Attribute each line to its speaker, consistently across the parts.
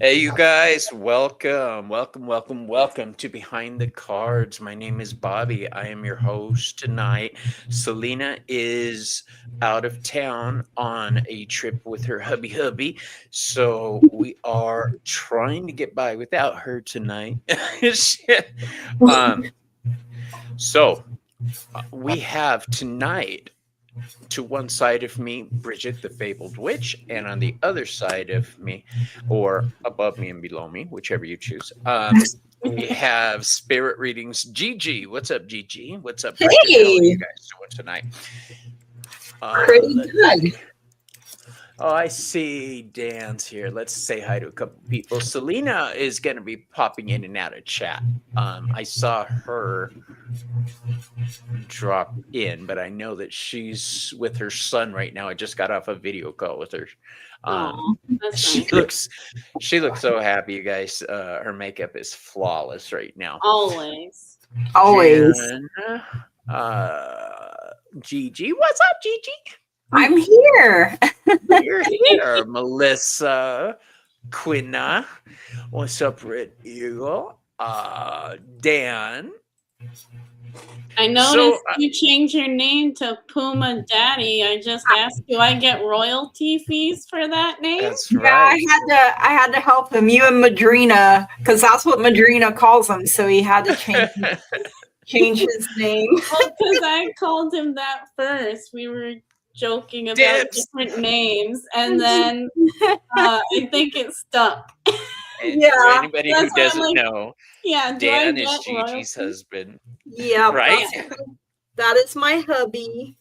Speaker 1: Hey, you guys, welcome to Behind the Cards. My name is Bobby. I am your host tonight. Celina is out of town on a trip with her hubby, so we are trying to get by without her tonight. um, so we have tonight to one side of me, Bridget the Fabled Witch, and on the other side of me, or above me and below me, whichever you choose, we have Spirit Readings Gigi. What's up, Gigi? What's up, Bridget? How are you guys doing tonight?
Speaker 2: Pretty good.
Speaker 1: Oh, I see Dan's here. Let's say hi to a couple people. Celina is going to be popping in and out of chat. I saw her drop in, but I know that she's with her son right now. I just got off a video call with her. She looks so happy, you guys. Her makeup is flawless right now.
Speaker 2: Always.
Speaker 1: Jen, Gigi, what's up, Gigi?
Speaker 2: I'm here.
Speaker 1: You're here, Melissa, Quinna. What's up, Red Eagle? Dan.
Speaker 3: I noticed you changed your name to Puma Daddy. I just asked, do I get royalty fees for that name?
Speaker 1: That's right.
Speaker 2: Yeah, I had to help him. You and Madrina, because that's what Madrina calls him. So he had to change his name.
Speaker 3: Well, because I called him that first. We were joking about different names, and then I think it stuck.
Speaker 1: And for anybody who doesn't know, Dan is Gigi's husband.
Speaker 2: Yeah,
Speaker 1: right.
Speaker 2: That is my hubby.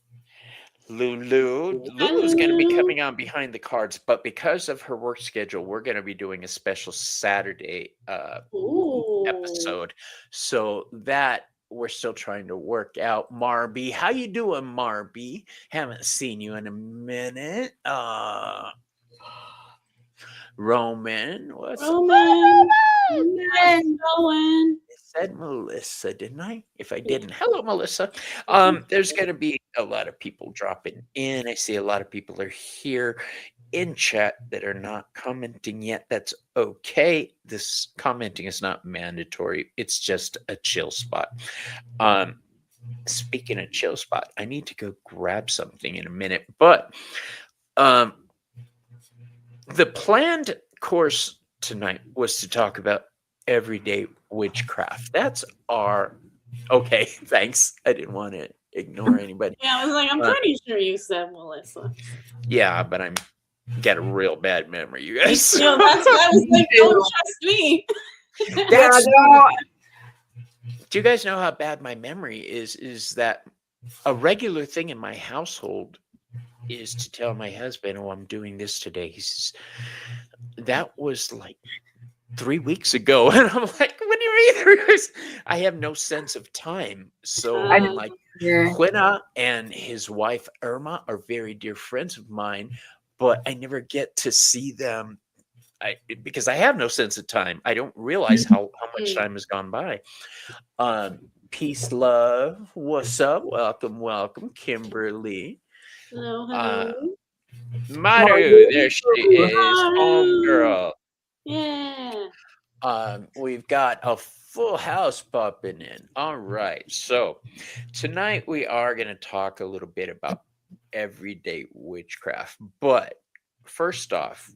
Speaker 1: Lulu's going to be coming on Behind the Cards, but because of her work schedule, we're going to be doing a special Saturday episode. So that we're still trying to work out. Marby, how you doing, Marby? Haven't seen you in a minute. Roman, what's
Speaker 3: Roman?
Speaker 1: I said Melissa, didn't I? If I didn't, hello, Melissa. There's going to be a lot of people dropping in. I see a lot of people are here in chat that are not commenting yet. That's okay. This commenting is not mandatory. It's just a chill spot. Speaking of chill spot, I need to go grab something in a minute, but the planned course tonight was to talk about everyday witchcraft. That's our... Okay, thanks. I didn't want to ignore anybody.
Speaker 3: Yeah, I was like, I'm pretty sure you said Melissa.
Speaker 1: Yeah, but I'm got a real bad memory, you guys.
Speaker 3: No, that's why I was like, don't trust me.
Speaker 1: Do you guys know how bad my memory is? Is that a regular thing in my household is to tell my husband, oh, I'm doing this today. He says, that was like 3 weeks ago. And I'm like, what do you mean 3 weeks? I have no sense of time. So I'm like, Quinna and his wife, Irma, are very dear friends of mine, but I never get to see them because I have no sense of time. I don't realize how much time has gone by. Peace, love. What's up? Welcome, Kimberly.
Speaker 3: Hello.
Speaker 1: Maru, there she is, homegirl.
Speaker 3: Yeah.
Speaker 1: We've got a full house popping in. All right, so tonight we are going to talk a little bit about everyday witchcraft. But first off,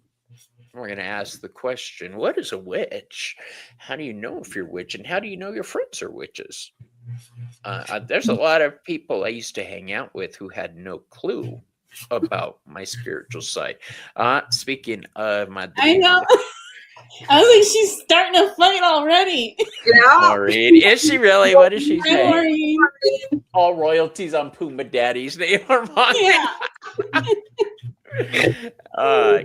Speaker 1: we're going to ask the question, what is a witch? How do you know if you're a witch? And how do you know your friends are witches? There's a lot of people I used to hang out with who had no clue about my spiritual side. Speaking of my...
Speaker 3: I know. I was like, she's starting to fight already.
Speaker 2: Yeah.
Speaker 1: Maureen, is she really? What is she saying?
Speaker 3: Maureen.
Speaker 1: All royalties on Puma Daddy's name are mine.
Speaker 3: Yeah.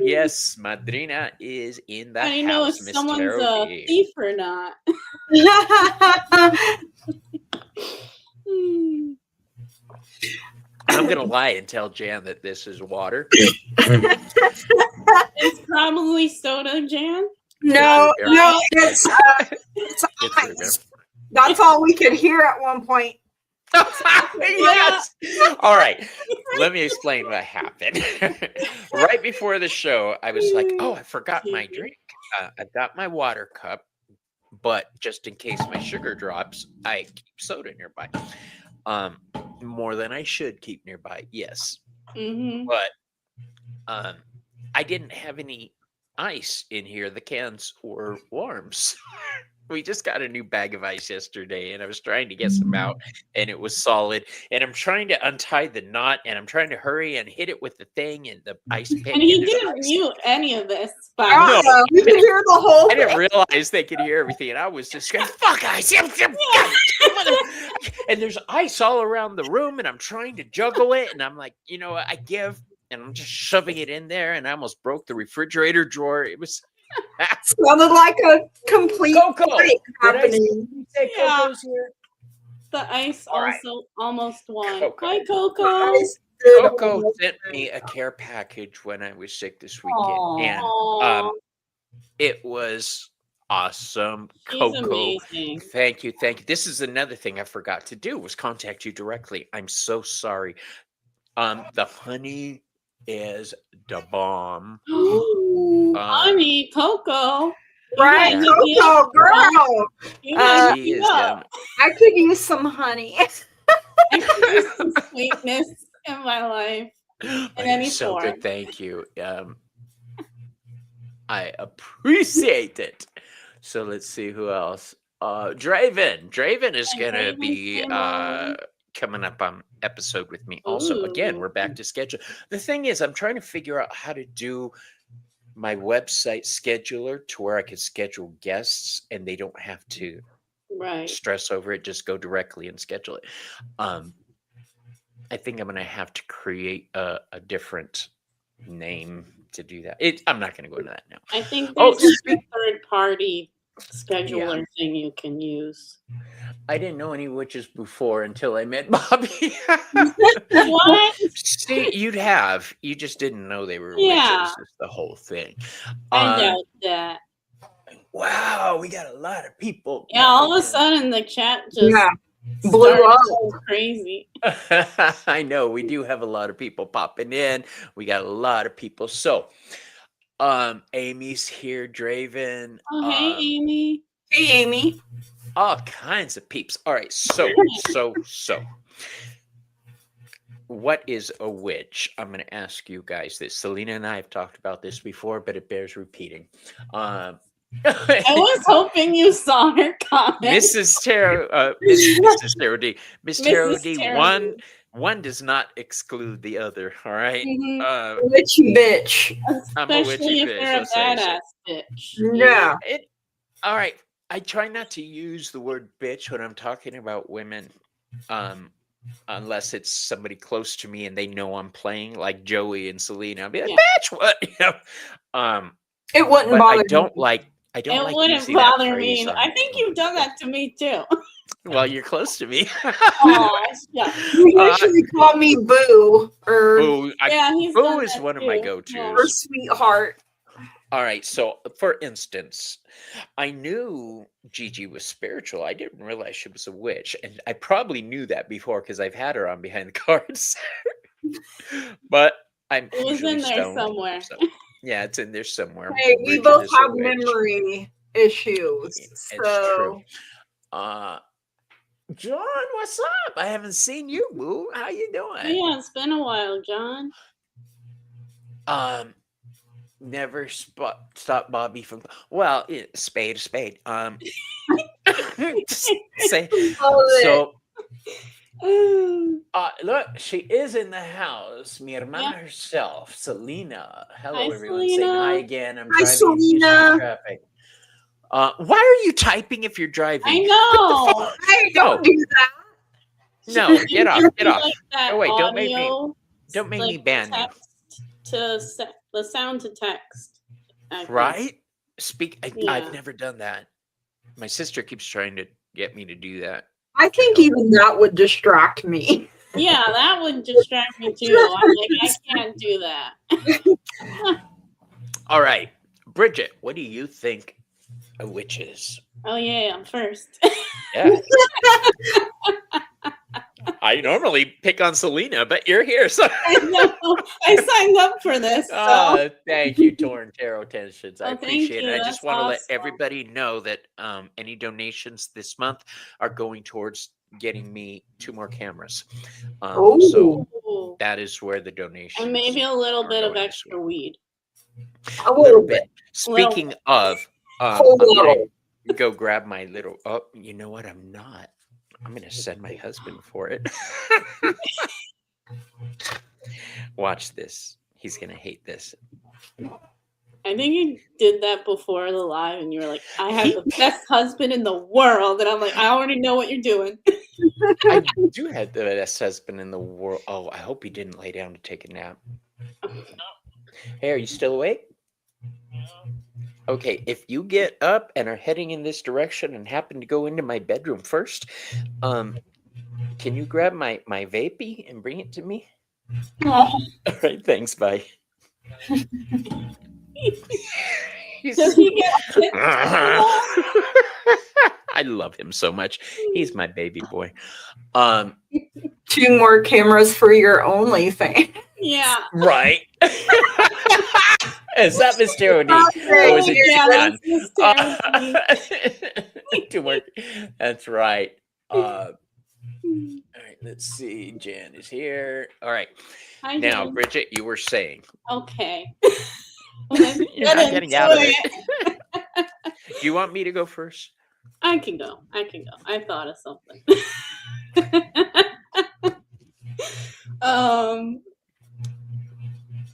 Speaker 1: Yes, Madrina is in the house.
Speaker 3: I know if someone's a thief or not.
Speaker 1: I'm gonna lie and tell Jan that this is water.
Speaker 3: It's probably soda, Jan.
Speaker 2: No, it's ice. That's all we could hear at one point.
Speaker 1: Yes. All right. Let me explain what happened. Right before the show, I was like, "Oh, I forgot my drink. I got my water cup, but just in case my sugar drops, I keep soda nearby. More than I should keep nearby. Yes,
Speaker 3: Mm-hmm.
Speaker 1: but I didn't have any ice in here. The cans were warm." So we just got a new bag of ice yesterday, and I was trying to get some out, and it was solid. And I'm trying to untie the knot, and I'm trying to hurry and hit it with the thing and the ice pick.
Speaker 3: And he
Speaker 1: there's
Speaker 3: didn't
Speaker 1: ice.
Speaker 3: mute any of this, by
Speaker 1: No.
Speaker 3: the way.
Speaker 2: You can hear the whole
Speaker 1: I didn't
Speaker 2: thing.
Speaker 1: realize they could hear everything, and I was just going, "Fuck ice!" And there's ice all around the room, and I'm trying to juggle it, and I'm like, you know what, I give, and I'm just shoving it in there, and I almost broke the refrigerator drawer. It was
Speaker 2: Sounded like a complete
Speaker 1: Coco.
Speaker 2: fight
Speaker 1: Did I
Speaker 2: happening.
Speaker 1: say
Speaker 3: Yeah.
Speaker 1: Coco's here?
Speaker 3: The ice
Speaker 1: All right.
Speaker 3: also almost won.
Speaker 1: Coco.
Speaker 3: Hi, Coco.
Speaker 2: Guys did
Speaker 1: Coco
Speaker 2: almost
Speaker 1: sent
Speaker 2: win.
Speaker 1: me a care package when I was sick this weekend, and
Speaker 3: Aw,
Speaker 1: it was awesome.
Speaker 3: she's
Speaker 1: Coco,
Speaker 3: amazing.
Speaker 1: thank you, thank you. This is another thing I forgot to do, was contact you directly. I'm so sorry. The honey is the bomb.
Speaker 2: Ooh.
Speaker 3: Honey, Coco.
Speaker 2: Right,
Speaker 1: Yeah.
Speaker 2: Coco, girl.
Speaker 3: You gotta
Speaker 1: She
Speaker 3: keep
Speaker 1: is
Speaker 3: up.
Speaker 2: I could use some honey.
Speaker 3: I could use some sweetness in my life.
Speaker 1: But
Speaker 3: any
Speaker 1: it's so
Speaker 3: form.
Speaker 1: good. Thank you. I appreciate it. So let's see who else. Draven. Draven is
Speaker 3: Yeah,
Speaker 1: gonna
Speaker 3: Draven
Speaker 1: be
Speaker 3: came on.
Speaker 1: coming up on episode with me. Also, again,
Speaker 3: Ooh.
Speaker 1: we're back to schedule. The thing is, I'm trying to figure out how to do my website scheduler to where I could schedule guests and they don't have to
Speaker 3: Right.
Speaker 1: stress over it, just go directly and schedule it. I think I'm gonna have to create a different name to do that. I'm not gonna go into that now.
Speaker 3: I think
Speaker 1: Oh,
Speaker 3: there's a third party scheduler thing you can use.
Speaker 1: I didn't know any witches before until I met Bobby.
Speaker 3: What?
Speaker 1: See, you just didn't know they were
Speaker 3: Yeah.
Speaker 1: witches. Is the whole thing.
Speaker 3: I doubt that.
Speaker 1: Wow, we got a lot of people.
Speaker 3: Yeah, all of a sudden the chat just
Speaker 2: Yeah, blew
Speaker 3: started
Speaker 2: up.
Speaker 3: going crazy.
Speaker 1: I know we do have a lot of people popping in. We got a lot of people. So, Amy's here, Draven.
Speaker 3: Oh, hey, Amy.
Speaker 2: Hey, Amy.
Speaker 1: All kinds of peeps. All right, so. What is a witch? I'm going to ask you guys this. Celina and I have talked about this before, but it bears repeating.
Speaker 3: I was hoping you saw her comment.
Speaker 1: Mrs. Tarot, Mrs. Tarot D. Miss Tarot
Speaker 3: Mrs.
Speaker 1: D,
Speaker 3: Tarot
Speaker 1: one does not exclude the other, all right?
Speaker 3: Mhm.
Speaker 2: Witchy bitch.
Speaker 1: I'm a witchy
Speaker 3: Especially if
Speaker 1: bitch,
Speaker 3: they're a
Speaker 1: I'll say so.
Speaker 3: badass bitch.
Speaker 2: Yeah.
Speaker 1: All right, I try not to use the word bitch when I'm talking about women, unless it's somebody close to me and they know I'm playing, like Joey and Celina. I'll be like,
Speaker 3: Yeah.
Speaker 1: bitch, what? You know?
Speaker 2: It wouldn't
Speaker 1: But
Speaker 2: bother
Speaker 1: I don't
Speaker 2: me.
Speaker 1: like. I don't
Speaker 3: It
Speaker 1: like
Speaker 3: wouldn't
Speaker 1: using that
Speaker 3: bother
Speaker 1: phrase
Speaker 3: me.
Speaker 1: on-
Speaker 3: I think you've done that to me too.
Speaker 1: Well, you're close to me.
Speaker 3: Aw, yeah.
Speaker 2: You usually call me Boo or
Speaker 1: Boo,
Speaker 3: Yeah, he's
Speaker 1: Boo
Speaker 3: done
Speaker 1: is
Speaker 3: that
Speaker 1: one of my
Speaker 3: too.
Speaker 1: go-tos.
Speaker 3: Yeah.
Speaker 2: or Sweetheart.
Speaker 1: All right, so for instance, I knew Gigi was spiritual. I didn't realize she was a witch, and I probably knew that before because I've had her on Behind the Cards. But I'm
Speaker 3: It was
Speaker 1: usually
Speaker 3: in there
Speaker 1: stoned,
Speaker 3: somewhere.
Speaker 1: so- yeah, it's in there somewhere.
Speaker 2: Hey, we
Speaker 1: Bridget
Speaker 2: both
Speaker 1: is a
Speaker 2: have
Speaker 1: witch.
Speaker 2: memory issues.
Speaker 1: It's
Speaker 2: So
Speaker 1: true. John, what's up? I haven't seen you, Boo. How you doing?
Speaker 3: Yeah, it's been a while, John.
Speaker 1: Never stop Bobby from. Well, spade, a spade. Say so. Look, she is in the house. Mi hermana herself, Celina. Hello,
Speaker 3: Hi,
Speaker 1: everyone. Saying
Speaker 3: Celina.
Speaker 1: hi again. I'm
Speaker 2: Hi,
Speaker 1: driving in Houston
Speaker 2: Celina.
Speaker 1: traffic. Why are you typing if you're driving?
Speaker 3: I know.
Speaker 2: hey, don't do that.
Speaker 1: No, get off, get off.
Speaker 3: Like that
Speaker 1: Oh, wait, don't make me-
Speaker 3: audio,
Speaker 1: don't make
Speaker 3: like
Speaker 1: me ban you.
Speaker 3: text the sound to text. I think.
Speaker 1: Right?
Speaker 3: Yeah.
Speaker 1: I've never done that. My sister keeps trying to get me to do that.
Speaker 2: I think even that would distract me.
Speaker 3: Yeah, that would distract me too. I'm like, I can't do that.
Speaker 1: All right, Bridget, what do you think a witch is?
Speaker 3: Oh yeah, I'm first.
Speaker 1: Yeah. I normally pick on Celina, but you're here, so
Speaker 3: I know. I signed up for this. So.
Speaker 1: thank you, Torn Tarot Tensions. I
Speaker 3: Oh, thank
Speaker 1: appreciate it.
Speaker 3: you.
Speaker 1: I just
Speaker 3: That's
Speaker 1: want to let
Speaker 3: awesome.
Speaker 1: everybody know that any donations this month are going towards getting me 2 more cameras. So
Speaker 3: Ooh.
Speaker 1: that is where the donations
Speaker 3: And maybe a little
Speaker 1: are
Speaker 3: bit of
Speaker 1: going this
Speaker 3: extra
Speaker 1: week.
Speaker 3: weed.
Speaker 2: A
Speaker 1: A little bit. Speaking of,
Speaker 2: Whole
Speaker 1: I'm gonna
Speaker 2: little.
Speaker 1: go grab my little. Oh, you know what? I'm not. I'm gonna send my husband for it. Watch this. He's gonna hate this.
Speaker 3: I think you did that before the live, and you were like, "I have the best husband in the world," and I'm like, "I already know what you're doing."
Speaker 1: I do have the best husband in the world. Oh, I hope he didn't lay down to take a nap. Hey, are you still awake? Okay, if you get up and are heading in this direction and happen to go into my bedroom first, can you grab my vapey and bring it to me? All right, thanks. Bye.
Speaker 3: Does he get
Speaker 1: I love him so much. He's my baby boy.
Speaker 2: 2 more cameras for your OnlyFans.
Speaker 3: Yeah.
Speaker 1: Right. Is that Miss Tarot D?
Speaker 2: Oh,
Speaker 1: Or is it
Speaker 3: yeah,
Speaker 1: Jan?
Speaker 3: that's Miss Tarot D.
Speaker 1: 2 more. That's right. All right, let's see. Jan is here. All right.
Speaker 3: Hi,
Speaker 1: Now,
Speaker 3: Jen.
Speaker 1: Bridget, you were saying.
Speaker 3: Okay. Let's
Speaker 1: You're
Speaker 3: get
Speaker 1: not getting
Speaker 3: into
Speaker 1: out of
Speaker 3: it.
Speaker 1: it. Do you want me to go first?
Speaker 3: I can go. I thought of something.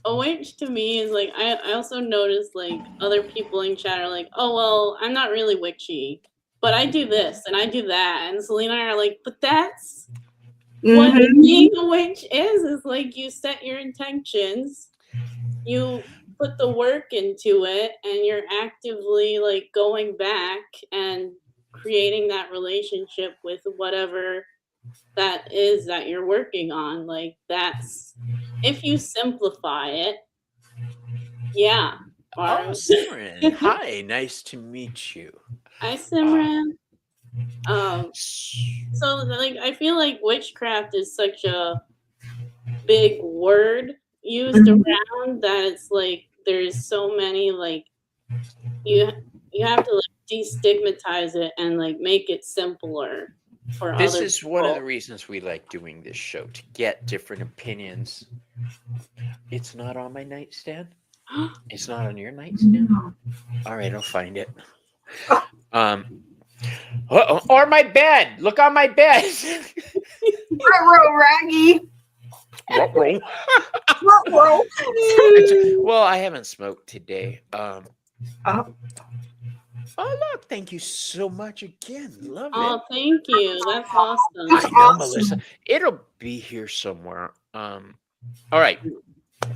Speaker 3: A witch to me is like I also noticed like other people in chat are like, oh well, I'm not really witchy, but I do this and I do that, and Celina and I are like, but that's what being a witch is like you set your intentions, you put the work into it, and you're actively like going back and creating that relationship with whatever that is that you're working on. Like that's if you simplify it. Yeah.
Speaker 1: Oh, Simran. Hi, nice to meet you.
Speaker 3: Hi, Simran. So like I feel like witchcraft is such a big word used around that it's like there's so many like you have to like destigmatize it and like make it simpler for
Speaker 1: This
Speaker 3: other
Speaker 1: is
Speaker 3: people.
Speaker 1: one of the reasons we like doing this show, to get different opinions. It's not on my nightstand. It's not on your nightstand. All right, I'll find it. Or my bed. Look on my bed.
Speaker 2: Raggy.
Speaker 1: Well, I haven't smoked today. Oh, look, thank you so much again. Love
Speaker 3: Oh,
Speaker 1: it.
Speaker 3: thank you. That's awesome.
Speaker 1: I know, Melissa. It'll be here somewhere. All right,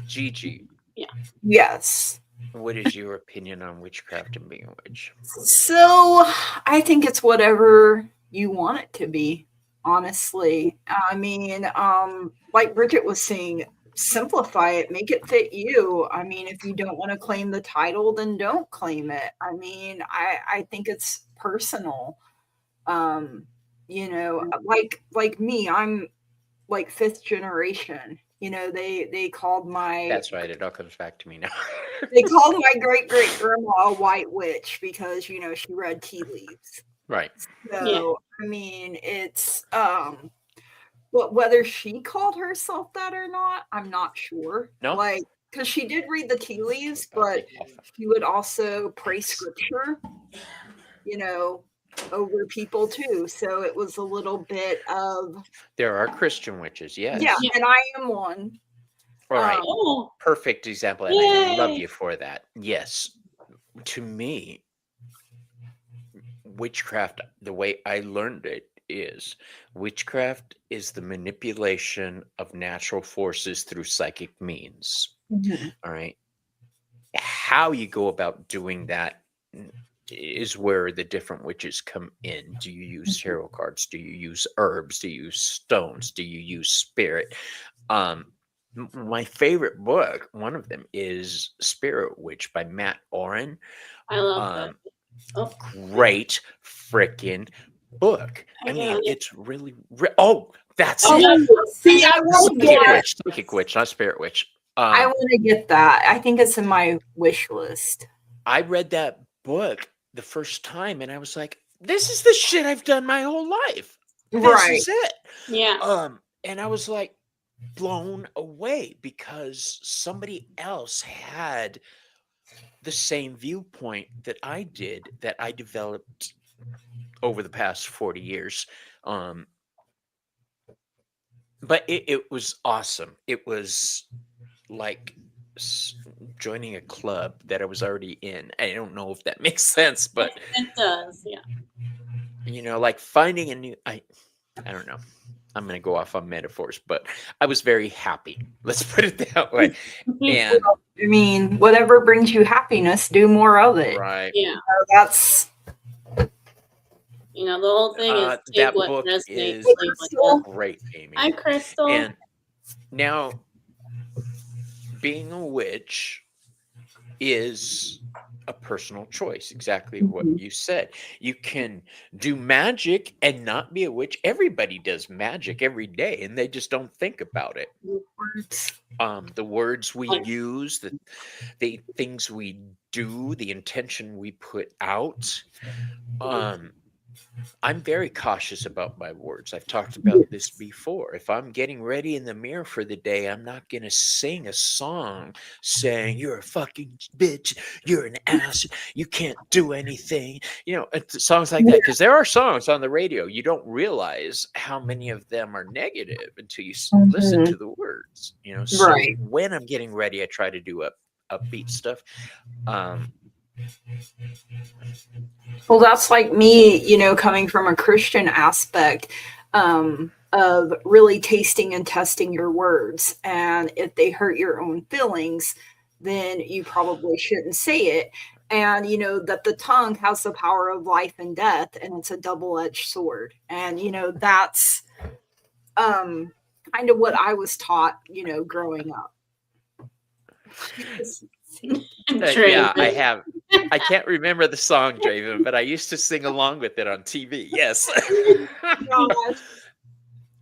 Speaker 1: Gigi.
Speaker 3: Yeah.
Speaker 2: Yes.
Speaker 1: What is your opinion on witchcraft and being a witch?
Speaker 2: So I think it's whatever you want it to be, honestly. I mean, like Bridget was saying, simplify it, make it fit you. I mean, if you don't want to claim the title, then don't claim it. I mean, I think it's personal. You know, like me, I'm like 5th generation. You know, they called my
Speaker 1: That's right. It all comes back to me now.
Speaker 2: they called my great grandma a white witch because, you know, she read tea leaves.
Speaker 1: Right.
Speaker 2: So
Speaker 3: Yeah.
Speaker 2: I mean, it's but whether she called herself that or not, I'm not sure.
Speaker 1: No?
Speaker 2: Like, because she did read the tea leaves, but she would also pray scripture, you know, over people too. So it was a little bit of
Speaker 1: There are Christian witches, yes.
Speaker 2: yeah, and I am one.
Speaker 1: All right.
Speaker 3: Oh,
Speaker 1: Perfect example. And I love
Speaker 3: Yay.
Speaker 1: you for that. Yes. To me, witchcraft, the way I learned it, is witchcraft is the manipulation of natural forces through psychic means. All right. How you go about doing that is where the different witches come in. Do you use tarot cards? Do you use herbs? Do you use stones? Do you use spirit? My favorite book, one of them, is Spirit Witch by Matt Oren.
Speaker 3: I love that.
Speaker 1: Great freaking book. I mean,
Speaker 3: Yeah.
Speaker 1: it's really oh, That's
Speaker 2: Oh,
Speaker 1: it.
Speaker 2: see, I want to get.
Speaker 1: Psychic witch, not spirit witch.
Speaker 2: I want to get that. I think it's in my wish list.
Speaker 1: I read that book the first time, and I was like, "This is the shit I've done my whole life. This is it."
Speaker 3: Yeah.
Speaker 1: And I was like blown away because somebody else had the same viewpoint that I did, that I developed over the past 40 years. But it was awesome. It was like joining a club that I was already in. I don't know if that makes sense, but
Speaker 3: it does. Yeah.
Speaker 1: you know, like finding a new, I don't know. I'm going to go off on metaphors, but I was very happy. Let's put it that way. And
Speaker 2: I mean, whatever brings you happiness, do more of it.
Speaker 1: right.
Speaker 3: Yeah.
Speaker 2: That's,
Speaker 3: You know, the whole thing is take
Speaker 1: that
Speaker 3: what
Speaker 1: book
Speaker 3: resonates.
Speaker 1: is
Speaker 3: leave what doesn't.
Speaker 1: great, Amy.
Speaker 3: Hi, Crystal.
Speaker 1: And now, being a witch is a personal choice. Exactly what you said. You can do magic and not be a witch. Everybody does magic every day, and they just don't think about it. The words we use, the things we do, the intention we put out. I'm very cautious about my words. I've talked about this before. If I'm getting ready in the mirror for the day, I'm not going to sing a song saying, "You're a fucking bitch, you're an ass, you can't do anything." You know, songs like that. Because there are songs on the radio, you don't realize how many of them are negative until you listen to the words. You know, so when I'm getting ready, I try to do upbeat stuff.
Speaker 2: Well, that's like me, you know, coming from a Christian aspect of really tasting and testing your words. And if they hurt your own feelings, then you probably shouldn't say it. And, you know, that the tongue has the power of life and death, and it's a double-edged sword. And, you know, that's kind of what I was taught, you know, growing up.
Speaker 1: Yeah, I have. I can't remember the song, Draven, but I used to sing along with it on TV. Yes.
Speaker 3: We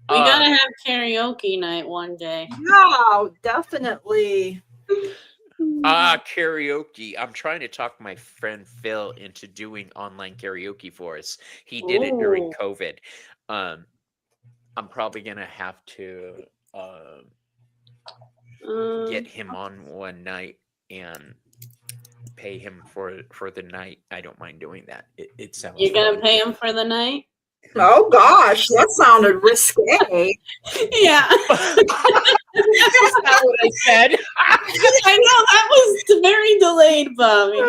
Speaker 3: gotta have karaoke night one day.
Speaker 2: Yeah, definitely.
Speaker 1: Karaoke. I'm trying to talk my friend Phil into doing online karaoke for us. He did it during COVID. I'm probably gonna have to get him on one night and pay him for the night. I don't mind doing that. It sounds.
Speaker 3: You're gonna pay him for the night?
Speaker 2: Oh gosh, that sounded risque.
Speaker 3: Yeah.
Speaker 1: That's not what I said.
Speaker 3: I know that was very delayed, Bobby.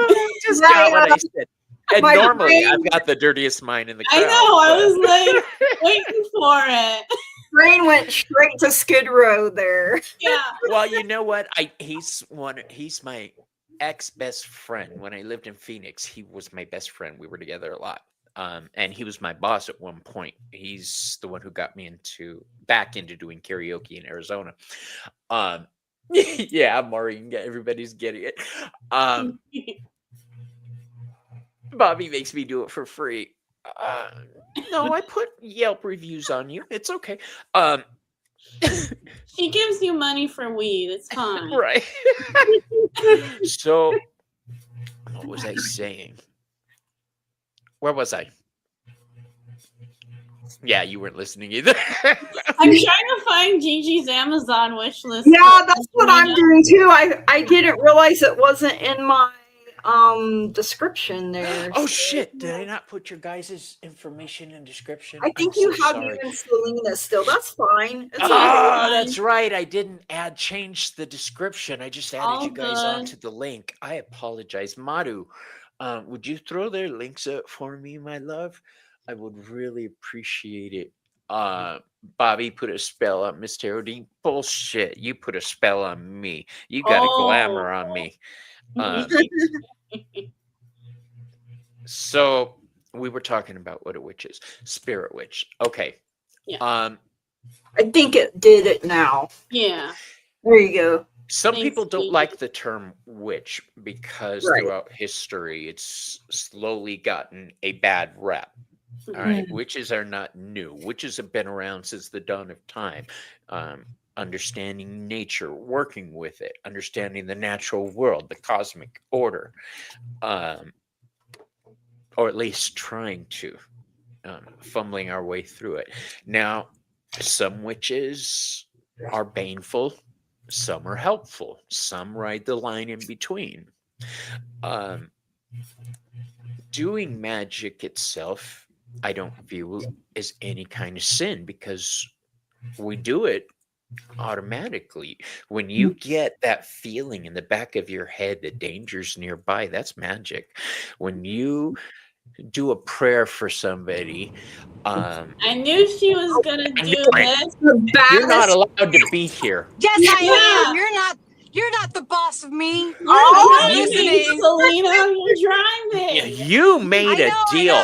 Speaker 1: Just got what I said. And normally I've got the dirtiest mind in the crowd.
Speaker 3: I know. I was like waiting for it.
Speaker 2: Brain went straight to Skid Row there.
Speaker 3: Yeah.
Speaker 1: Well, you know what? He's my ex-best friend. When I lived in Phoenix, he was my best friend. We were together a lot. And he was my boss at one point. He's the one who got me back into doing karaoke in Arizona. Yeah, Maureen, everybody's getting it. Bobby makes me do it for free. No, I put Yelp reviews on you. It's okay.
Speaker 3: She gives you money for weed. It's fine.
Speaker 1: Right. So, what was I saying? Where was I? Yeah, you weren't listening either.
Speaker 3: I'm trying to find Gigi's Amazon wish list.
Speaker 2: Yeah, that's what I'm doing too. I didn't realize it wasn't in my description there.
Speaker 1: Oh shit! Did I not put your guys' information in description?
Speaker 2: I think you have you in Celina still. That's fine. It's
Speaker 1: that's right. I didn't change the description. I just added you guys onto the link. I apologize, Madhu. Would you throw their links up for me, my love? I would really appreciate it. Bobby put a spell on Miss Terodine. Bullshit. You put a spell on me. You got a glamour on me. So we were talking about what a witch is. Spirit witch. Okay.
Speaker 3: Yeah.
Speaker 2: I think it did it now.
Speaker 3: Yeah.
Speaker 2: There you go.
Speaker 1: Some people don't like the term witch because throughout history it's slowly gotten a bad rep. All right, witches are not new. Witches have been around since the dawn of time. Understanding nature, working with it, understanding the natural world, the cosmic order, or at least trying to, fumbling our way through it. Now, some witches are baneful, some are helpful, some ride the line in between. Doing magic itself, I don't view as any kind of sin because we do it automatically. When you get that feeling in the back of your head that danger's nearby, that's magic. When you do a prayer for somebody,
Speaker 3: I knew she was gonna do this.
Speaker 1: you're not allowed to be here.
Speaker 4: Yes, I am. You're not the boss of me. I'm listening.
Speaker 3: Celina, you're driving.
Speaker 1: You made a deal.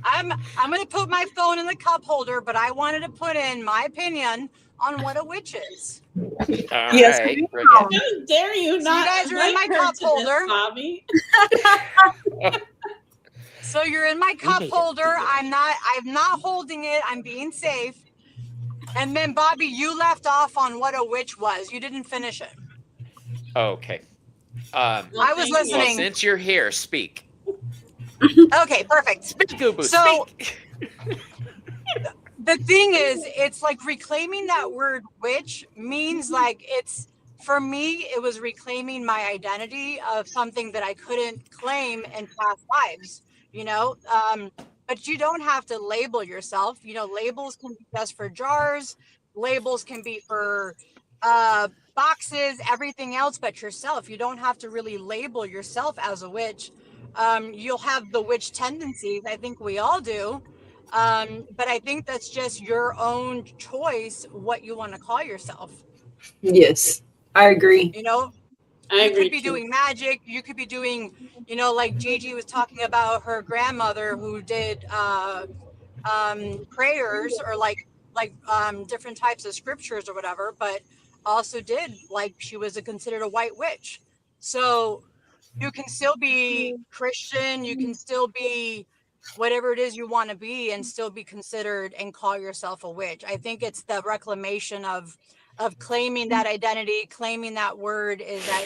Speaker 4: I know. I'm gonna put my phone in the cup holder, but I wanted to put in my opinion on what a witch is.
Speaker 2: Yes,
Speaker 1: Right,
Speaker 3: How dare you
Speaker 4: So
Speaker 3: not?
Speaker 4: you guys are in my
Speaker 3: invite her
Speaker 4: cup
Speaker 3: to this,
Speaker 4: holder.
Speaker 3: Bobby.
Speaker 4: So you're in my cup
Speaker 1: made a
Speaker 4: holder.
Speaker 1: deal.
Speaker 4: I'm not holding it. I'm being safe. And then Bobby, you left off on what a witch was. You didn't finish it.
Speaker 1: Okay.
Speaker 4: I was
Speaker 3: thank you.
Speaker 1: Well,
Speaker 4: listening.
Speaker 1: since you're here, speak.
Speaker 4: Okay, perfect.
Speaker 1: Speak, Goobo,
Speaker 4: So-
Speaker 1: speak.
Speaker 4: The thing is, it's like reclaiming that word witch means like it's, for me, it was reclaiming my identity of something that I couldn't claim in past lives, you know? But you don't have to label yourself. You know, labels can be just for jars, labels can be for boxes, everything else but yourself. You don't have to really label yourself as a witch. You'll have the witch tendencies. I think we all do. But I think that's just your own choice what you want to call yourself.
Speaker 2: Yes, I agree.
Speaker 4: You know,
Speaker 3: I
Speaker 4: you
Speaker 3: agree
Speaker 4: could be
Speaker 3: too.
Speaker 4: doing magic. You could be doing, you know, like Gigi was talking about her grandmother who did prayers or like different types of scriptures or whatever, but also did like she was considered a white witch. So you can still be Christian. You can still be whatever it is you want to be and still be considered and call yourself a witch. I think it's the reclamation of claiming that identity, claiming that word is that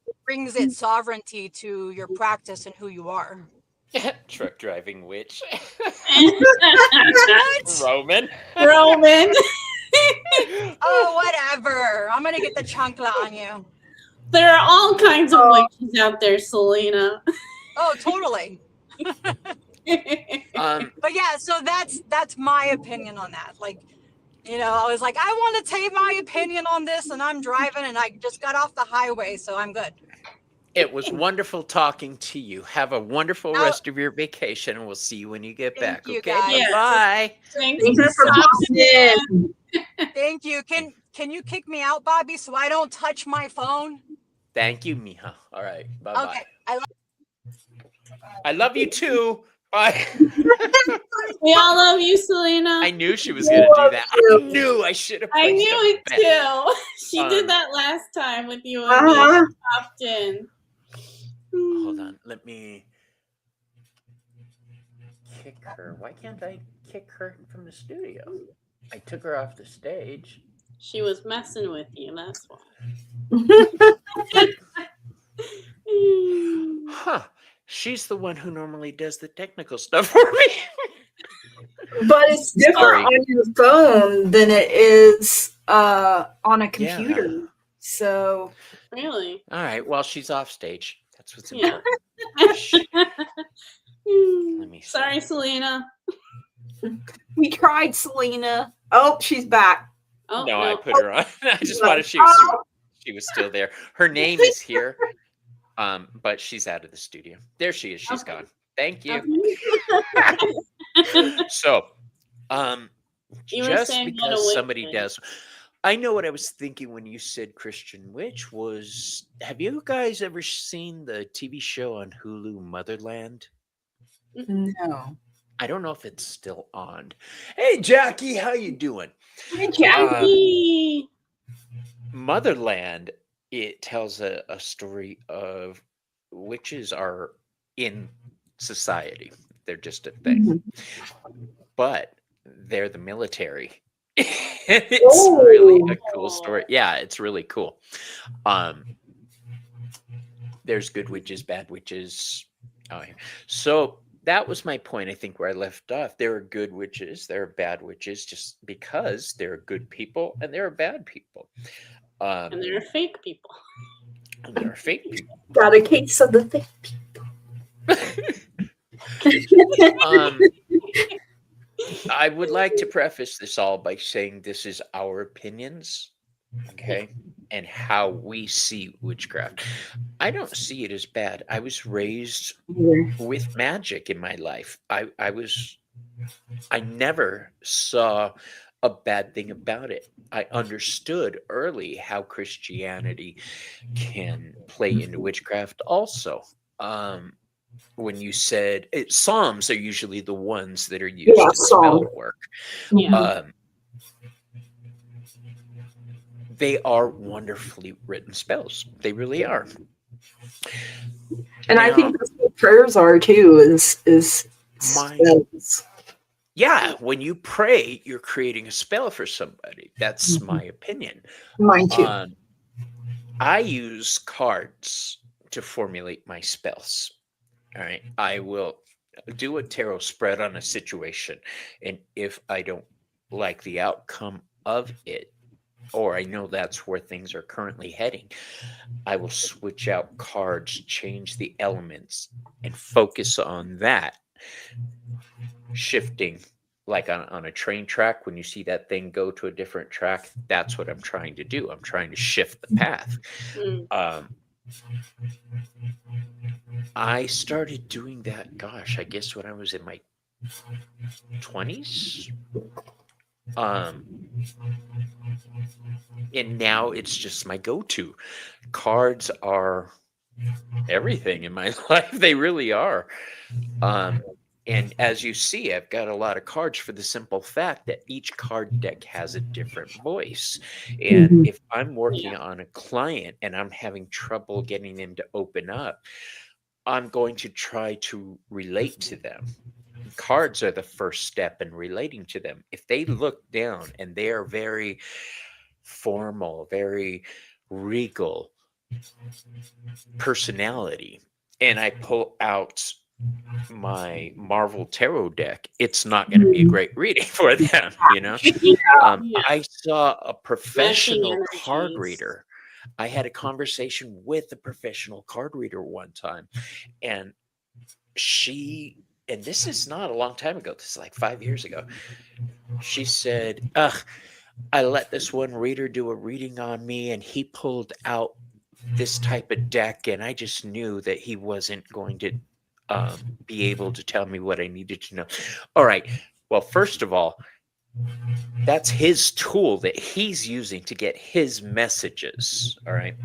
Speaker 4: it brings its sovereignty to your practice and who you are.
Speaker 1: Truck driving witch.
Speaker 4: What?
Speaker 1: Roman.
Speaker 3: Roman.
Speaker 4: Oh, whatever. I'm gonna get the chancla on you.
Speaker 3: There are all kinds of witches out there, Celina.
Speaker 4: Oh, totally. But yeah, so that's my opinion on that. Like, you know, I was like, I want to take my opinion on this, and I'm driving, and I just got off the highway, so I'm good.
Speaker 1: It was wonderful talking to you. Have a wonderful
Speaker 4: Oh.
Speaker 1: rest of your vacation, and we'll see you when you get
Speaker 4: Thank
Speaker 1: back.
Speaker 4: you,
Speaker 1: Okay,
Speaker 4: guys.
Speaker 3: Yes.
Speaker 1: bye.
Speaker 3: Thanks
Speaker 2: Thank
Speaker 3: for
Speaker 2: you for
Speaker 3: stopping in.
Speaker 2: in.
Speaker 4: Thank you. Can you kick me out, Bobby, so I don't touch my phone?
Speaker 1: Thank you, Mija. All right, bye bye.
Speaker 4: Okay.
Speaker 1: I love you too. Bye.
Speaker 3: We all love you, Celina.
Speaker 1: I knew she was gonna do that. I knew I should have.
Speaker 3: I knew it
Speaker 1: bet.
Speaker 3: too. She did
Speaker 1: Um,
Speaker 3: that last time with you and me. She popped in.
Speaker 1: Hold on. Let me kick her. Why can't I kick her from the studio? I took her off the stage.
Speaker 3: She was messing with you, that's why.
Speaker 1: Huh. She's the one who normally does the technical stuff for me.
Speaker 2: But it's different
Speaker 1: Sorry.
Speaker 2: on your phone than it is on a computer.
Speaker 1: Yeah.
Speaker 2: So
Speaker 3: Really?
Speaker 1: All right. Well, she's off stage. That's what's
Speaker 3: Yeah.
Speaker 1: important. Shh. Let me see.
Speaker 3: Sorry, Celina.
Speaker 2: we tried, Celina. Oh, she's back.
Speaker 3: Oh,
Speaker 1: No,
Speaker 3: no.
Speaker 1: I put her on. I just wanted she was still there. Her name is here, but she's out of the studio. There she is. She's
Speaker 3: Okay.
Speaker 1: gone. Thank you.
Speaker 3: Okay.
Speaker 1: So,
Speaker 3: You were
Speaker 1: just
Speaker 3: saying what a
Speaker 1: because
Speaker 3: witch
Speaker 1: somebody
Speaker 3: is.
Speaker 1: does, I know what I was thinking when you said Christian witch was. Have you guys ever seen the TV show on Hulu, Motherland?
Speaker 2: No.
Speaker 1: I don't know if it's still on. Hey, Jackie, how you doing?
Speaker 2: Hey, Jack.
Speaker 3: Yay.
Speaker 1: Motherland, it tells a story of witches are in society. They're just a thing.
Speaker 2: Mhm.
Speaker 1: But they're the military. It's really a cool story. Yeah, it's really cool. There's good witches, bad witches. Oh, yeah. So that was my point, I think, where I left off. There are good witches, there are bad witches, just because there are good people and there are bad people.
Speaker 3: And there are fake people.
Speaker 1: And there are fake people.
Speaker 2: Got a case of the thing.
Speaker 1: I would like to preface this all by saying this is our opinions, okay, and how we see witchcraft. I don't see it as bad. I was raised with magic in my life. I never saw a bad thing about it. I understood early how Christianity can play into witchcraft also. When you said Psalms are usually the ones that are used in spell work.
Speaker 3: Yeah.
Speaker 1: They are wonderfully written spells. They really are.
Speaker 2: And I think that's what prayers are too, is spells.
Speaker 1: Yeah, when you pray, you're creating a spell for somebody. That's my opinion.
Speaker 2: Mine too.
Speaker 1: I use cards to formulate my spells. All right. I will do a tarot spread on a situation. And if I don't like the outcome of it, or I know that's where things are currently heading, I will switch out cards, change the elements, and focus on that. Shifting, like on a train track, when you see that thing go to a different track, that's what I'm trying to do. I'm trying to shift the path. I started doing that, gosh, I guess when I was in my 20s. And now it's just my go-to. Cards are everything in my life. They really are. And as you see, I've got a lot of cards for the simple fact that each card deck has a different voice. And if I'm working on a client and I'm having trouble getting them to open up, I'm going to try to relate to them. Cards are the first step in relating to them. If they look down and they are very formal, very regal personality, and I pull out my Marvel Tarot deck, it's not going to be a great reading for them, you know? I saw a professional card reader. I had a conversation with a professional card reader one time, and and this is not a long time ago, this is like 5 years ago. She said, I let this one reader do a reading on me, and he pulled out this type of deck, and I just knew that he wasn't going to be able to tell me what I needed to know. All right. Well, first of all, that's his tool that he's using to get his messages. All right.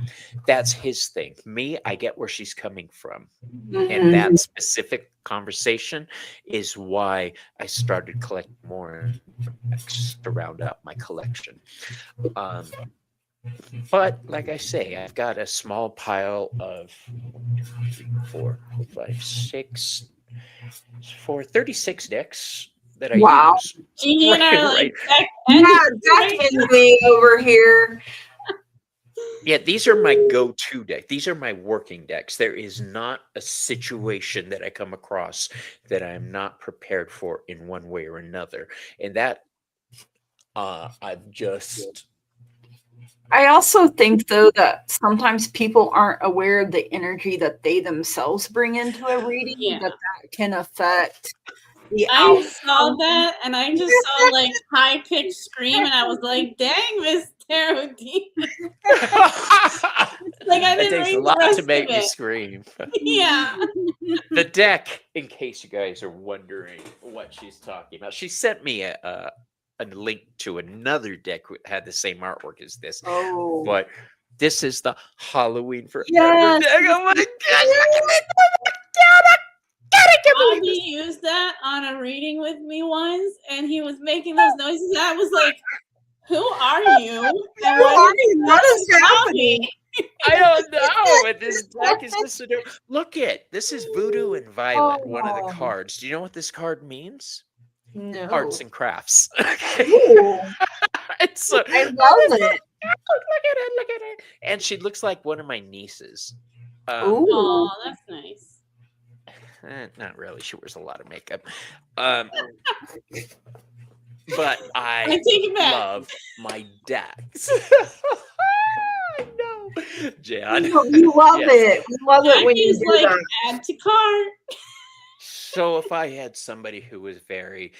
Speaker 1: That's his thing. Me, I get where she's coming from. And that specific conversation is why I started collecting more to round out my collection. But like I say, I've got a small pile of 36 decks that I use.
Speaker 3: Gigi and I are like,
Speaker 2: deck envy over here.
Speaker 1: Yeah, these are my go-to deck. These are my working decks. There is not a situation that I come across that I'm not prepared for in one way or another. And that I've just...
Speaker 2: I also think, though, that sometimes people aren't aware of the energy that they themselves bring into a reading, that can affect the
Speaker 3: I saw that, and I just saw, like, high-pitched scream, and I was like, dang, Miss Tarot Demon. Like, I didn't
Speaker 1: It takes a lot to make me scream.
Speaker 3: Yeah.
Speaker 1: The deck, in case you guys are wondering what she's talking about, she sent me a link to another that had the same artwork as this.
Speaker 2: Oh.
Speaker 1: But this is the Halloween Forever
Speaker 2: Yes.
Speaker 1: deck. Oh my god!
Speaker 3: Bobby used that on a reading with me once, and he was making those noises. And I was like, "Who are you? And
Speaker 2: What is happening?"
Speaker 1: I don't know, but this deck is just look it. This is Voodoo and Violet, one of the
Speaker 2: Oh.
Speaker 1: cards. Do you know what this card means?
Speaker 2: No.
Speaker 1: Arts and crafts. Okay.
Speaker 2: Ooh,
Speaker 1: It's so,
Speaker 2: I love it.
Speaker 1: look at it, look at it. And she looks like one of my nieces.
Speaker 2: Ooh.
Speaker 3: Oh, that's nice.
Speaker 1: Not really. She wears a lot of makeup. But I
Speaker 3: I take it back.
Speaker 1: love my decks. I know, Jan.
Speaker 2: You love
Speaker 1: Yes.
Speaker 2: it. We love it when you
Speaker 3: Jackie's
Speaker 2: do
Speaker 3: like,
Speaker 2: that.
Speaker 3: add to cart.
Speaker 1: So if I had somebody who was very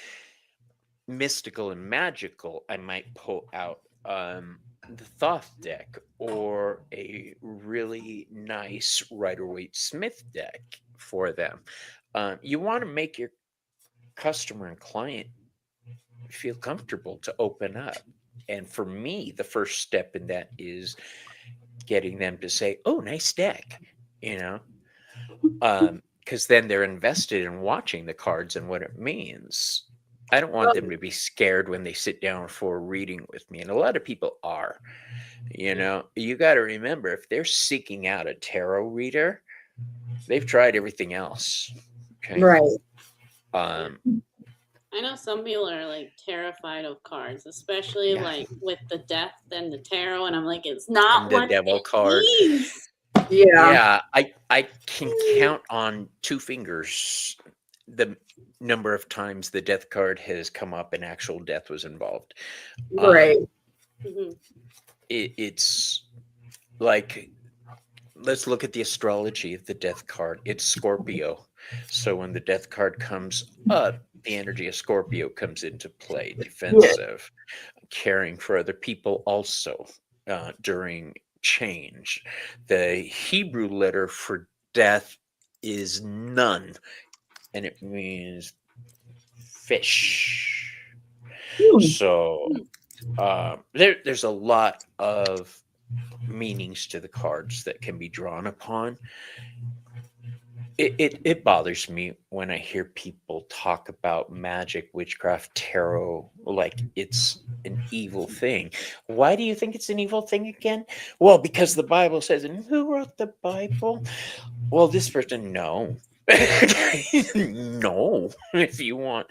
Speaker 1: mystical and magical, I might pull out the Thoth deck or a really nice Rider-Waite-Smith deck for them. You want to make your customer and client feel comfortable to open up. And for me, the first step in that is getting them to say, "Oh, nice deck," you know, because then they're invested in watching the cards and what it means. I don't want them to be scared when they sit down for a reading with me. And a lot of people are, you know, you got to remember, if they're seeking out a tarot reader, they've tried everything else. Okay.
Speaker 2: Right.
Speaker 3: I know some people are like terrified of cards, especially
Speaker 1: Yeah.
Speaker 3: like with the death and the tarot, and I'm like, it's not
Speaker 1: And the
Speaker 3: what
Speaker 1: devil
Speaker 3: it
Speaker 1: card.
Speaker 3: means.
Speaker 2: Yeah.
Speaker 1: Yeah, I can count on 2 fingers the number of times the death card has come up and actual death was involved.
Speaker 2: Right.
Speaker 3: Mhm.
Speaker 1: It's like, let's look at the astrology of the death card. It's Scorpio. So when the death card comes up, the energy of Scorpio comes into play. Defensive, caring for other people also during change. The Hebrew letter for death is Nun, and it means fish. So there's a lot of meanings to the cards that can be drawn upon. It bothers me when I hear people talk about magic, witchcraft, tarot like it's an evil thing. Why do you think it's an evil thing again? Well, because the Bible says, and who wrote the Bible? Well, this person, no. No. If you want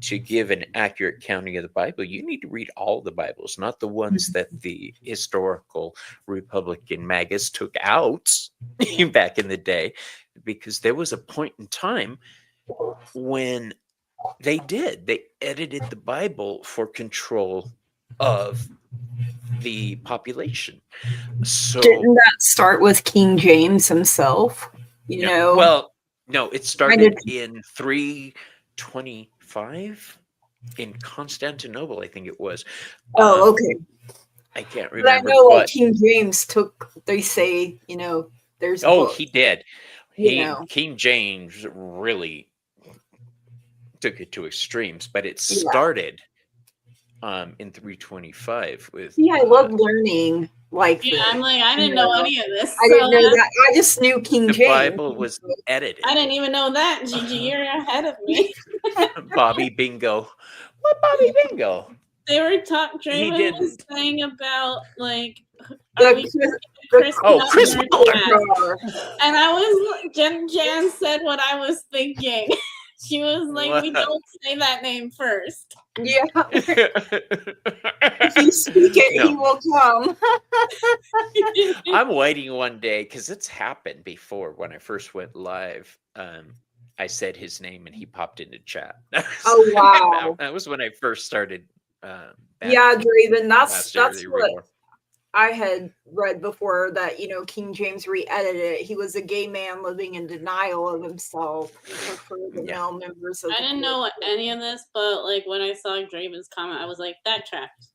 Speaker 1: to give an accurate counting of the Bible, you need to read all the Bibles, not the ones that the historical Republican magas took out back in the day, because there was a point in time when they edited the Bible for control of the population. So
Speaker 2: Didn't that start with King James himself? You know?
Speaker 1: well, no, it started in 325 in Constantinople, I think it was.
Speaker 2: Oh, okay.
Speaker 1: I can't
Speaker 2: But I
Speaker 1: remember.
Speaker 2: know, like, King James took, they say, you know, there's books,
Speaker 1: he did.
Speaker 2: you know.
Speaker 1: King James really took it to extremes, but it started in 325 with.
Speaker 2: Yeah, I love learning like
Speaker 3: Yeah,
Speaker 2: this.
Speaker 3: I'm like, I didn't know any of this.
Speaker 2: I didn't know
Speaker 3: so
Speaker 2: that. I just knew King
Speaker 1: The
Speaker 2: James.
Speaker 1: Bible was edited.
Speaker 3: I didn't even know that. Gigi, you're ahead of me.
Speaker 1: Bobby Bingo. What Bobby Bingo?
Speaker 3: They were
Speaker 1: He
Speaker 3: Draven was
Speaker 1: didn't.
Speaker 3: saying about like
Speaker 2: The
Speaker 3: Chris
Speaker 1: Chris
Speaker 3: Muller
Speaker 1: Muller.
Speaker 3: and I was Jan said what I was thinking. She was like, we
Speaker 1: What?
Speaker 3: don't say that name first.
Speaker 2: Yeah. If you speak it, he will come.
Speaker 1: I'm waiting one day because it's happened before. When I first went live, I said his name and he popped into chat.
Speaker 2: Oh, wow.
Speaker 1: That was when I first started.
Speaker 2: Yeah, Draven, that's
Speaker 1: year,
Speaker 2: what I had read before, that, you know, King James re-edited it. He was a gay man living in denial of himself. He preferred the male members of
Speaker 3: I didn't know any of this, but like when I saw Draven's comment, I was like, that tracked.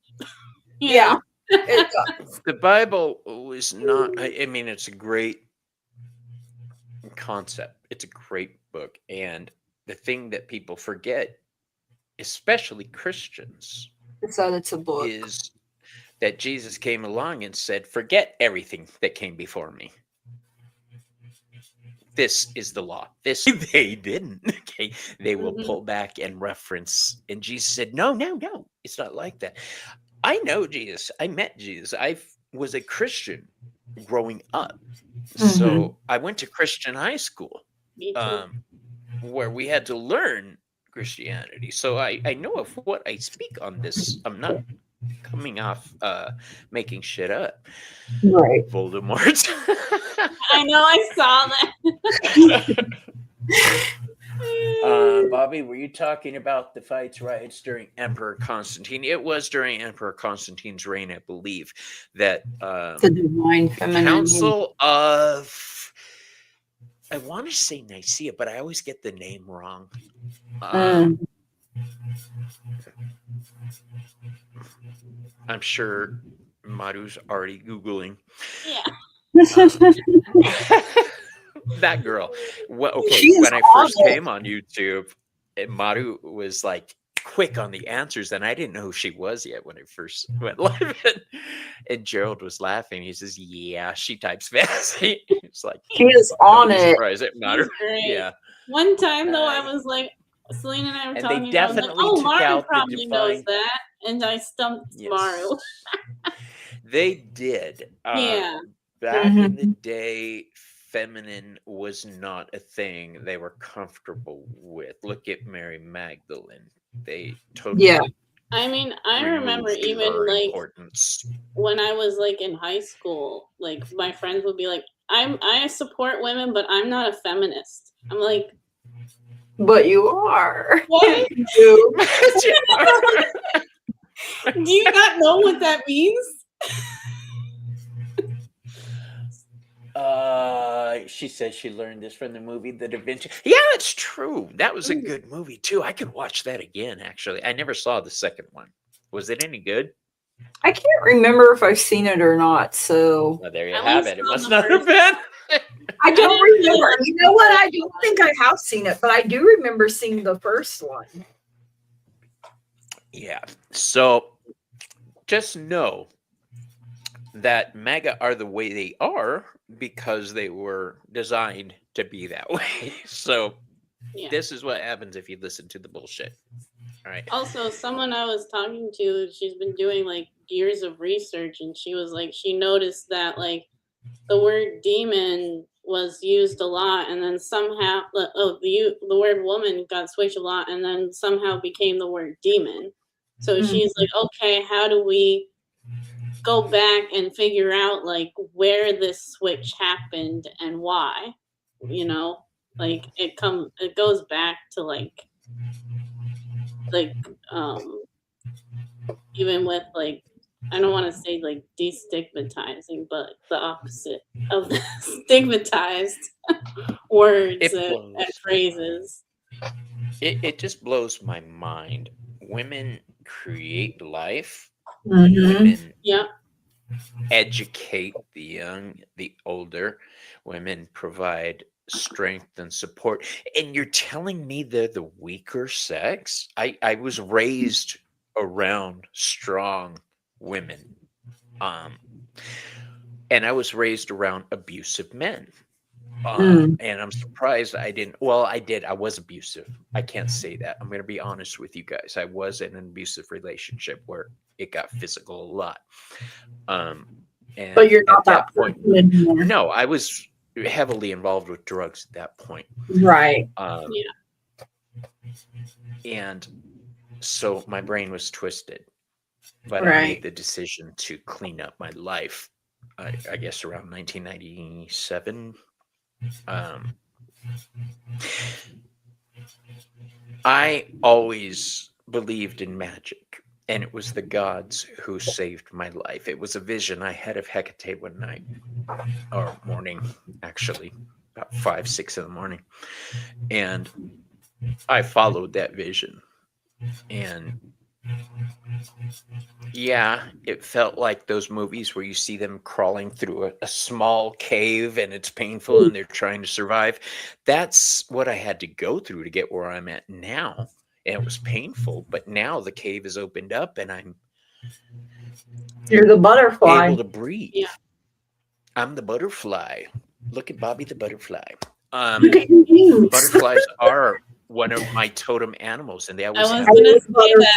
Speaker 2: Yeah. It does.
Speaker 1: The Bible was not, I mean, it's a great concept. It's a great book. And the thing that people forget, especially Christians,
Speaker 2: It's that it's a book.
Speaker 1: is that Jesus came along and said, forget everything that came before me. This is the law. This they didn't. Okay. They will pull back and reference. And Jesus said, no, it's not like that. I know Jesus. I met Jesus. I was a Christian growing up.
Speaker 2: Mhm.
Speaker 1: So I went to Christian high school,
Speaker 3: Me too.
Speaker 1: where we had to learn Christianity. So I know of what I speak on this. I'm not coming off making shit up.
Speaker 2: Right.
Speaker 1: Voldemort.
Speaker 3: I know, I saw that.
Speaker 1: Bobby, were you talking about the fights, riots during Emperor Constantine? It was during Emperor Constantine's reign, I believe, that
Speaker 2: The divine feminine.
Speaker 1: Council of, I want to say Nicaea, but I always get the name wrong. I'm sure Maru's already Googling.
Speaker 3: Yeah.
Speaker 1: That girl. Well, okay,
Speaker 2: She is
Speaker 1: when I first
Speaker 2: awful.
Speaker 1: came on YouTube, Maru was like quick on the answers, and I didn't know who she was yet when I first went live. And Gerald was laughing. He says, "Yeah, she types fancy." It's like
Speaker 2: She is on
Speaker 1: nobody's
Speaker 2: it.
Speaker 1: surprised at Maru.
Speaker 3: She's great.
Speaker 1: Yeah,
Speaker 3: One time though, I was like, Celina and I were
Speaker 1: And they
Speaker 3: talking about, I was like,
Speaker 1: definitely
Speaker 3: oh,
Speaker 1: took
Speaker 3: Maru
Speaker 1: out the
Speaker 3: probably knows
Speaker 1: divine-
Speaker 3: that, and I stumped
Speaker 1: Yes.
Speaker 3: Maru.
Speaker 1: they did.
Speaker 3: Yeah.
Speaker 1: Back in the day, feminine was not a thing they were comfortable with. Look at Mary Magdalene. They totally
Speaker 2: Yeah.
Speaker 3: I mean, I remember
Speaker 1: removed
Speaker 3: even
Speaker 1: her
Speaker 3: like
Speaker 1: importance.
Speaker 3: when I was like in high school, like my friends would be like, I support women, but I'm not a feminist. I'm like,
Speaker 2: But you are.
Speaker 3: what?
Speaker 2: You.
Speaker 3: Do you not know what that means?
Speaker 1: She says she learned this from the movie The Da Vinci. Yeah, it's true. That was a good movie too. I could watch that again. Actually, I never saw the second one. Was it any good?
Speaker 2: I can't remember if I've seen it or not. So
Speaker 1: Well, there you
Speaker 3: I
Speaker 1: have
Speaker 3: only
Speaker 1: it. It
Speaker 3: saw
Speaker 1: must
Speaker 3: the
Speaker 1: not have
Speaker 3: first
Speaker 1: been.
Speaker 2: I don't
Speaker 3: didn't really
Speaker 2: remember.
Speaker 3: like
Speaker 2: You know what? I don't think I have seen it, but I do remember seeing the first one.
Speaker 1: Yeah. So just know that MAGA are the way they are because they were designed to be that way. So
Speaker 3: Yeah.
Speaker 1: this is what happens if you listen to the bullshit. All right.
Speaker 3: Also, someone I was talking to, she's been doing like years of research, and she was like, she noticed that like the word demon was used a lot, and then somehow the word woman got switched a lot, and then somehow became the word demon. So she's like, okay, how do we go back and figure out like where this switch happened and why? You know, like it goes back to like even with like, I don't want to say like destigmatizing, but the opposite of the stigmatized words and phrases.
Speaker 1: It just blows my mind. Women create life.
Speaker 2: Mm-hmm.
Speaker 1: Women
Speaker 3: Yeah.
Speaker 1: educate the young, the older. Women provide strength and support. And you're telling me they're the weaker sex? I was raised around strong women. And I was raised around abusive men. And I'm surprised I didn't. Well, I did. I was abusive. I can't say that. I'm going to be honest with you guys. I was in an abusive relationship where it got physical a lot. And
Speaker 2: But you're not
Speaker 1: at that point.
Speaker 2: anymore.
Speaker 1: No, I was heavily involved with drugs at that point.
Speaker 2: Right.
Speaker 1: And so my brain was twisted. But I
Speaker 2: Right.
Speaker 1: made the decision to clean up my life, I guess around 1997. I always believed in magic, and it was the gods who saved my life. It was a vision I had of Hecate one night, or morning, actually, about 5, 6 in the morning. And I followed that vision. And yeah, it felt like those movies where you see them crawling through a small cave and it's painful and they're trying to survive. That's what I had to go through to get where I'm at now. And it was painful, but now the cave is opened up and I'm
Speaker 2: You're the butterfly.
Speaker 1: able to breathe.
Speaker 3: Yeah.
Speaker 1: I'm the butterfly. Look at Bobby the butterfly.
Speaker 2: Look at your wings.
Speaker 1: Butterflies are one of my totem animals, and they always
Speaker 3: I was
Speaker 1: have
Speaker 3: gonna
Speaker 1: been.
Speaker 3: say that.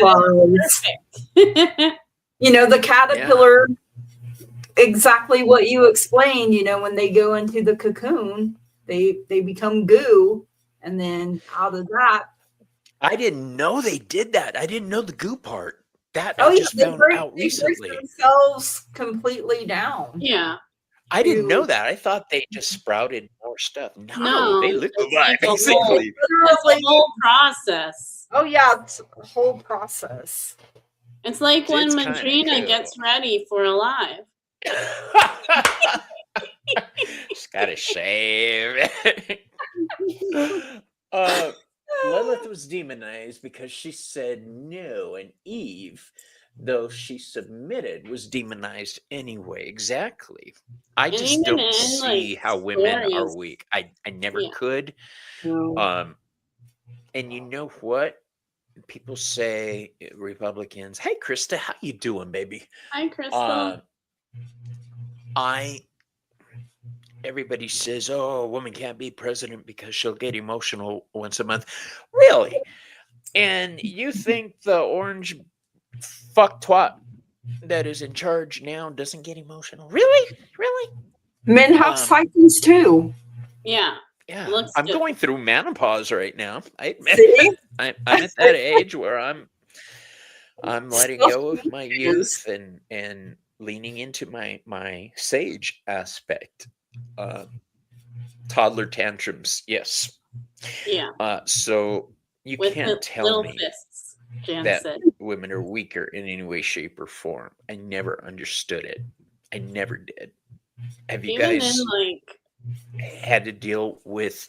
Speaker 2: Butterflies. You know, the caterpillar exactly what you explained. You know, when they go into the cocoon, they become goo, and then out of that,
Speaker 1: I didn't know they did that. I didn't know the goo part. That I
Speaker 2: oh yeah,
Speaker 1: just found out
Speaker 2: they break
Speaker 1: recently.
Speaker 2: themselves completely down.
Speaker 3: Yeah.
Speaker 1: I didn't know
Speaker 2: to
Speaker 1: that. I thought they just sprouted more stuff. No,
Speaker 3: No,
Speaker 1: they
Speaker 3: it's
Speaker 1: liquefy
Speaker 3: like a whole,
Speaker 1: basically.
Speaker 3: it's a
Speaker 2: literally.
Speaker 3: whole process.
Speaker 2: Oh yeah, it's a whole process.
Speaker 3: It's like when
Speaker 1: It's kinda
Speaker 3: Madrina
Speaker 1: cool.
Speaker 3: gets ready for Alive.
Speaker 1: She's got to shave. Lilith was demonized because she said no, and Eve, though she submitted, was demonized anyway. Exactly. I
Speaker 3: And
Speaker 1: just
Speaker 3: even
Speaker 1: don't
Speaker 3: in
Speaker 1: see
Speaker 3: like
Speaker 1: how women are
Speaker 3: stories,
Speaker 1: weak. I never
Speaker 3: yeah.
Speaker 1: could.
Speaker 2: No.
Speaker 1: And you know what? People say, Republicans, hey Krista, how you doing, baby?
Speaker 3: Hi, Crystal.
Speaker 1: Everybody says, oh, a woman can't be president because she'll get emotional once a month. Really? And you think the orange fuck twat that is in charge now doesn't get emotional? Really? Really?
Speaker 2: Men have cycles too.
Speaker 3: Yeah.
Speaker 1: Yeah.
Speaker 3: Looks
Speaker 1: I'm
Speaker 3: good.
Speaker 1: going through menopause right now. I admit
Speaker 2: See?
Speaker 1: I'm at that age where I'm letting
Speaker 2: Still
Speaker 1: go of my
Speaker 2: is.
Speaker 1: youth and leaning into my sage aspect. Toddler tantrums, yes.
Speaker 3: Yeah.
Speaker 1: So you
Speaker 3: With
Speaker 1: can't
Speaker 3: the
Speaker 1: tell
Speaker 3: little
Speaker 1: me
Speaker 3: fists, Jan
Speaker 1: that
Speaker 3: said.
Speaker 1: women are weaker in any way, shape, or form. I never understood it. I never did. Have you
Speaker 3: Even
Speaker 1: guys
Speaker 3: in like,
Speaker 1: had to deal with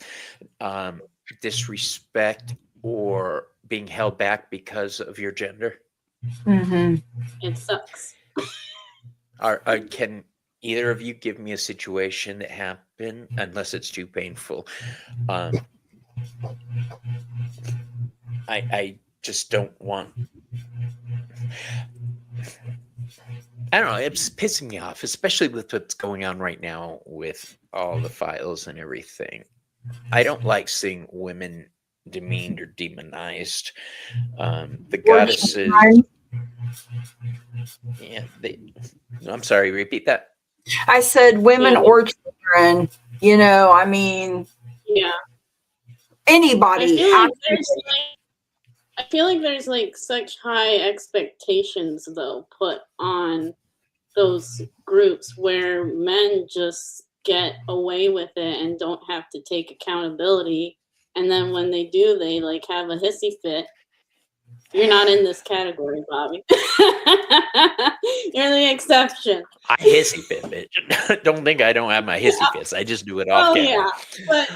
Speaker 1: disrespect or being held back because of your gender?
Speaker 2: Mm-hmm.
Speaker 3: it sucks.
Speaker 1: Can either of you give me a situation that happened, unless it's too painful? I just don't want. I don't know. It's pissing me off, especially with what's going on right now with all the files and everything. I don't like seeing women demeaned or demonized. The goddesses. Yeah, I'm sorry. Repeat that.
Speaker 2: I said women
Speaker 3: Yeah.
Speaker 2: or children. You know, I mean,
Speaker 3: Yeah.
Speaker 2: anybody.
Speaker 3: I feel like there's like such high expectations though put on those groups where men just get away with it and don't have to take accountability, and then when they do, they like have a hissy fit. You're not in this category, Bobby. You're the exception.
Speaker 1: I hissy fit, bitch. Don't think I don't have my hissy fits. I just do it off camera.
Speaker 3: Yeah, but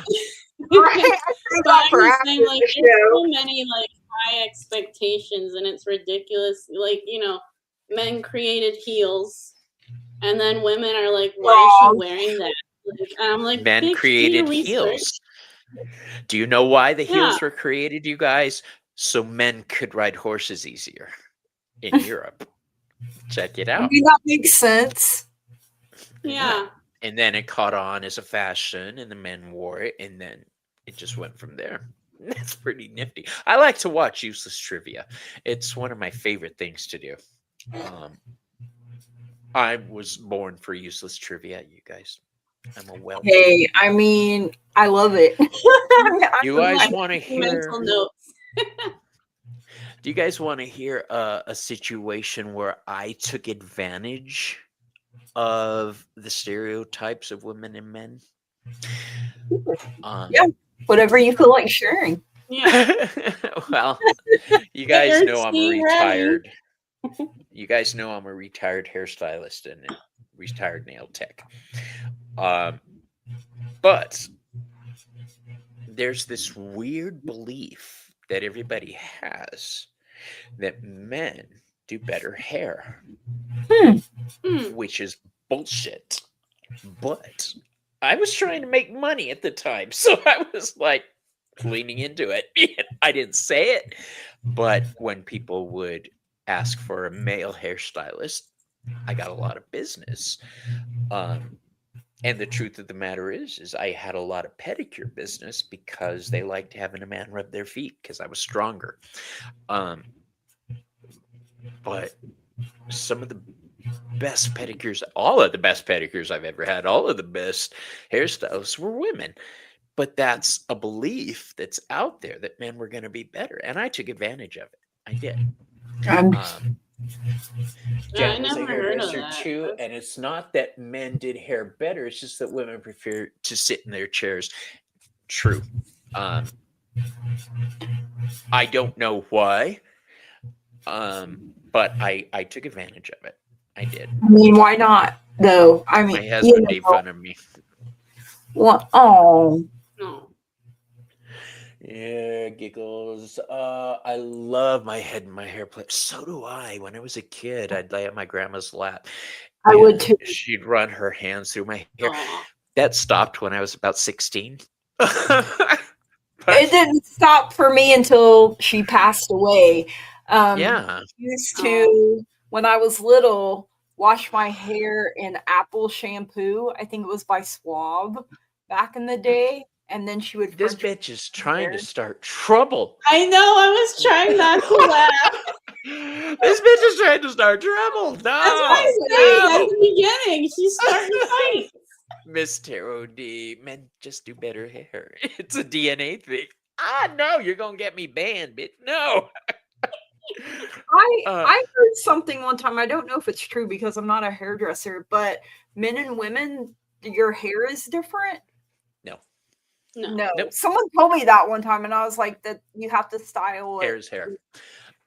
Speaker 2: Right.
Speaker 3: but I'm just saying, like, there's so many like high expectations, and it's ridiculous. Like, you know, men created heels, and then women are like, "Why is she wearing that?" Like, and I'm like,
Speaker 1: Men
Speaker 3: "Bitch,
Speaker 1: created
Speaker 3: do your
Speaker 1: heels.
Speaker 3: research."
Speaker 1: Do you know why the
Speaker 3: Yeah.
Speaker 1: heels were created, you guys? So men could ride horses easier in Europe. Check it
Speaker 2: I
Speaker 1: out.
Speaker 2: mean, that makes sense.
Speaker 3: Yeah.
Speaker 1: And then it caught on as a fashion, and the men wore it, and then it just went from there. That's pretty nifty. I like to watch useless trivia. It's one of my favorite things to do. I was born for useless trivia, you guys. I'm a well.
Speaker 2: Hey, I mean, I love it.
Speaker 1: You guys want to hear?
Speaker 3: Mental notes.
Speaker 1: Do you guys want to hear a situation where I took advantage of the stereotypes of women and men?
Speaker 2: Yeah, whatever you feel like sharing.
Speaker 3: Yeah.
Speaker 1: Well, you guys know I'm a
Speaker 3: Ready.
Speaker 1: retired. You guys know I'm a retired hairstylist and a retired nail tech. But there's this weird belief that everybody has that men do better hair, which is bullshit. But I was trying to make money at the time, so I was like leaning into it. I didn't say it, but when people would ask for a male hairstylist, I got a lot of business. And the truth of the matter is I had a lot of pedicure business because they liked having a man rub their feet because I was stronger. But some of the best pedicures, all of the best pedicures I've ever had, all of the best hairstylists were women. But that's a belief that's out there that men were going to be better. And I took advantage of it. I did.
Speaker 2: I'm
Speaker 3: Yeah, I
Speaker 1: Jen was a
Speaker 3: never heard of
Speaker 1: hairdresser
Speaker 3: that.
Speaker 1: too. And it's not that men did hair better. It's just that women prefer to sit in their chairs. True. I don't know why. But I took advantage of it. I did.
Speaker 2: I mean, why not though? I mean,
Speaker 1: My husband made fun of me.
Speaker 2: What? Oh,
Speaker 3: No.
Speaker 1: Yeah, giggles. I love my head and my hair play. So do I. When I was a kid, I'd lay on my grandma's lap.
Speaker 2: I would
Speaker 1: and
Speaker 2: too.
Speaker 1: She'd run her hands through my hair.
Speaker 3: Aw.
Speaker 1: That stopped when I was about 16.
Speaker 2: It didn't stop for me until she passed away.
Speaker 1: Yeah.
Speaker 2: Used to, when I was little, wash my hair in apple shampoo. I think it was by Suave back in the day. And then she would.
Speaker 1: This
Speaker 2: French
Speaker 1: bitch is trying
Speaker 2: hair.
Speaker 1: to start trouble.
Speaker 3: I know. I was trying not to laugh.
Speaker 1: This bitch is trying to start trouble. No.
Speaker 3: That's what I said at the beginning. She's starting to fight.
Speaker 1: Miss Tarot D, men just do better hair. It's a DNA thing. No, you're gonna get me banned, bitch. No.
Speaker 2: I heard something one time. I don't know if it's true because I'm not a hairdresser, but men and women, your hair is different.
Speaker 3: No.
Speaker 2: No,
Speaker 1: Nope.
Speaker 2: someone told me that one time, and I was like, "That you have to style it."
Speaker 1: Hair is hair.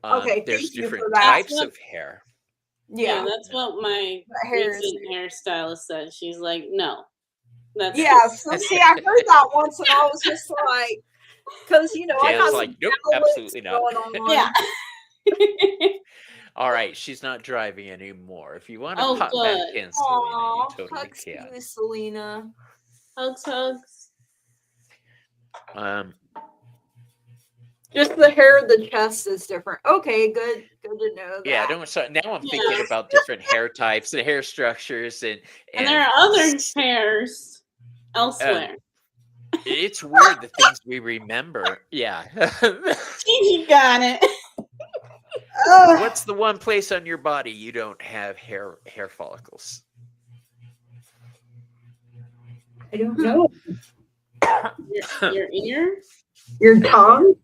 Speaker 2: Okay,
Speaker 1: There's
Speaker 2: thank you for
Speaker 1: different
Speaker 2: that.
Speaker 1: types of hair.
Speaker 3: Yeah,
Speaker 2: Yeah,
Speaker 3: that's what my
Speaker 2: that hair is.
Speaker 3: recent hairstylist said. She's like, no. That's
Speaker 2: Yeah, so see, I heard that once, and I was just like, because I
Speaker 1: Jan's
Speaker 2: got
Speaker 1: like,
Speaker 2: some
Speaker 1: nope,
Speaker 2: balance
Speaker 1: absolutely not.
Speaker 2: going on.
Speaker 3: Yeah.
Speaker 1: All right, she's not driving anymore. If you want to
Speaker 3: Oh,
Speaker 1: pop
Speaker 3: good.
Speaker 1: back in, Celina,
Speaker 2: Aw,
Speaker 1: you totally
Speaker 2: hugs to
Speaker 1: can.
Speaker 2: you, Celina.
Speaker 3: Hugs.
Speaker 2: Just the hair of the chest is different. Okay, good to know that.
Speaker 1: Yeah, don't. So now I'm
Speaker 3: Yeah.
Speaker 1: thinking about different hair types and hair structures, and
Speaker 3: And there are other hairs elsewhere.
Speaker 1: It's weird the things we remember. Yeah.
Speaker 3: Gigi got it.
Speaker 1: What's the one place on your body you don't have hair follicles?
Speaker 2: I don't know.
Speaker 3: Your ear?
Speaker 2: Your tongue?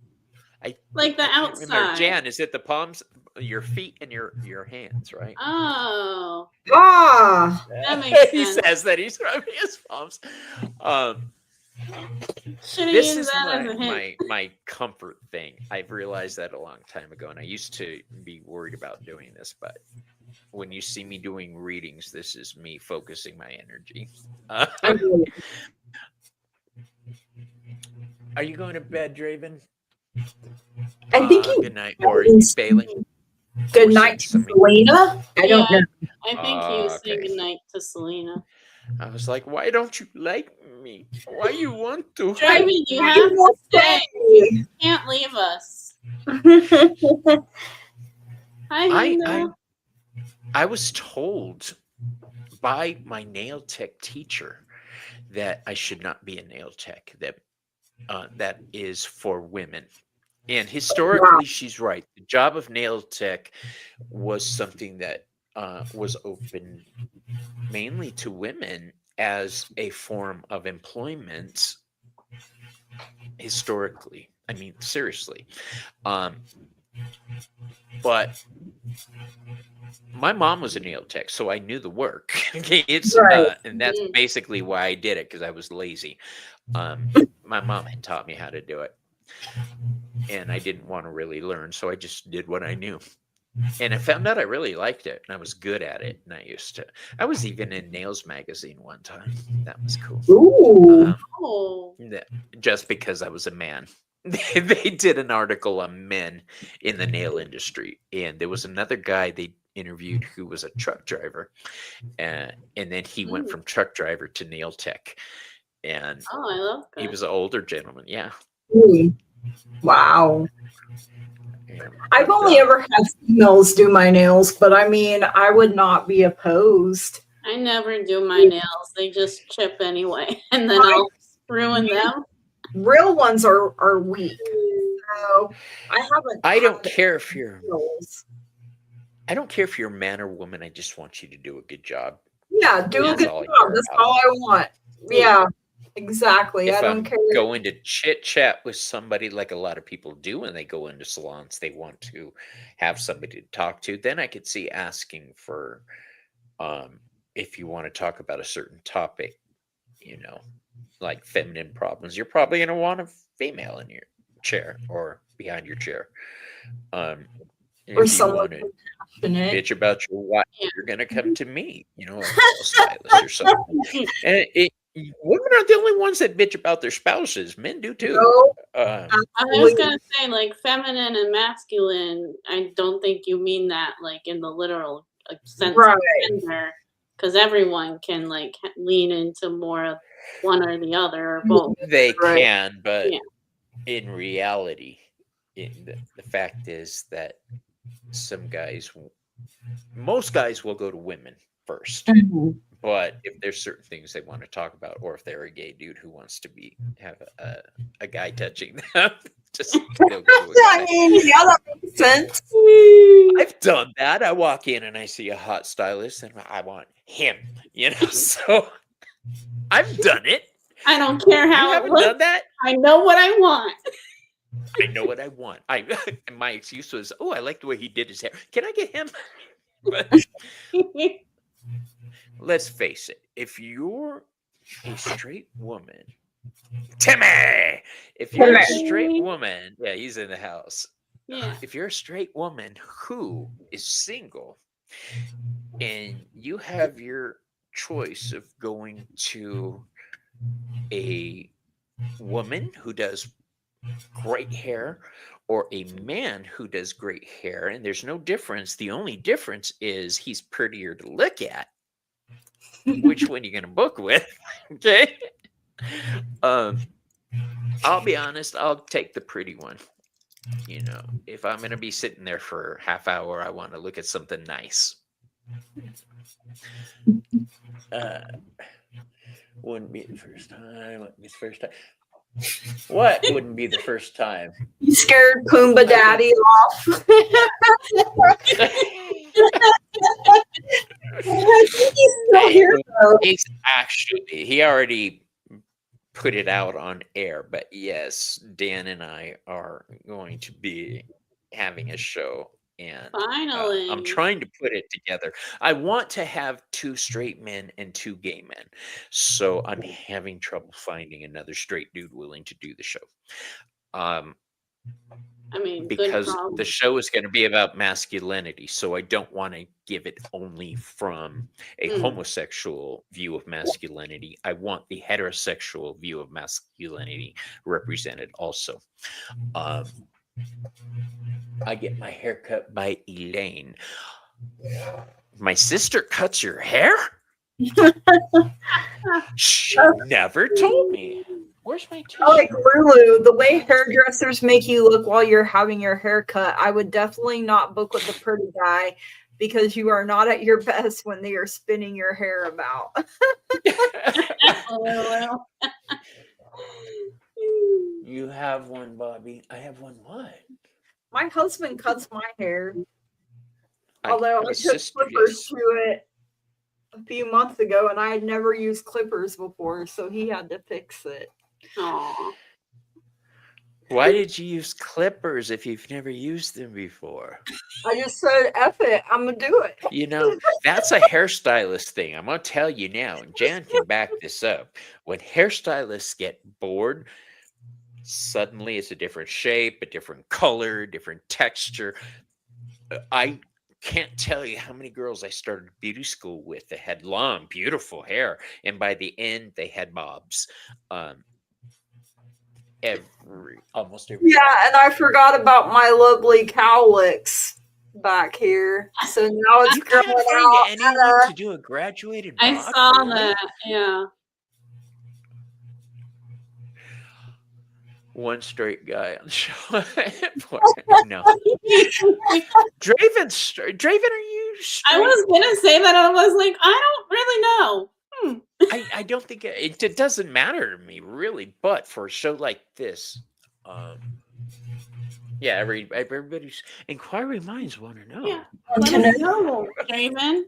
Speaker 3: Like the
Speaker 1: Remember,
Speaker 3: outside.
Speaker 1: Jan, is it the palms, your feet, and your hands, right?
Speaker 3: Oh.
Speaker 2: Ah,
Speaker 3: That makes
Speaker 1: He
Speaker 3: sense.
Speaker 1: says that he's rubbing his palms.
Speaker 3: Should have
Speaker 1: This
Speaker 3: used
Speaker 1: is
Speaker 3: that as a hint.
Speaker 1: my comfort thing. I've realized that a long time ago, and I used to be worried about doing this, but when you see me doing readings, this is me focusing my energy. Are you going to bed, Draven?
Speaker 2: I think he.
Speaker 1: Good night, or are you bailing?
Speaker 2: Good night, Celina. I don't know.
Speaker 3: I think he was saying
Speaker 1: Okay.
Speaker 3: goodnight to Celina.
Speaker 1: I was like, why don't you like me? Why you want to?
Speaker 3: Draven, you have
Speaker 2: You
Speaker 3: to
Speaker 2: will
Speaker 3: stay.
Speaker 2: stay.
Speaker 3: You can't leave us. Hi, Linda.
Speaker 1: I was told by my nail tech teacher that I should not be a nail tech, that is for women. And historically, she's right. The job of nail tech was something that was open mainly to women as a form of employment historically. I mean, seriously. But my mom was a nail tech, so I knew the work. It's
Speaker 2: Right.
Speaker 1: and that's basically why I did it, because I was lazy. My mom had taught me how to do it, and I didn't want to really learn, so I just did what I knew. And I found out I really liked it, and I was good at it. And I was even in Nails magazine one time. That was cool.
Speaker 2: Ooh.
Speaker 3: Oh.
Speaker 1: Just because I was a man. They did an article on men in the nail industry, and there was another guy they interviewed who was a truck driver, and then he went from truck driver to nail tech, and
Speaker 3: Oh, I love that.
Speaker 1: he was an older gentleman. Yeah.
Speaker 2: Ooh. Wow. I've only ever had females do my nails, but I mean, I would not be opposed.
Speaker 3: I never do my nails. They just chip anyway, and then I'll ruin them.
Speaker 2: Real ones are weak. So I haven't.
Speaker 1: I don't care if you're.
Speaker 2: Nails.
Speaker 1: I don't care if you're a man or woman. I just want you to do a good job.
Speaker 2: Yeah, do a
Speaker 1: That's
Speaker 2: good
Speaker 1: all I
Speaker 2: job.
Speaker 1: care
Speaker 2: That's
Speaker 1: about.
Speaker 2: all I want. Yeah, exactly. I
Speaker 1: If
Speaker 2: don't
Speaker 1: I'm
Speaker 2: care.
Speaker 1: going to chit chat with somebody, like a lot of people do when they go into salons, they want to have somebody to talk to. Then I could see asking for, if you want to talk about a certain topic, like feminine problems, you're probably going to want a female in your chair or behind your chair.
Speaker 2: Or
Speaker 1: If you
Speaker 2: someone
Speaker 1: want to
Speaker 2: passionate.
Speaker 1: bitch about your wife,
Speaker 3: Yeah.
Speaker 1: you're going to come to me, a hairstylist or something. And women aren't the only ones that bitch about their spouses. Men do too.
Speaker 2: No,
Speaker 3: I was
Speaker 2: absolutely.
Speaker 3: gonna say, like, feminine and masculine. I don't think you mean that like in the literal sense
Speaker 2: Right.
Speaker 3: of gender, because everyone can like lean into more of one or the other or both.
Speaker 1: They
Speaker 2: Right.
Speaker 1: can, but
Speaker 3: Yeah.
Speaker 1: in reality, the fact is that most guys will go to women first.
Speaker 2: Mhm.
Speaker 1: But if there's certain things they want to talk about, or if they're a gay dude who wants to have a guy touching them, they'll go to a
Speaker 2: I
Speaker 1: guy.
Speaker 2: mean, yeah, that makes sense.
Speaker 1: I've done that. I walk in and I see a hot stylist and I want him, so I've done it.
Speaker 3: I don't care
Speaker 1: You
Speaker 3: how it
Speaker 1: haven't
Speaker 3: looks.
Speaker 1: done that?
Speaker 3: I know what I want.
Speaker 1: I know what I want. And my excuse was, oh, I like the way he did his hair. Can I get him? But let's face it. If you're a straight woman, Timmy, if you're a straight woman, yeah, he's in the house.
Speaker 3: Yeah.
Speaker 1: If you're a straight woman who is single and you have your choice of going to a woman who does great hair or a man who does great hair, and there's no difference. The only difference is he's prettier to look at. Which one are you going to book with? Okay. I'll be honest, I'll take the pretty one. If I'm going to be sitting there for a half hour, I want to look at something nice. Wouldn't be the first time. What wouldn't be the first time?
Speaker 2: You scared Pumbaa Daddy off. He's still here, though.
Speaker 1: He already put it out on air, but yes, Dan and I are going to be having a show, and
Speaker 3: Finally.
Speaker 1: I'm trying to put it together. I want to have 2 straight men and 2 gay men, so I'm having trouble finding another straight dude willing to do the show.
Speaker 3: I mean,
Speaker 1: Because the show is going to be about masculinity, so I don't want to give it only from a homosexual view of masculinity. I want the heterosexual view of masculinity represented also. I get my hair cut by Elaine. My sister cuts your hair? She never told me. Where's my tissue?
Speaker 2: Like Lulu, the way hairdressers make you look while you're having your hair cut, I would definitely not book with the pretty guy because you are not at your best when they are spinning your hair about.
Speaker 1: You have one, Bobby. I have one. What?
Speaker 2: My husband cuts my hair. Although I took
Speaker 1: sister,
Speaker 2: clippers to it a few months ago and I had never used clippers before, so he had to fix it.
Speaker 3: Aww.
Speaker 1: Why did you use clippers if you've never used them before?
Speaker 2: I just said, F it, I'm going to do it.
Speaker 1: That's a hairstylist thing. I'm going to tell you now, and Jan can back this up. When hairstylists get bored, suddenly it's a different shape, a different color, different texture. I can't tell you how many girls I started beauty school with that had long, beautiful hair, and by the end they had bobs. Almost every
Speaker 2: Yeah, and I forgot about my lovely cowlicks back here. So now it's growing out.
Speaker 1: anyone to do a graduated bob.
Speaker 3: I saw
Speaker 1: really?
Speaker 3: that. Yeah.
Speaker 1: One straight guy on the show. No. Draven, are you straight?
Speaker 3: I was gonna say that. I was like, I don't really know.
Speaker 1: I don't think it doesn't matter to me really, but for a show like this, Yeah, everybody's inquiring minds want to know.
Speaker 3: Yeah.
Speaker 2: Want
Speaker 3: Let
Speaker 2: to
Speaker 3: us
Speaker 2: know?
Speaker 3: know, Draven.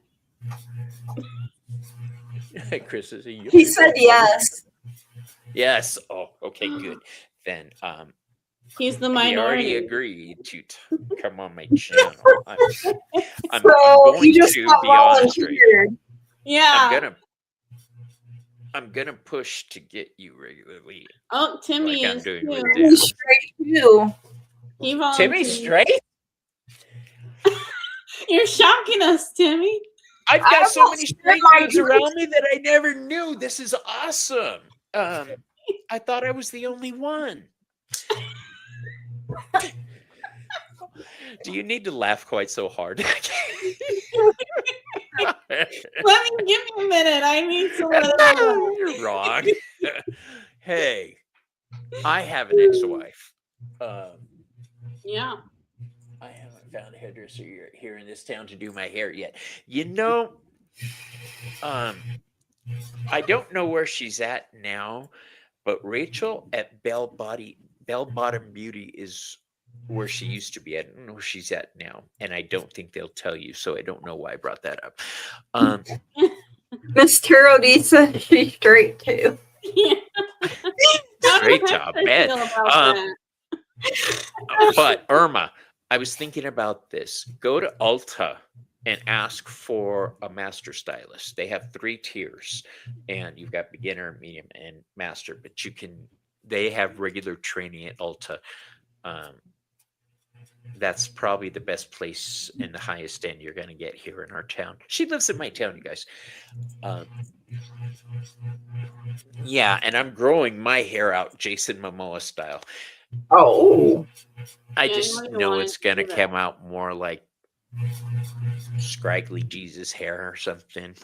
Speaker 1: Chris is a
Speaker 2: He said yes.
Speaker 1: Yes. Oh, okay, good. Then
Speaker 3: He's the
Speaker 1: he already
Speaker 3: minority.
Speaker 1: agreed to come on my channel. I'm
Speaker 2: So
Speaker 1: going
Speaker 2: you just
Speaker 1: to
Speaker 2: got
Speaker 1: be honest, right?
Speaker 2: volunteered.
Speaker 3: Yeah.
Speaker 1: I'm gonna push to get you regularly.
Speaker 3: Oh, Timmy
Speaker 1: Like I'm
Speaker 3: is
Speaker 1: doing
Speaker 3: too.
Speaker 1: with
Speaker 2: He's
Speaker 1: Dan.
Speaker 2: straight too.
Speaker 3: He
Speaker 1: Timmy
Speaker 3: volunteered.
Speaker 1: straight?
Speaker 3: You're shocking us, Timmy.
Speaker 1: I've
Speaker 2: I
Speaker 1: got so
Speaker 2: almost
Speaker 1: many
Speaker 2: said
Speaker 1: straight
Speaker 2: my
Speaker 1: dudes around me that I never knew. This is awesome. I thought I was the only one. Do you need to laugh quite so hard?
Speaker 3: Let me give me a minute. I need to let it out.
Speaker 1: You're wrong. Hey, I have an ex-wife.
Speaker 3: Yeah.
Speaker 1: I haven't found a hairdresser here in this town to do my hair yet. You know, I don't know where she's at now, but Rachel at Bell Bottom Beauty is where she used to be. I don't know where she's at now, and I don't think they'll tell you, so I don't know why I brought that up.
Speaker 2: Miss Tarot says she's straight too.
Speaker 3: Yeah.
Speaker 1: Straight to
Speaker 3: I
Speaker 1: bed.
Speaker 3: feel about that.
Speaker 1: But Irma, I was thinking about this. Go to Ulta and ask for a master stylist. They have 3 tiers, and you've got beginner, medium, and master. But they have regular training at Ulta. That's probably the best place and the highest end you're going to get here in our town. She lives in my town, you guys. Yeah, and I'm growing my hair out Jason Momoa style.
Speaker 2: Oh.
Speaker 1: I
Speaker 3: Yeah,
Speaker 1: just
Speaker 3: I know you
Speaker 1: know
Speaker 3: wanted
Speaker 1: it's
Speaker 3: to
Speaker 1: going to
Speaker 3: do that.
Speaker 1: come out more like scraggly Jesus hair or something.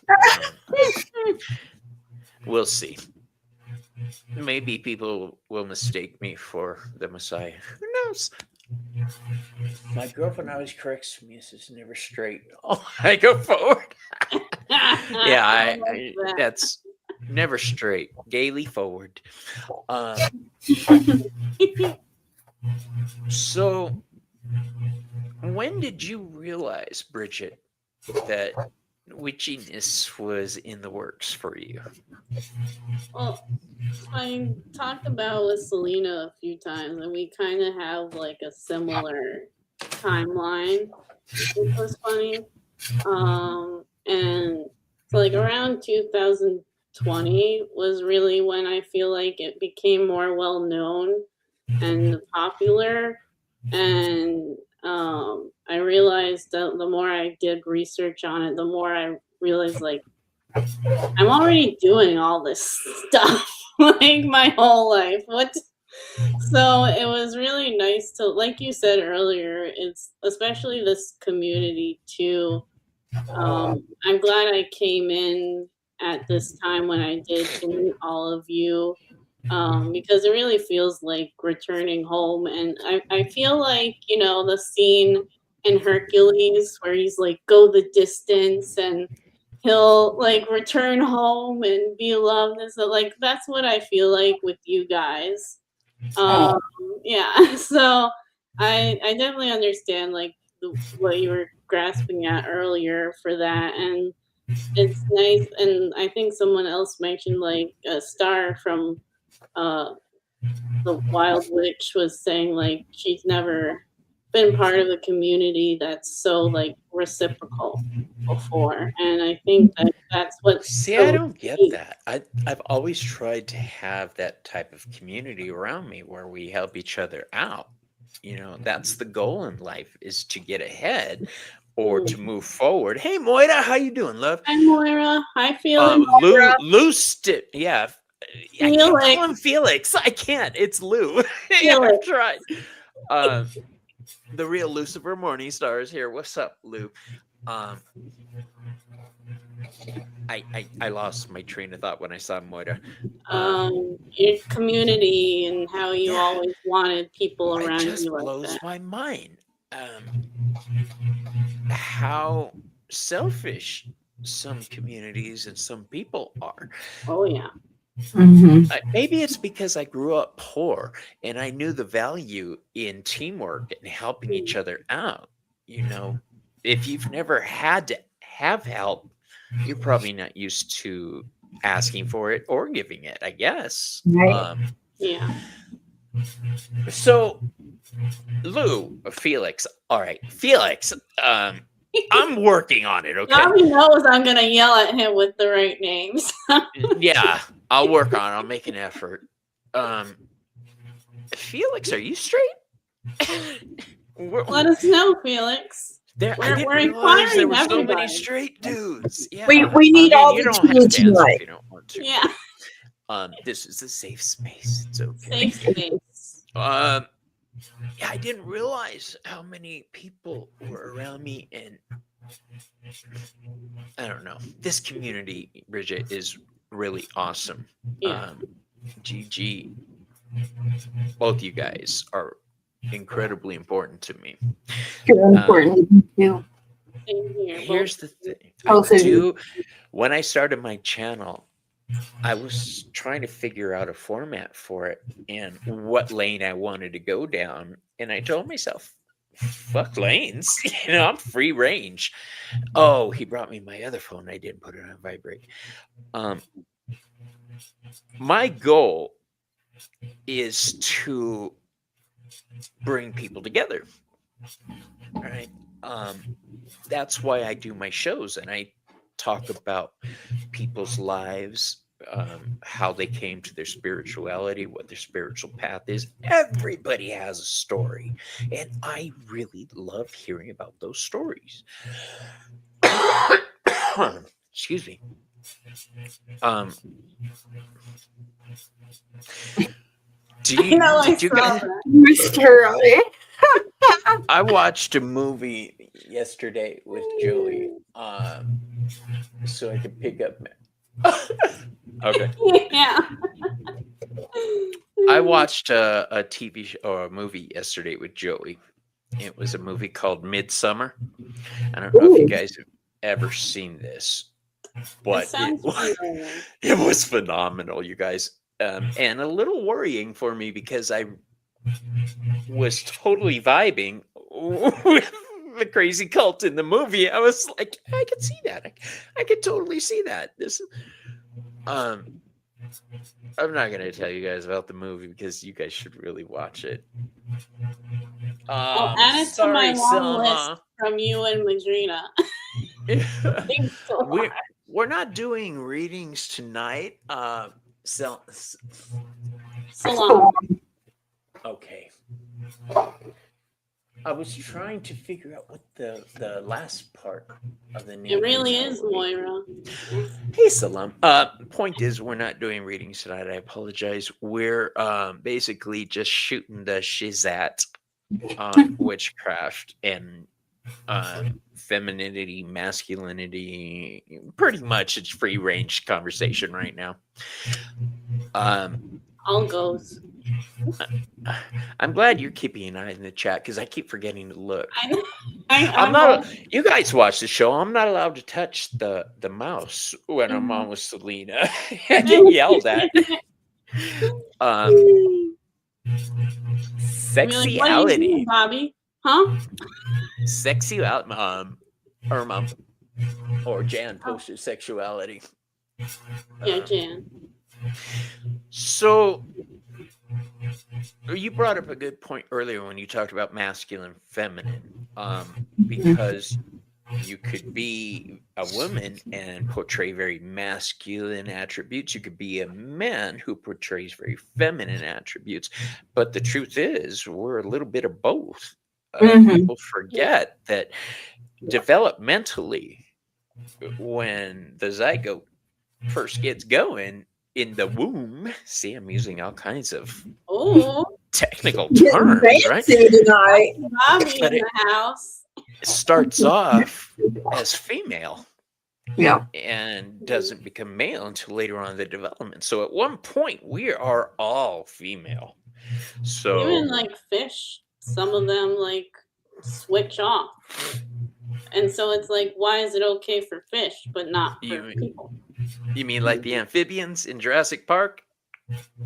Speaker 1: We'll see. Maybe people will mistake me for the Messiah. Who knows? My girlfriend always corrects me. Says never straight. Oh, I go forward. Yeah,
Speaker 3: I like that.
Speaker 1: that's never straight. Gaily forward. So, when did you realize, Bridget, that witchiness was in the works for you?
Speaker 3: Well, I talked about with Celina a few times, and we kind of have like a similar timeline, which was funny. And so like around 2020 was really when I feel like it became more well known and popular. And I realized that the more I did research on it, the more I realized like I'm already doing all this stuff like my whole life. So it was really nice to, like you said earlier, it's especially this community too. I'm glad I came in at this time when I did to meet all of you, because it really feels like returning home. And I feel like, the scene in Hercules where he's like, go the distance and he'll like return home and be loved. And so like, that's what I feel like with you guys. Yeah. So I definitely understand like what you were grasping at earlier for that. And it's nice. And I think someone else mentioned like a star from the Wild Witch was saying like she's never been part of a community that's so like reciprocal before, and I think that's what's
Speaker 1: See,
Speaker 3: so
Speaker 1: I don't get
Speaker 3: neat.
Speaker 1: that. I've always tried to have that type of community around me where we help each other out. That's the goal in life, is to get ahead or to move forward. Hey, Moira, how you doing, love?
Speaker 3: Hi, Moira. Hi, Felix.
Speaker 1: Lou, yeah. I can't
Speaker 3: Felix.
Speaker 1: call him Felix. I can't. It's Lou. Yeah,
Speaker 3: Felix.
Speaker 1: I've tried. The real Lucifer Morningstar is here. What's up, Lou? I lost my train of thought when I saw Moira.
Speaker 3: Your community and how you always wanted people around
Speaker 1: It just
Speaker 3: you like
Speaker 1: blows
Speaker 3: that.
Speaker 1: my mind. How selfish some communities and some people are.
Speaker 3: Oh yeah.
Speaker 1: Maybe it's because I grew up poor and I knew the value in teamwork and helping each other out. You know, if you've never had to have help, you're probably not used to asking for it or giving it, I guess.
Speaker 2: Right.
Speaker 3: Yeah.
Speaker 1: So, Felix, all right, Felix, I'm working on it, okay?
Speaker 3: Now he knows I'm gonna yell at him with the right names.
Speaker 1: Yeah, I'll work on it. I'll make an effort. Felix, are you straight?
Speaker 3: Let us know, Felix.
Speaker 1: I didn't
Speaker 3: we're
Speaker 1: realize there
Speaker 3: inquiring
Speaker 1: were so many
Speaker 3: everybody.
Speaker 1: straight dudes. Yeah,
Speaker 2: We need all
Speaker 1: you
Speaker 2: the
Speaker 1: don't have
Speaker 2: tea
Speaker 1: to answer
Speaker 2: tonight.
Speaker 1: if you don't want to.
Speaker 3: Yeah.
Speaker 1: This is a safe space. It's okay.
Speaker 3: Safe space.
Speaker 1: Yeah, I didn't realize how many people were around me, and I don't know. This community, Bridget, is really awesome.
Speaker 3: Yeah.
Speaker 1: Gigi, both you guys are incredibly important to me.
Speaker 2: You're important too.
Speaker 3: Same here.
Speaker 1: Here's the thing.
Speaker 2: Also,
Speaker 1: When I started my channel, I was trying to figure out a format for it and what lane I wanted to go down. And I told myself, fuck lanes. You know, I'm free range. Oh, he brought me my other phone. I didn't put it on vibrate. My goal is to bring people together. All right. That's why I do my shows, and I talk about people's lives, how they came to their spirituality, what their spiritual path is. Everybody has a story, and I really love hearing about those stories. Excuse me. Did you guys? I watched a movie yesterday with Joey, so I could pick up. Okay.
Speaker 3: Yeah.
Speaker 1: I watched a TV show or a movie yesterday with Joey. It was a movie called Midsummer. I don't know if you guys have ever seen this, but it was phenomenal, you guys. And a little worrying for me because I was totally vibing with the crazy cult in the movie. I was like, I could see that. I could totally see that. I'm not going to tell you guys about the movie because you guys should really watch it.
Speaker 3: I'll add it to my long list from you and Madrina.
Speaker 1: We're not doing readings tonight.
Speaker 3: Salon.
Speaker 1: Okay. I was trying to figure out what the last part of the name.
Speaker 3: It really is Moira.
Speaker 1: Hey, Salam. Point is, we're not doing readings tonight. I apologize. We're basically just shooting the shizat on witchcraft and femininity, masculinity. Pretty much, it's free range conversation right now.
Speaker 3: All goes.
Speaker 1: I'm glad you're keeping an eye in the chat because I keep forgetting to look.
Speaker 3: I'm
Speaker 1: not. You guys watch the show. I'm not allowed to touch the mouse when I'm on with Celina. I get yelled at. Sexuality,
Speaker 3: like, what are you doing, Bobby? Huh?
Speaker 1: Sexuality. Irma or Jan posted sexuality.
Speaker 3: Yeah, Jan.
Speaker 1: So you brought up a good point earlier when you talked about masculine, feminine, because you could be a woman and portray very masculine attributes. You could be a man who portrays very feminine attributes. But the truth is, we're a little bit of both. People forget that developmentally, when the zygote first gets going in the womb, see, I'm using all kinds of technical terms, right?
Speaker 3: Bobby in the house.
Speaker 1: It starts off as female,
Speaker 2: yeah,
Speaker 1: and doesn't become male until later on in the development. So at one point, we are all female. So
Speaker 3: even like fish, some of them like switch off, and so it's like, why is it okay for fish but not for people?
Speaker 1: You mean like the amphibians in Jurassic Park?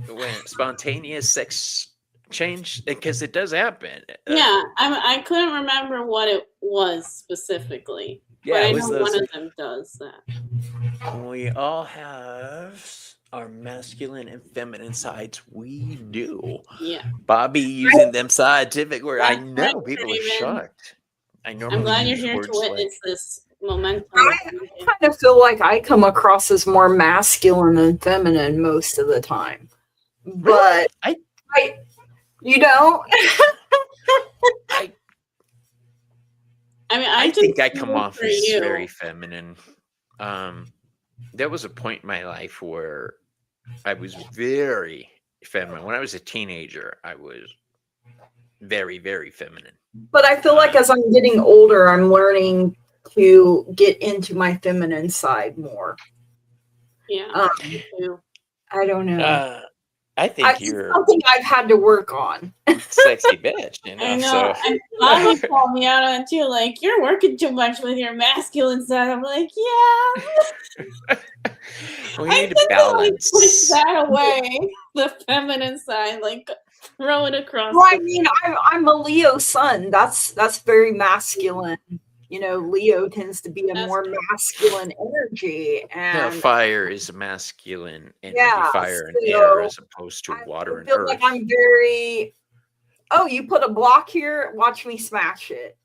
Speaker 1: When spontaneous sex change? Because it does happen.
Speaker 3: Yeah, I couldn't remember what it was specifically,
Speaker 1: Yeah,
Speaker 3: but I
Speaker 1: it
Speaker 3: know
Speaker 1: was those.
Speaker 3: one of them does that.
Speaker 1: We all have our masculine and feminine sides. We do.
Speaker 3: Yeah,
Speaker 1: Bobby using them scientific words. I
Speaker 3: That's
Speaker 1: know
Speaker 3: right,
Speaker 1: people are
Speaker 3: Raven.
Speaker 1: shocked. I
Speaker 3: I'm
Speaker 1: normally
Speaker 3: glad you're
Speaker 1: use
Speaker 3: here to
Speaker 1: words like
Speaker 3: witness this momentum.
Speaker 2: I kind of feel like I come across as more masculine than feminine most of the time. But
Speaker 1: I
Speaker 2: you don't?
Speaker 3: I mean,
Speaker 1: I
Speaker 3: just
Speaker 1: think I come
Speaker 3: feel
Speaker 1: off
Speaker 3: for
Speaker 1: as
Speaker 3: you.
Speaker 1: very feminine. There was a point in my life where I was very feminine. When I was a teenager, I was very, very feminine.
Speaker 2: But I feel like as I'm getting older, I'm learning to get into my feminine side more.
Speaker 3: Yeah, me too.
Speaker 2: I don't know.
Speaker 1: I think
Speaker 2: It's
Speaker 1: you're
Speaker 2: something I've had to work on.
Speaker 1: a sexy bitch, you know.
Speaker 3: I know.
Speaker 1: So
Speaker 3: And Bobby called me out on it too. Like, you're working too much with your masculine side. I'm like, yeah.
Speaker 1: we
Speaker 3: I
Speaker 1: need to
Speaker 3: think
Speaker 1: balance.
Speaker 3: push that away. The feminine side, like throw it across.
Speaker 2: Well, I mean, I'm a Leo sun. That's very masculine. You know, Leo tends to be a
Speaker 3: That's
Speaker 2: more
Speaker 3: true.
Speaker 2: masculine energy,
Speaker 1: No,
Speaker 2: and
Speaker 1: fire is a masculine energy.
Speaker 2: Yeah,
Speaker 1: Fire and
Speaker 2: so
Speaker 1: air, as opposed to
Speaker 2: I
Speaker 1: water and
Speaker 2: feel
Speaker 1: earth.
Speaker 2: like I'm very. Oh, you put a block here? Watch me smash it.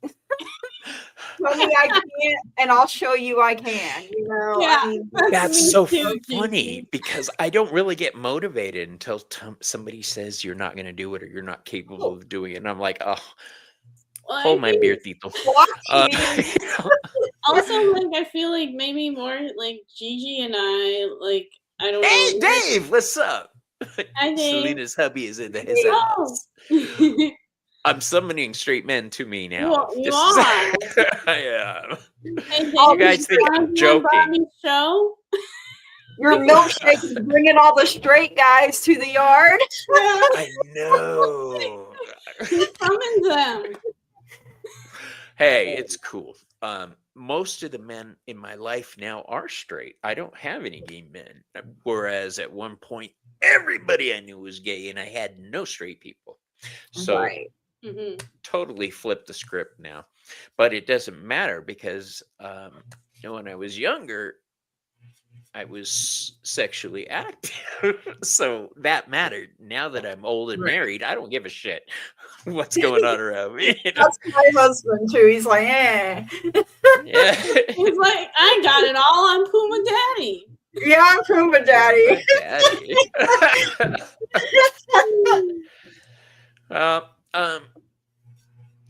Speaker 2: Tell me I can't, and I'll show you I can. You know,
Speaker 3: Yeah,
Speaker 2: I mean,
Speaker 1: That's
Speaker 3: me
Speaker 1: so
Speaker 3: too,
Speaker 1: funny
Speaker 3: Gigi.
Speaker 1: because I don't really get motivated until somebody says you're not going to do it or you're not capable of doing it. And I'm like, oh,
Speaker 3: Well,
Speaker 1: hold
Speaker 3: I
Speaker 1: my
Speaker 3: think
Speaker 1: beer, Tito.
Speaker 2: watch
Speaker 1: Uh,
Speaker 2: me.
Speaker 3: also, like, I feel like maybe more like Gigi and I, like, I don't
Speaker 1: hey,
Speaker 3: know.
Speaker 1: Dave, what's up?
Speaker 3: Hi, Dave.
Speaker 1: Celina's hubby is into his
Speaker 3: Oh.
Speaker 1: house. I'm summoning straight men to me now.
Speaker 3: Well, you
Speaker 1: This
Speaker 3: are.
Speaker 1: I am.
Speaker 3: Hey, Dave,
Speaker 2: You
Speaker 1: guys think
Speaker 3: wanna
Speaker 1: I'm
Speaker 3: be on
Speaker 1: joking.
Speaker 3: Bobby's show?
Speaker 2: Your milkshake is bringing all the straight guys to the yard.
Speaker 1: I know.
Speaker 3: He summons them.
Speaker 1: Hey, it's cool. Most of the men in my life now are straight. I don't have any gay men. Whereas at one point, everybody I knew was gay and I had no straight people. So
Speaker 2: Right.
Speaker 3: Mhm.
Speaker 1: totally flipped the script now. But it doesn't matter because when I was younger, I was sexually active. So that mattered. Now that I'm old and
Speaker 2: Right.
Speaker 1: married, I don't give a shit what's going on around me. You know?
Speaker 2: That's my husband too. He's like, eh.
Speaker 1: Yeah.
Speaker 3: He's like, I got it all on Puma Daddy.
Speaker 2: Yeah, I'm Puma Daddy.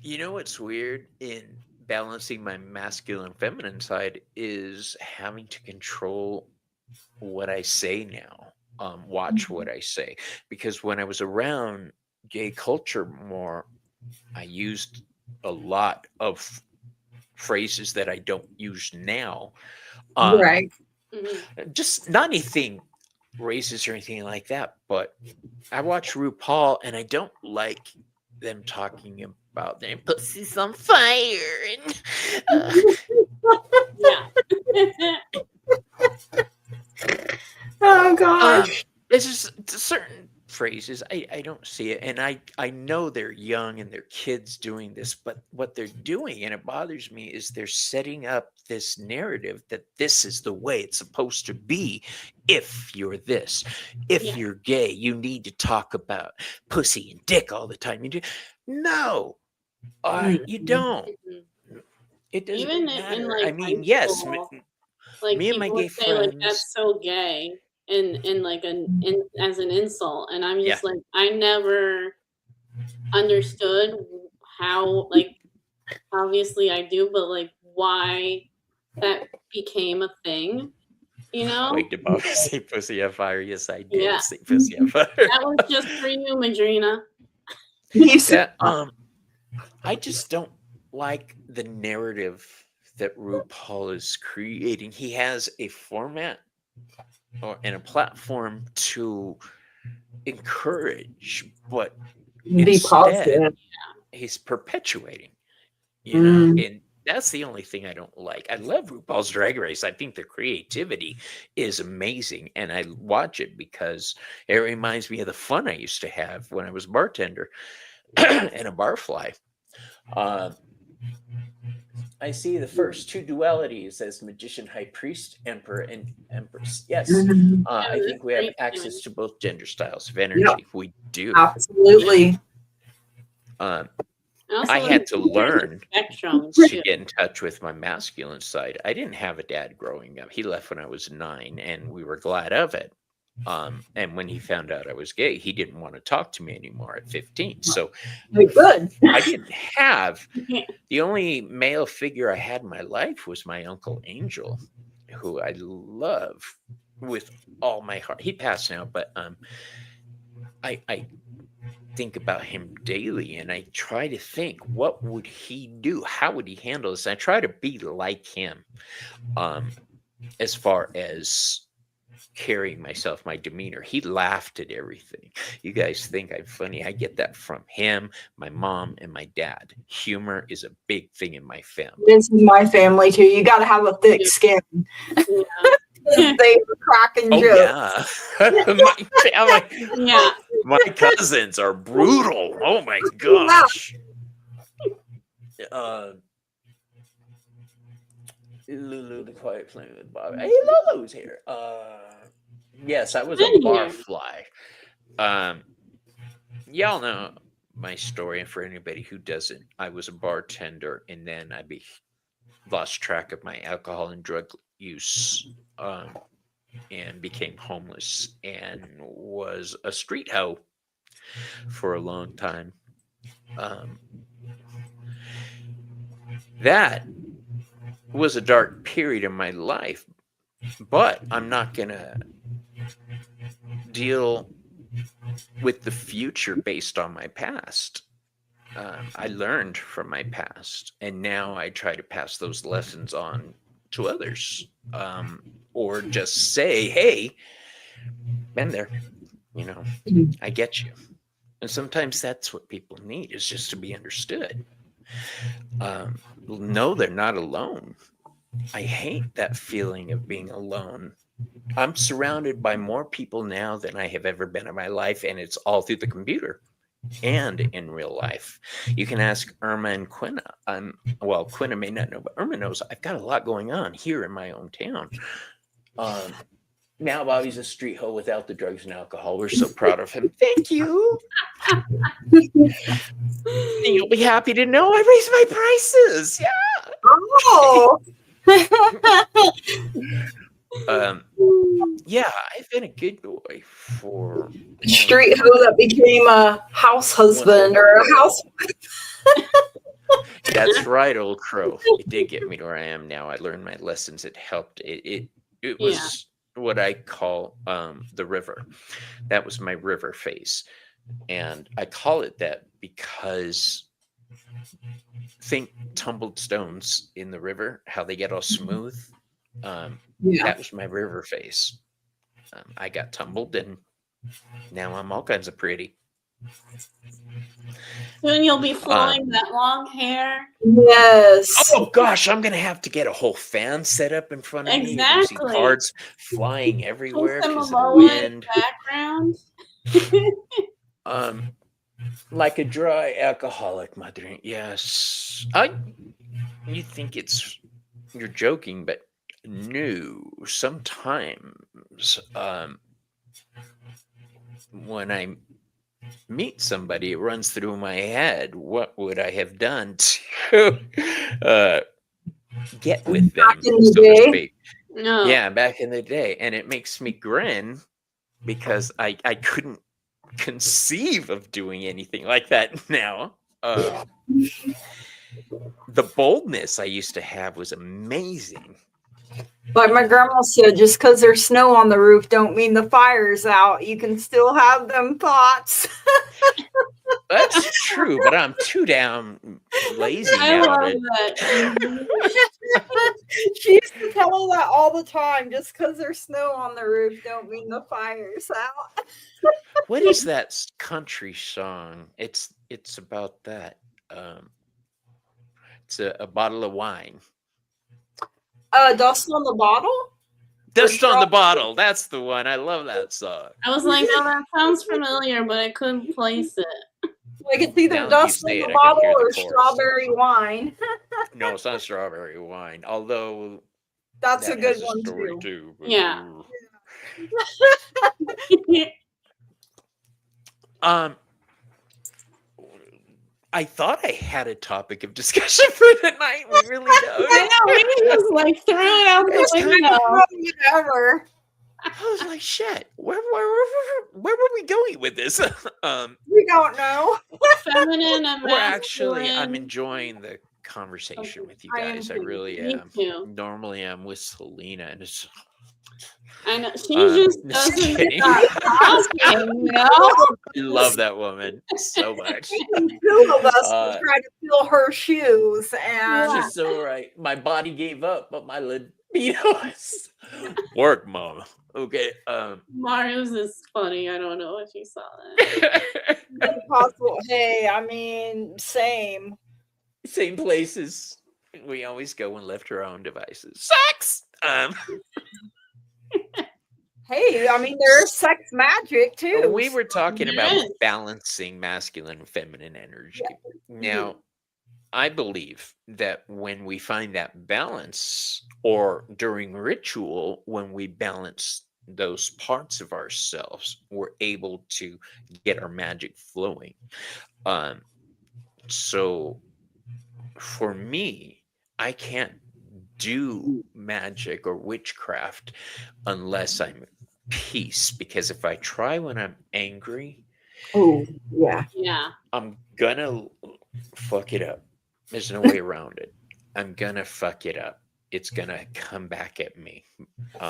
Speaker 1: You know what's weird in balancing my masculine feminine side is having to control what I say now. Watch what I say, because when I was around gay culture more, I used a lot of phrases that I don't use now.
Speaker 2: Right.
Speaker 3: Mhm.
Speaker 1: Just not anything racist or anything like that, but I watch RuPaul and I don't like them talking about their pussies on fire. And,
Speaker 3: Yeah.
Speaker 2: Oh gosh.
Speaker 1: it's just certain phrases I don't see it, and I know they're young and they're kids doing this, but what they're doing, and it bothers me, is they're setting up this narrative that this is the way it's supposed to be. If you're this, if
Speaker 3: Yeah.
Speaker 1: you're gay, you need to talk about pussy and dick all the time. You do no, you don't.
Speaker 3: Mhm.
Speaker 1: It doesn't
Speaker 3: Even
Speaker 1: matter.
Speaker 3: in like
Speaker 1: I mean,
Speaker 3: high
Speaker 1: yes,
Speaker 3: school, like
Speaker 1: me and my
Speaker 3: people
Speaker 1: gay
Speaker 3: would say like
Speaker 1: friends.
Speaker 3: that's so gay and like as an insult, and I'm just
Speaker 1: Yeah.
Speaker 3: like, I never understood how, like, obviously I do, but like why that became a thing, you know?
Speaker 1: Wait, did Bob say pussy on fire? Yes, I did
Speaker 3: Yeah.
Speaker 1: say pussy on fire.
Speaker 3: That was just for you, Madrina.
Speaker 1: Yeah, I just don't like the narrative that RuPaul is creating. He has a format and a platform to encourage, but
Speaker 2: Be
Speaker 1: instead
Speaker 2: positive.
Speaker 1: he's perpetuating, you know, and That's the only thing I don't like. I love RuPaul's Drag Race. I think the creativity is amazing, and I watch it because it reminds me of the fun I used to have when I was a bartender and a barfly. I see the first two dualities as magician, high priest, emperor, and empress. Yes, I think we have access to both gender styles of energy.
Speaker 2: Yeah.
Speaker 1: We do.
Speaker 2: Absolutely.
Speaker 1: I had to learn
Speaker 3: spectrum
Speaker 1: to
Speaker 3: too.
Speaker 1: get in touch with my masculine side. I didn't have a dad growing up. He left when I was 9, and we were glad of it. And when he found out I was gay, he didn't want to talk to me anymore at 15. So
Speaker 2: Good.
Speaker 1: I didn't have, the only male figure I had in my life was my Uncle Angel, who I love with all my heart. He passed now, but I think about him daily, and I try to think, what would he do? How would he handle this? And I try to be like him as far as carrying myself, my demeanor. He laughed at everything. You guys think I'm funny. I get that from him, my mom, and my dad. Humor is a big thing in my family.
Speaker 2: This is my family too. You got to have a thick skin. They were cracking jokes.
Speaker 1: Yeah.
Speaker 3: Yeah.
Speaker 1: My cousins are brutal. Oh my gosh. Lulu the Quiet Playing with Bob. Hey, Lulu's here. Yes, I was a barfly. Y'all know my story, and for anybody who doesn't, I was a bartender, and then I lost track of my alcohol and drug use, and became homeless, and was a street hoe for a long time. That was a dark period in my life, but I'm not gonna deal with the future based on my past. I learned from my past, and now I try to pass those lessons on to others, or just say, hey, been there, I get you. And sometimes that's what people need, is just to be understood. No, they're not alone. I hate that feeling of being alone. I'm surrounded by more people now than I have ever been in my life, and it's all through the computer and in real life. You can ask Irma and Quinna. Well, Quinna may not know, but Irma knows I've got a lot going on here in my own town. Now Bobby's a street hoe without the drugs and alcohol. We're so proud of him. Thank you. You'll be happy to know I raised my prices. Yeah.
Speaker 2: Oh.
Speaker 1: Yeah, I've been a good boy for
Speaker 2: Street hoe that became a house husband or a house.
Speaker 1: That's right, old crow. It did get me to where I am now. I learned my lessons. It helped. It was what I call the river. That was my river phase. And I call it that because think tumbled stones in the river, how they get all smooth. That was my river phase. I got tumbled, and now I'm all kinds of pretty.
Speaker 3: Soon you'll be flowing that long hair.
Speaker 2: Yes.
Speaker 1: Oh gosh, I'm gonna have to get a whole fan set up in front of me. You see cards flying everywhere because of the wind.
Speaker 3: Background.
Speaker 1: Like a dry alcoholic, mother. Yes, you think you're joking, but no. Sometimes, when I meet somebody, it runs through my head, what would I have done to get with them,
Speaker 2: Back in the
Speaker 1: so to
Speaker 2: day?
Speaker 1: speak?
Speaker 3: No.
Speaker 1: Yeah, back in the day. And it makes me grin because I couldn't conceive of doing anything like that now. The boldness I used to have was amazing.
Speaker 2: Like my grandma said, just because there's snow on the roof don't mean the fire's out. You can still have them thoughts.
Speaker 1: That's true, but I'm too damn lazy
Speaker 3: I
Speaker 1: now.
Speaker 3: love that.
Speaker 2: She used to tell her that all the time. Just because there's snow on the roof don't mean the fire's out.
Speaker 1: What is that country song? It's about that. It's a bottle of wine.
Speaker 2: Dust on the Bottle?
Speaker 1: Dust on the
Speaker 2: Strawberry?
Speaker 1: Bottle. That's the one. I love that song.
Speaker 3: I was like, oh, that sounds familiar, but I couldn't place it.
Speaker 2: Like it's either
Speaker 1: Now that you
Speaker 2: Dust on
Speaker 1: say
Speaker 2: the
Speaker 1: it, I can
Speaker 2: Bottle
Speaker 1: hear the
Speaker 2: or
Speaker 1: chorus.
Speaker 2: Strawberry Wine.
Speaker 1: No, it's not strawberry wine. Although
Speaker 2: That's
Speaker 1: that
Speaker 2: a good
Speaker 1: has
Speaker 2: one
Speaker 1: story
Speaker 2: too.
Speaker 1: but-
Speaker 3: Yeah.
Speaker 1: I thought I had a topic of discussion for the night. We really don't.
Speaker 3: I know, we just like threw it out the window.
Speaker 2: Whatever.
Speaker 1: I was like, shit. Where were we going with this?
Speaker 2: We don't know.
Speaker 3: Feminine and
Speaker 1: Well, actually, I'm
Speaker 3: masculine.
Speaker 1: enjoying the conversation with you
Speaker 2: I am
Speaker 1: guys. I
Speaker 2: too.
Speaker 1: really
Speaker 3: Me
Speaker 1: am.
Speaker 3: too.
Speaker 1: Normally, I'm with Celina, and it's
Speaker 3: I know she
Speaker 1: just
Speaker 3: just doesn't
Speaker 1: kidding.
Speaker 3: stop talking, you know?
Speaker 1: I love that woman so much.
Speaker 2: Two of us
Speaker 1: Uh,
Speaker 2: will try to fill her shoes, and
Speaker 1: She's so right. My body gave up, but my libido is work, mom. Okay.
Speaker 3: Mario's is funny. I don't know if you saw that.
Speaker 2: it's possible. Hey, I mean, same.
Speaker 1: Same places. We always go and lift our own devices. Sex.
Speaker 2: Hey, I mean, there's sex magic too.
Speaker 1: We were talking about
Speaker 3: Yes.
Speaker 1: balancing masculine and feminine energy. Now, I believe that when we find that balance, or during ritual, when we balance those parts of ourselves, we're able to get our magic flowing. So for me, I can't do magic or witchcraft unless I'm at peace, because if I try when I'm angry,
Speaker 2: Oh, yeah.
Speaker 3: Yeah.
Speaker 1: I'm gonna fuck it up. There's no way around it. I'm gonna fuck it up. It's gonna come back at me.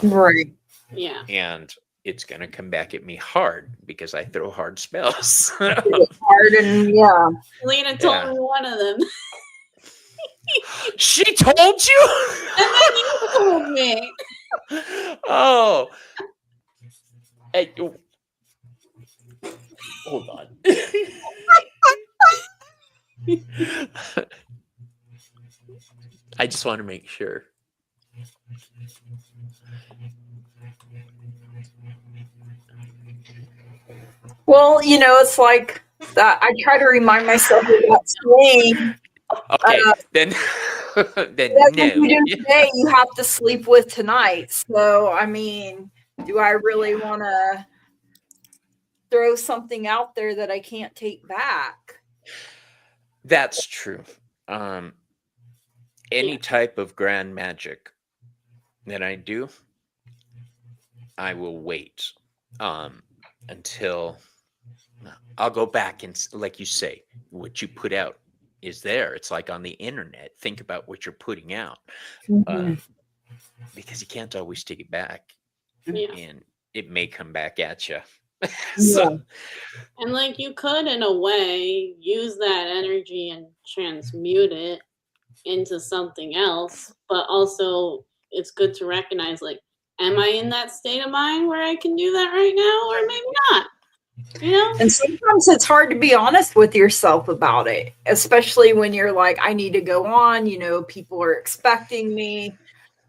Speaker 2: Right.
Speaker 3: Yeah.
Speaker 1: And it's gonna come back at me hard because I throw hard spells.
Speaker 2: Hard and yeah.
Speaker 3: Lena told
Speaker 1: Yeah.
Speaker 3: me one of them.
Speaker 1: She told you?
Speaker 3: And then you told me.
Speaker 1: Oh. Hey, hold on. I just want to make sure.
Speaker 2: Well, you know, it's like that. I try to remind myself of that saying.
Speaker 1: Okay, then
Speaker 2: That
Speaker 1: no.
Speaker 2: what you do today, you have to sleep with tonight. So, I mean, do I really want to throw something out there that I can't take back?
Speaker 1: That's true. Any
Speaker 3: Yeah.
Speaker 1: type of grand magic that I do, I will wait until I'll go back and, like you say, what you put out is there. It's like on the internet. Think about what you're putting out, because you can't always take it back,
Speaker 3: Yeah.
Speaker 1: and it may come back at you. So,
Speaker 3: And like you could, in a way, use that energy and transmute it into something else. But also, it's good to recognize, like, am I in that state of mind where I can do that right now, or maybe not? You know?
Speaker 2: And sometimes it's hard to be honest with yourself about it, especially when you're like, I need to go on, you know, people are expecting me.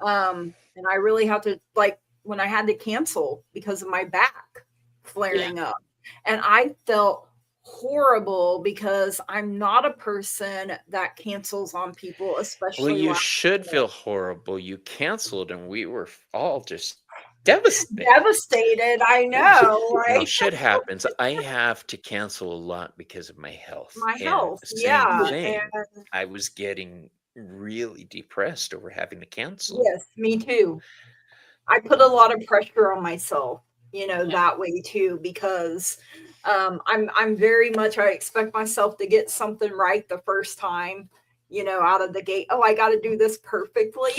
Speaker 2: And I really have to, like, when I had to cancel because of my back flaring up. And I felt horrible because I'm not a person that cancels on people, especially
Speaker 1: well, you
Speaker 2: last
Speaker 1: should
Speaker 2: minute.
Speaker 1: feel horrible. You canceled, and we were all just devastated.
Speaker 2: Devastated. I know,
Speaker 1: No,
Speaker 2: right?
Speaker 1: shit happens. I have to cancel a lot because of my health.
Speaker 2: My
Speaker 1: And
Speaker 2: health.
Speaker 1: same
Speaker 2: Yeah.
Speaker 1: thing.
Speaker 2: And
Speaker 1: I was getting really depressed over having to cancel.
Speaker 2: yes, me too. I put a lot of pressure on myself, you know,
Speaker 3: Yeah.
Speaker 2: that way too, because I'm very much, I expect myself to get something right the first time, you know, out of the gate. Oh, I got to do this perfectly.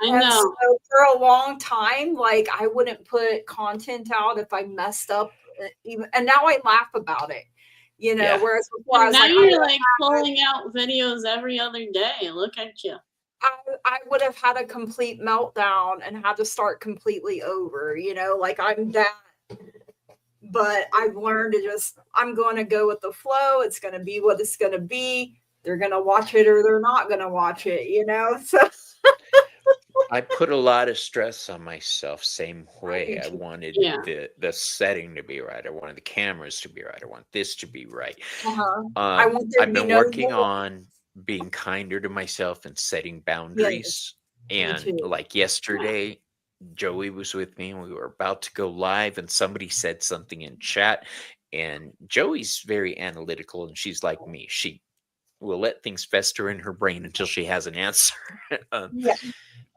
Speaker 3: I
Speaker 2: And
Speaker 3: know.
Speaker 2: so for a long time, like I wouldn't put content out if I messed up, even, and now I laugh about it, you know,
Speaker 1: Yeah.
Speaker 2: whereas before I
Speaker 3: And
Speaker 2: was
Speaker 3: now
Speaker 2: like,
Speaker 3: you're like pulling out videos every other day. Look at you.
Speaker 2: I would have had a complete meltdown and had to start completely over, you know, like I'm that. But I've learned to just, I'm going to go with the flow. It's going to be what it's going to be. they're going to watch it or they're not going to watch it, you know? So
Speaker 1: I put a lot of stress on myself. Same way. I
Speaker 2: too.
Speaker 1: wanted
Speaker 3: Yeah.
Speaker 1: the setting to be right. I wanted the cameras to be right. I want this to be right.
Speaker 2: Uh-huh. I want there to
Speaker 1: I've
Speaker 2: be
Speaker 1: been
Speaker 2: no
Speaker 1: working
Speaker 2: more.
Speaker 1: on being kinder to myself and setting boundaries. And
Speaker 2: too.
Speaker 1: like yesterday, Joey was with me and we were about to go live and somebody said something in chat. And Joey's very analytical and she's like me. She will let things fester in her brain until she has an answer.
Speaker 2: Yeah.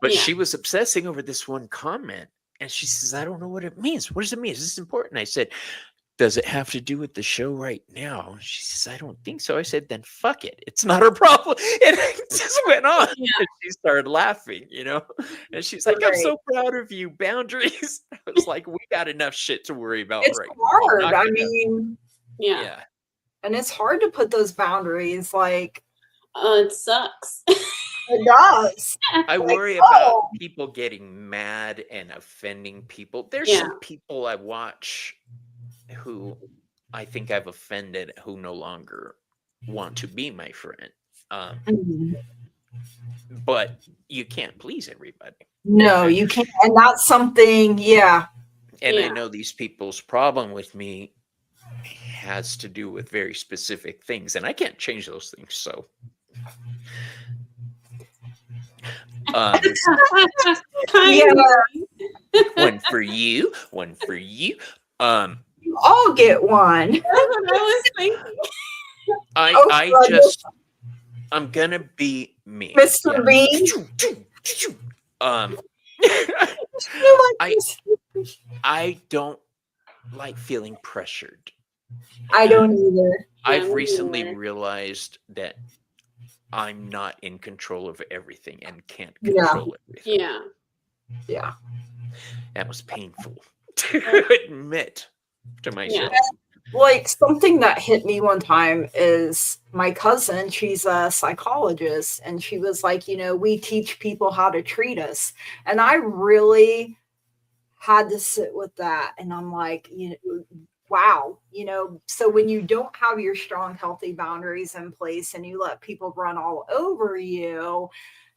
Speaker 1: But
Speaker 3: Yeah.
Speaker 1: she was obsessing over this one comment. And she says, I don't know what it means. What does it mean? Is this important? I said, does it have to do with the show right now? She says, I don't think so. I said, then fuck it. It's not her problem. And it just went on.
Speaker 3: Yeah.
Speaker 1: And she started laughing, you know? And she's like, I'm
Speaker 2: Right.
Speaker 1: so proud of you. Boundaries. I was like, we got enough shit to worry about
Speaker 2: It's
Speaker 1: right
Speaker 2: hard.
Speaker 1: now.
Speaker 2: I mean,
Speaker 3: Yeah.
Speaker 1: Yeah.
Speaker 2: and it's hard to put those boundaries. Like,
Speaker 3: It sucks.
Speaker 2: it does.
Speaker 1: I
Speaker 2: Like,
Speaker 1: worry about
Speaker 2: oh.
Speaker 1: people getting mad and offending people. There's
Speaker 3: Yeah.
Speaker 1: some people I watch who I think I've offended who no longer want to be my friend.
Speaker 2: Mhm.
Speaker 1: But you can't please everybody.
Speaker 2: No, you can't. And that's something, yeah.
Speaker 1: And I
Speaker 3: Yeah.
Speaker 1: know these people's problem with me has to do with very specific things, and I can't change those things. So, one for you, one for you.
Speaker 2: You all get one.
Speaker 3: That's what I was thinking.
Speaker 1: I
Speaker 2: God.
Speaker 1: just, I'm gonna be me,
Speaker 2: Mr. Bean.
Speaker 1: I don't like feeling pressured.
Speaker 2: I don't either.
Speaker 1: I've
Speaker 3: me
Speaker 1: recently
Speaker 3: neither.
Speaker 1: realized that I'm not in control of everything and can't
Speaker 2: Yeah.
Speaker 1: control everything.
Speaker 3: Yeah.
Speaker 2: Yeah.
Speaker 1: That was painful to admit to myself.
Speaker 2: Like, something that hit me one time is my cousin, she's a psychologist, and she was like, you know, we teach people how to treat us. And I really had to sit with that. And I'm like, you know, wow, you know, so when you don't have your strong, healthy boundaries in place and you let people run all over you,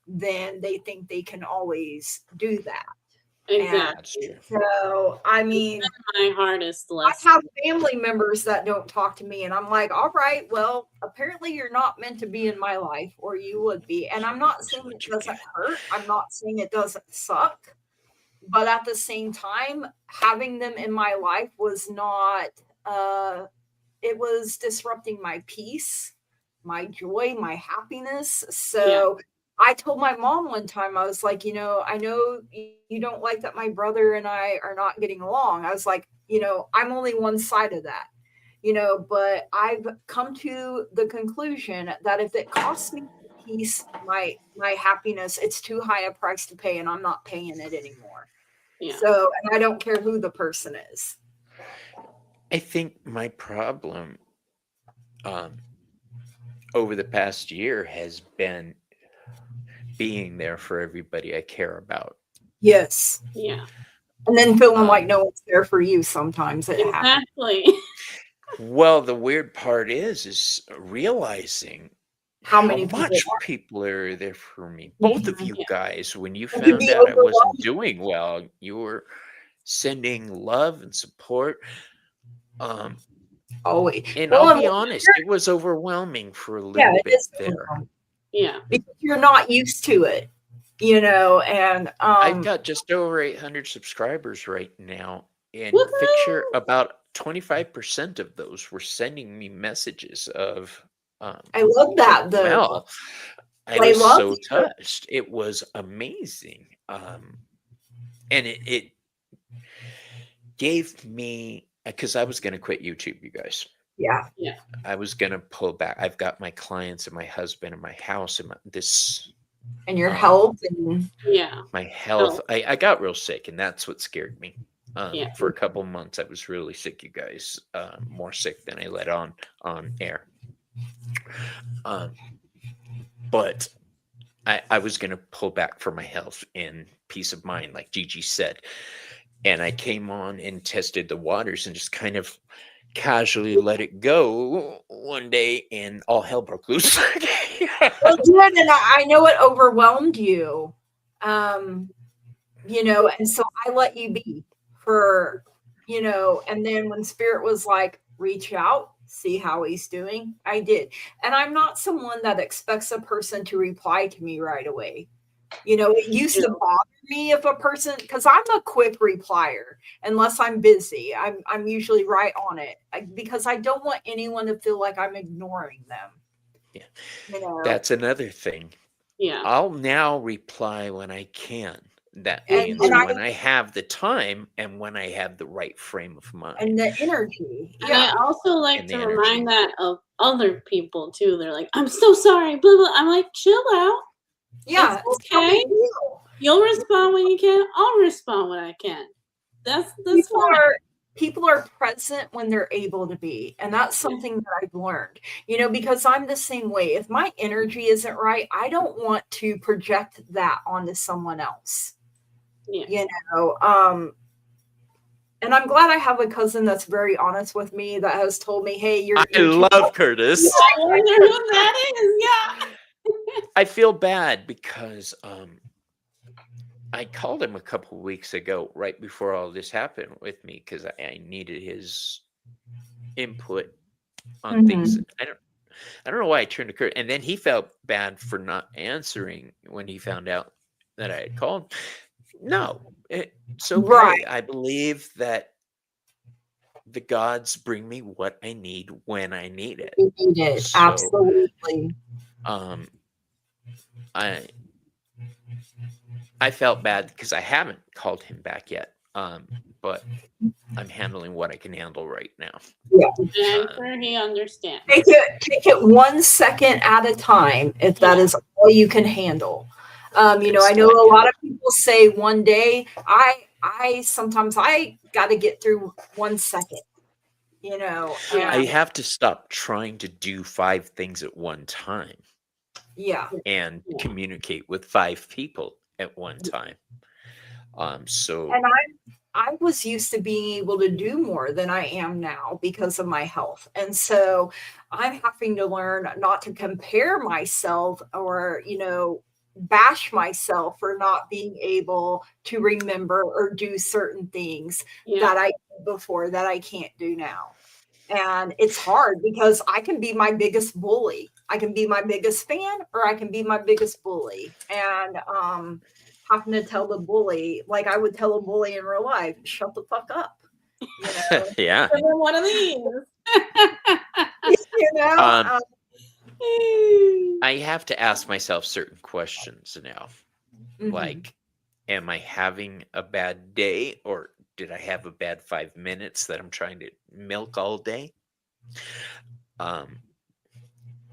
Speaker 2: then they think they can always do that.
Speaker 1: That's
Speaker 3: Exactly.
Speaker 1: true.
Speaker 2: So, I mean,
Speaker 3: My hardest
Speaker 2: I
Speaker 3: lesson.
Speaker 2: have family members that don't talk to me, and I'm like, all right, well, apparently you're not meant to be in my life, or you would be. And I'm not
Speaker 1: That's
Speaker 2: saying
Speaker 1: what
Speaker 2: it
Speaker 1: you
Speaker 2: doesn't
Speaker 1: get.
Speaker 2: hurt. I'm not saying it doesn't suck. But at the same time, having them in my life was not, it was disrupting my peace, my joy, my happiness. So I told my mom one time, I was like, you know, I know you don't like that my brother and I are not getting along. I was like, you know, I'm only one side of that, you know, but I've come to the conclusion that if it costs me peace, my happiness, it's too high a price to pay, and I'm not paying it anymore.
Speaker 3: Yeah.
Speaker 2: So, and I don't care who the person is.
Speaker 1: I think my problem over the past year has been being there for everybody I care about.
Speaker 2: Yes.
Speaker 3: Yeah.
Speaker 2: And then feeling like no one's there for you sometimes. It happens.
Speaker 3: Exactly.
Speaker 1: Well, the weird part is realizing
Speaker 2: How many
Speaker 1: much
Speaker 2: people are.
Speaker 1: people are there for me. Both of you
Speaker 3: Yeah.
Speaker 1: guys, when you
Speaker 2: It can
Speaker 1: found
Speaker 2: be
Speaker 1: out I wasn't
Speaker 2: overwhelming.
Speaker 1: doing well, you were sending love and support.
Speaker 2: Always.
Speaker 1: And
Speaker 2: Well,
Speaker 1: I'll
Speaker 2: and
Speaker 1: be
Speaker 2: when
Speaker 1: honest, it was overwhelming for a
Speaker 2: Yeah,
Speaker 1: little
Speaker 2: it
Speaker 1: bit
Speaker 2: is
Speaker 1: there.
Speaker 2: overwhelming
Speaker 3: Yeah.
Speaker 2: because you're not used to it, you know, and
Speaker 1: I've got just over 800 subscribers right now, and
Speaker 3: Woohoo!
Speaker 1: picture about 25% of those were sending me messages of
Speaker 2: I love that though.
Speaker 1: Mel. I
Speaker 2: I
Speaker 1: was
Speaker 2: love
Speaker 1: so
Speaker 2: you.
Speaker 1: touched. It was amazing. And it gave me, because I was going to quit YouTube, you guys.
Speaker 2: Yeah.
Speaker 1: I was going to pull back. I've got my clients and my husband and my house and this.
Speaker 2: And your health and
Speaker 3: Yeah.
Speaker 1: My health. I got real sick, and that's what scared me.
Speaker 3: Yeah.
Speaker 1: For a couple months, I was really sick, you guys. More sick than I let on air. But I was going to pull back for my health and peace of mind, like Gigi said. And I came on and tested the waters and just kind of casually let it go one day and all hell broke loose.
Speaker 2: Well, did, and I know it overwhelmed you. You know, and so I let you be for, you know, and then when Spirit was like, reach out, see how he's doing, I did. And I'm not someone that expects a person to reply to me right away. You know, it used to bother me if a person, because I'm a quick replier, unless I'm busy. I'm usually right on it because I don't want anyone to feel like I'm ignoring them.
Speaker 1: Yeah.
Speaker 2: You know?
Speaker 1: That's another thing.
Speaker 3: Yeah.
Speaker 1: I'll now reply when I can. That
Speaker 2: And
Speaker 1: means
Speaker 2: I-
Speaker 1: when I have the time and when I have the right frame of mind.
Speaker 2: And the energy.
Speaker 3: And I also like
Speaker 1: And
Speaker 3: to
Speaker 1: the energy.
Speaker 3: remind that of other people too. They're like, I'm so sorry, blah blah. I'm like, chill out.
Speaker 2: Yeah.
Speaker 3: It's okay. You'll respond when you can. I'll respond when I can. That's fine.
Speaker 2: People are present when they're able to be. And that's something that I've learned, you know, because I'm the same way. If my energy isn't right, I don't want to project that onto someone else.
Speaker 3: Yeah.
Speaker 2: You know, and I'm glad I have a cousin that's very honest with me that has told me, hey, you're
Speaker 1: I love Curtis.
Speaker 3: I wonder who that is. Yeah.
Speaker 1: I feel bad because I called him a couple of weeks ago, right before all this happened with me, because I needed his input on things. I don't know why I turned to Kurt, and then he felt bad for not answering when he found out that I had called. No, it's okay.
Speaker 2: Right.
Speaker 1: I believe that the gods bring me what I need when I need it.
Speaker 2: You need it.
Speaker 1: So,
Speaker 2: Absolutely.
Speaker 1: I felt bad because I haven't called him back yet. But I'm handling what I can handle right now.
Speaker 2: Yeah.
Speaker 3: And I'm sure he understands.
Speaker 2: Take it 1 second at a time if that is all you can handle. You know, I know a lot of people say one day. I sometimes got to get through 1 second. You know,
Speaker 1: I have to stop trying to do 5 things at one time.
Speaker 2: Yeah.
Speaker 1: And communicate with 5 people at one time. So
Speaker 2: and I was used to being able to do more than I am now because of my health. And so I'm having to learn not to compare myself or, you know, bash myself for not being able to remember or do certain things that I did before that I can't do now. And it's hard because I can be my biggest bully. I can be my biggest fan or I can be my biggest bully. And having to tell the bully, like I would tell a bully in real life, shut the fuck up. You know?
Speaker 1: Yeah.
Speaker 3: One of these.
Speaker 2: You know?
Speaker 1: I have to ask myself certain questions now. Like, am I having a bad day, or did I have a bad 5 minutes that I'm trying to milk all day?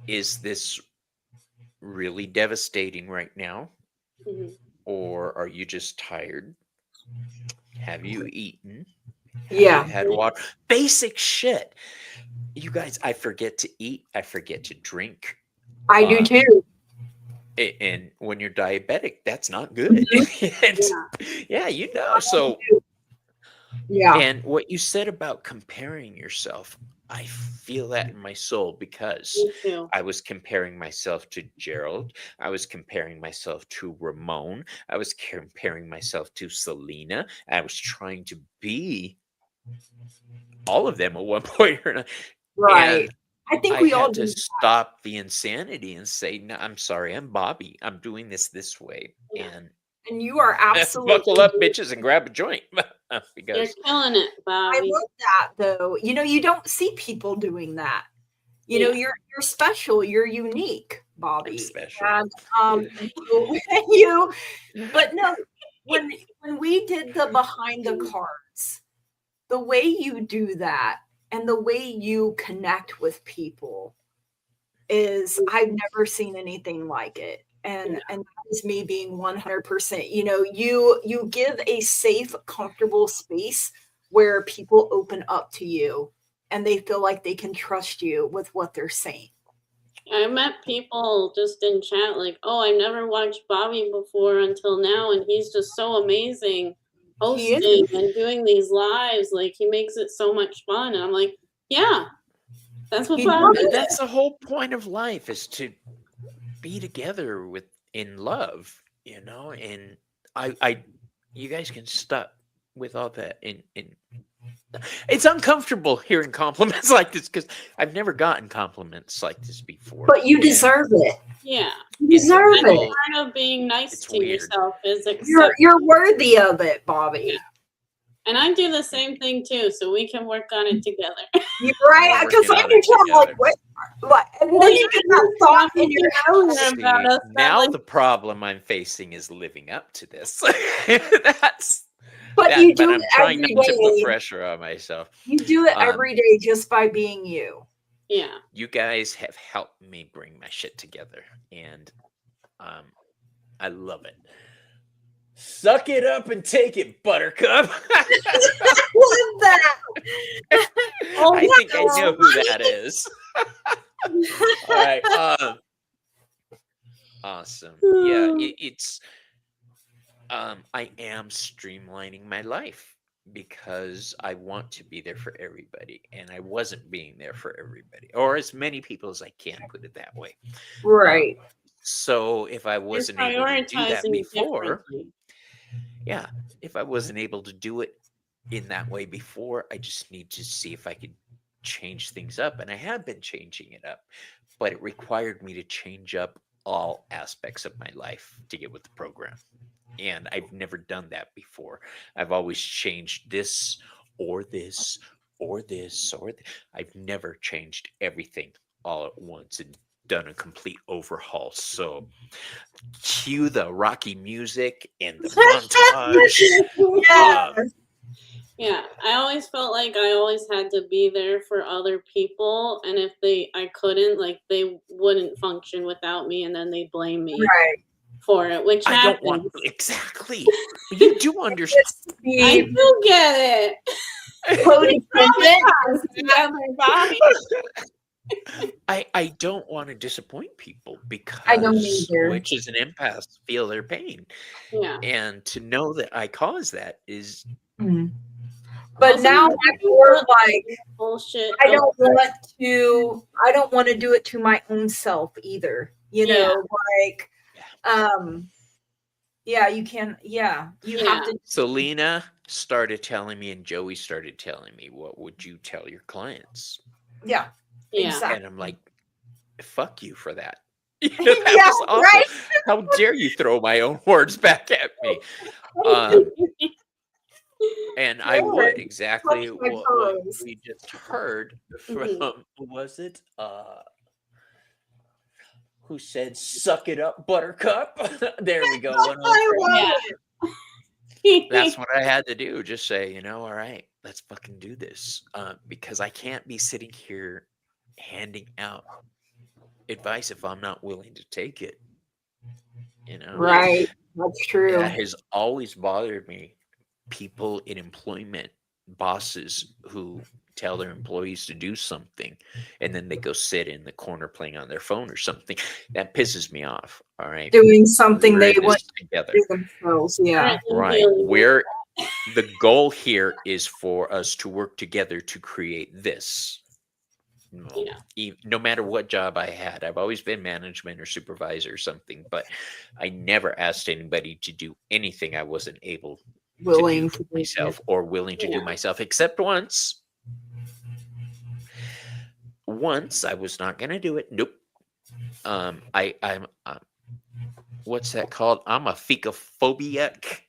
Speaker 1: Is this really devastating right now? Or are you just tired? Have you eaten? Have you had water? Basic shit. You guys, I forget to eat. I forget to drink.
Speaker 2: I do too.
Speaker 1: And when you're diabetic, that's not good. Yeah, you know. So, and what you said about comparing yourself, I feel that in my soul because I was comparing myself to Gerald. I was comparing myself to Ramon. I was comparing myself to Celina. I was trying to be all of them at one point or another.
Speaker 2: Right.
Speaker 1: And
Speaker 2: I think we all
Speaker 1: had to
Speaker 2: do
Speaker 1: stop the insanity and say, no, I'm sorry, I'm Bobby. I'm doing this way. And
Speaker 2: you are absolutely
Speaker 1: buckle up, bitches, and grab a joint. Because
Speaker 3: you're killing it, Bobby.
Speaker 2: I love that though. You know, you don't see people doing that. You know, you're special, you're unique, Bobby.
Speaker 1: I'm special.
Speaker 2: And but no, when we did the behind the cards, the way you do that and the way you connect with people is I've never seen anything like it. And that is me being 100%. You know, you give a safe, comfortable space where people open up to you and they feel like they can trust you with what they're saying.
Speaker 3: I met people just in chat like, oh, I've never watched Bobby before until now, and he's just so amazing hosting and doing these lives. Like, he makes it so much fun. And I'm like, yeah, That's what
Speaker 2: He
Speaker 3: fun
Speaker 2: loves
Speaker 3: is.
Speaker 1: That's the whole point of life, is to be together in love, and you guys can stop with all that. It's uncomfortable hearing compliments like this, because I've never gotten compliments like this before.
Speaker 2: But you deserve it.
Speaker 3: Yeah.
Speaker 2: You deserve
Speaker 1: It's a
Speaker 2: it.
Speaker 1: little-
Speaker 3: Part of being nice
Speaker 1: It's
Speaker 3: to
Speaker 1: weird.
Speaker 3: yourself is
Speaker 2: You're
Speaker 3: accepting.
Speaker 2: worthy of it, Bobby.
Speaker 3: Yeah. And I do the same thing too, so we can work on it together.
Speaker 2: You're right,
Speaker 1: We're
Speaker 2: because
Speaker 1: working
Speaker 2: I
Speaker 1: on
Speaker 2: can
Speaker 1: it
Speaker 2: tell, like,
Speaker 1: together.
Speaker 2: what? And then you get that thought in your
Speaker 3: earlier
Speaker 1: See,
Speaker 3: about us.
Speaker 1: now
Speaker 3: like,
Speaker 1: the problem I'm facing is living up to this.
Speaker 2: But
Speaker 1: But
Speaker 2: you do
Speaker 1: I'm
Speaker 2: it
Speaker 1: trying
Speaker 2: every
Speaker 1: not to put
Speaker 2: day.
Speaker 1: pressure on myself.
Speaker 2: You do it
Speaker 1: Um,
Speaker 2: every day just by being you.
Speaker 3: yeah.
Speaker 1: You guys have helped me bring my shit together, and I love it. Suck it up and take it, Buttercup.
Speaker 2: Love that.
Speaker 3: Oh,
Speaker 1: I think I
Speaker 2: no.
Speaker 1: know who that is. All right. Awesome. Yeah, it's. I am streamlining my life because I want to be there for everybody, and I wasn't being there for everybody, or as many people as I can, put it that way.
Speaker 2: Right.
Speaker 1: So if I
Speaker 3: You're
Speaker 1: wasn't able to do that
Speaker 3: prioritizing
Speaker 1: before,
Speaker 3: differently.
Speaker 1: yeah, if I wasn't able to do it in that way before, I just need to see if I could change things up. And I have been changing it up, but it required me to change up all aspects of my life to get with the program. And I've never done that before. I've always changed this or this or this or I've never changed everything all at once and done a complete overhaul. So cue the Rocky music and the montage.
Speaker 2: Yeah.
Speaker 3: Yeah, I always felt like I always had to be there for other people, and if I couldn't, like, they wouldn't function without me, and then they blame me
Speaker 2: Right.
Speaker 3: for it, which
Speaker 1: I
Speaker 3: happens.
Speaker 1: don't want exactly. You do understand.
Speaker 3: I do get it.
Speaker 2: Codependent.
Speaker 3: Together, Bobby.
Speaker 1: I don't want to disappoint people because
Speaker 2: I don't either.
Speaker 1: witches and empaths feel their pain.
Speaker 3: Yeah.
Speaker 1: And to know that I caused that is
Speaker 2: But
Speaker 3: Also,
Speaker 2: now
Speaker 3: you
Speaker 2: I'm more like
Speaker 3: bullshit.
Speaker 2: I don't want to do it to my own self either. You know, like yeah, you can you have to
Speaker 1: Celina started telling me and Joey started telling me, what would you tell your clients?
Speaker 2: yeah. Exactly.
Speaker 1: And I'm like, fuck you for that. That was awful.
Speaker 2: Right.
Speaker 1: How dare you throw my own words back at me? And I would exactly what we just heard from, was it who said, suck it up, Buttercup? There we go. That's what I had to do. Just say, all right, let's fucking do this. Because I can't be sitting here handing out advice if I'm not willing to take it.
Speaker 2: Right. That's true.
Speaker 1: That has always bothered me. People in employment, bosses who tell their employees to do something and then they go sit in the corner playing on their phone or something. That pisses me off. All right.
Speaker 2: Doing something
Speaker 1: We're
Speaker 2: they
Speaker 1: in this
Speaker 2: want
Speaker 1: together.
Speaker 2: to do themselves. Yeah.
Speaker 1: Right. Where the goal here is for us to work together to create this. No matter what job I had, I've always been management or supervisor or something, but I never asked anybody to do anything I wasn't willing to do myself or willing to do myself, except once. Once I was not going to do it. Nope. I'm what's that called? I'm a fecophobiac.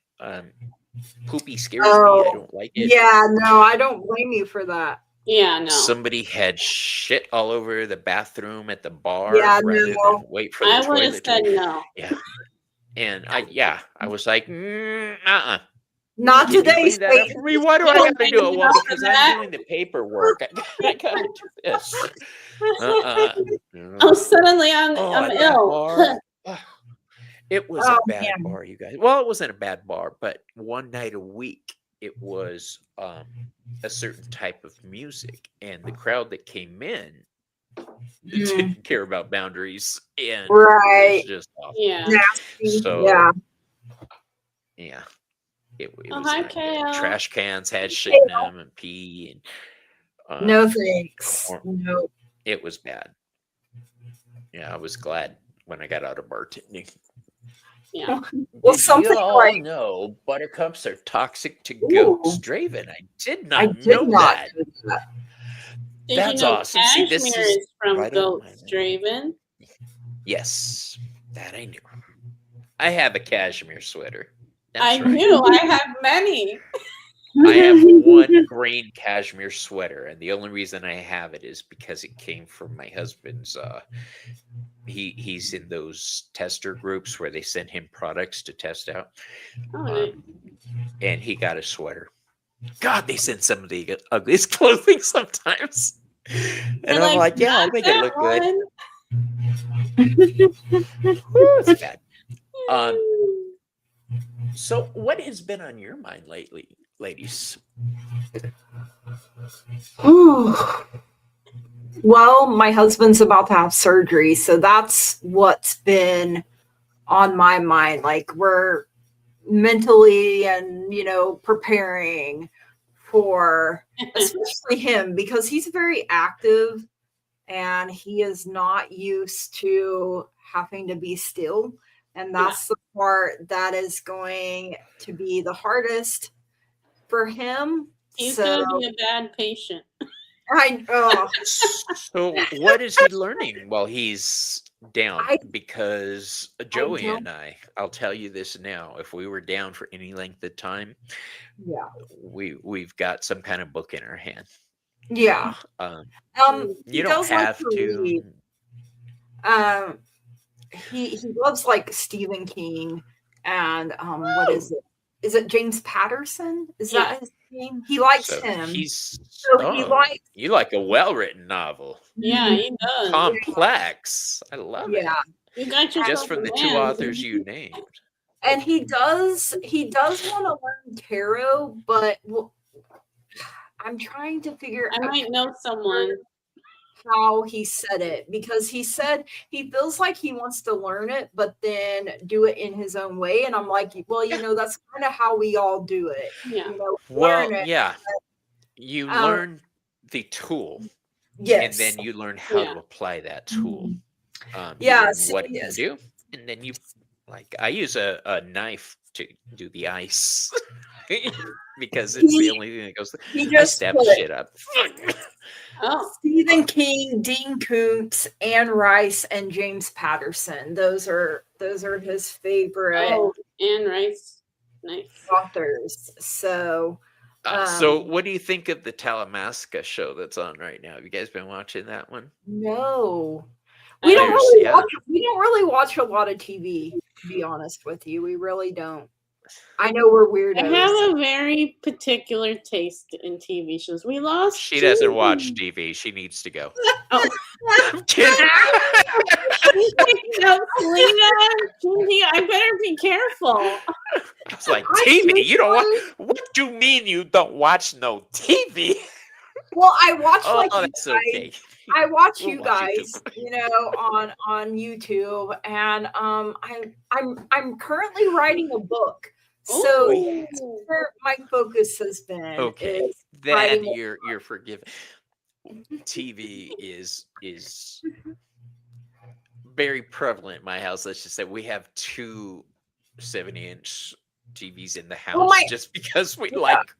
Speaker 1: Poopy scares me. I don't like it.
Speaker 2: Yeah, no, I don't blame you for that.
Speaker 3: Yeah, no.
Speaker 1: Somebody had shit all over the bathroom at the bar rather than wait for the toilet.
Speaker 3: I would have said no.
Speaker 1: Yeah. And I was like,
Speaker 2: Not today.
Speaker 1: For me. Why do I have to do it? Well, because I'm doing the paperwork. I gotta do this.
Speaker 3: Oh, suddenly I'm ill.
Speaker 1: It was a bad bar, you guys. Well, it wasn't a bad bar, but one night a week it was a certain type of music, and the crowd that came in didn't care about boundaries, and it was just awful. So it was
Speaker 3: hi,
Speaker 1: not good.
Speaker 3: Kale.
Speaker 1: Trash cans had shit in them and pee and
Speaker 2: no thanks. No.
Speaker 1: It was bad. Yeah, I was glad when I got out of bartending.
Speaker 3: Yeah.
Speaker 2: Well,
Speaker 1: Did
Speaker 2: something
Speaker 1: you all
Speaker 2: like
Speaker 1: know buttercups are toxic to
Speaker 2: Ooh.
Speaker 1: goats, Draven? I did
Speaker 2: I
Speaker 1: not
Speaker 2: did
Speaker 1: know
Speaker 2: not
Speaker 1: that.
Speaker 2: do that.
Speaker 3: Did
Speaker 1: That's
Speaker 3: you know
Speaker 1: awesome. See, this
Speaker 3: cashmere
Speaker 1: is
Speaker 3: is from
Speaker 1: right up my
Speaker 3: goats,
Speaker 1: alley.
Speaker 3: Draven?
Speaker 1: Yes, that I knew. I have a cashmere sweater. That's
Speaker 3: I
Speaker 1: right.
Speaker 3: do. I have many.
Speaker 1: I have one green cashmere sweater, and the only reason I have it is because it came from my husband's. He's in those tester groups where they send him products to test out,
Speaker 3: Oh, nice.
Speaker 1: and he got a sweater. God, they send some of the ugliest clothing sometimes, and
Speaker 3: They're
Speaker 1: I'm like, yeah, I'll
Speaker 3: "Not
Speaker 1: make it
Speaker 3: that
Speaker 1: look good.
Speaker 3: one."
Speaker 1: Woo, it's bad. So, what has been on your mind lately, ladies?
Speaker 2: Well, my husband's about to have surgery, so that's what's been on my mind. Like, we're mentally and, preparing for especially him, because he's very active and he is not used to having to be still. And that's the part that is going to be the hardest for him.
Speaker 3: He's
Speaker 2: So
Speaker 3: gonna be a bad patient.
Speaker 1: So, what is he learning while he's down?
Speaker 2: I-
Speaker 1: Because Joey
Speaker 2: don't-
Speaker 1: and I'll tell you this now: if we were down for any length of time,
Speaker 2: yeah.
Speaker 1: we've got some kind of book in our hand.
Speaker 2: Yeah. He
Speaker 1: You don't
Speaker 2: does like
Speaker 1: have to.
Speaker 2: read. He loves like Stephen King and what is it? Is it James Patterson? Is that his name? He likes
Speaker 1: So
Speaker 2: him.
Speaker 1: he's.
Speaker 2: He likes.
Speaker 1: You like a well-written novel,
Speaker 3: Yeah, he does.
Speaker 1: complex. I love it.
Speaker 2: Yeah.
Speaker 3: You got yourself
Speaker 1: Just from
Speaker 3: a
Speaker 1: the two
Speaker 3: man.
Speaker 1: authors you named.
Speaker 2: And he does want to learn tarot, but I'm trying to figure
Speaker 3: I
Speaker 2: out
Speaker 3: might know someone.
Speaker 2: how he said it, because he said he feels like he wants to learn it but then do it in his own way, and I'm like, well, that's kind of how we all do it.
Speaker 3: Yeah.
Speaker 1: Well,
Speaker 2: learn it,
Speaker 1: yeah. You learn the tool,
Speaker 2: yes,
Speaker 1: and then you learn how to apply that tool. You
Speaker 2: Yeah,
Speaker 1: learn
Speaker 2: see,
Speaker 1: what it can
Speaker 2: yes.
Speaker 1: do, and then you I use a knife to do the ice because it's the only thing that goes.
Speaker 2: He
Speaker 1: I
Speaker 2: just
Speaker 1: stab
Speaker 2: put
Speaker 1: shit up.
Speaker 3: Oh,
Speaker 2: Stephen King, Dean Koontz, Anne Rice, and James Patterson. Those are his favorite
Speaker 3: Anne Rice. Nice.
Speaker 2: authors. So
Speaker 1: So, what do you think of the Talamasca show that's on right now? Have you guys been watching that one?
Speaker 2: no. We don't really watch a lot of TV, to be honest with you. We really don't. I know we're weirdos.
Speaker 3: I have a very particular taste in TV shows. We lost.
Speaker 1: She doesn't
Speaker 3: Gigi.
Speaker 1: watch TV. She needs to go.
Speaker 3: Oh.
Speaker 1: I'm kidding.
Speaker 3: No, Celina, Gigi, I better be careful.
Speaker 1: It's like TV. You don't watch. What do you mean you don't watch no TV?
Speaker 2: Well, I watch
Speaker 1: That's okay.
Speaker 2: I watch
Speaker 1: We'll
Speaker 2: you
Speaker 1: watch
Speaker 2: guys, on YouTube, and I'm currently writing a book. So
Speaker 3: Ooh.
Speaker 2: that's where my focus has been.
Speaker 1: Okay,
Speaker 2: is
Speaker 1: then
Speaker 2: writing
Speaker 1: you're forgiven. TV is very prevalent in my house. Let's just say we have two 70-inch TVs in the house just because we like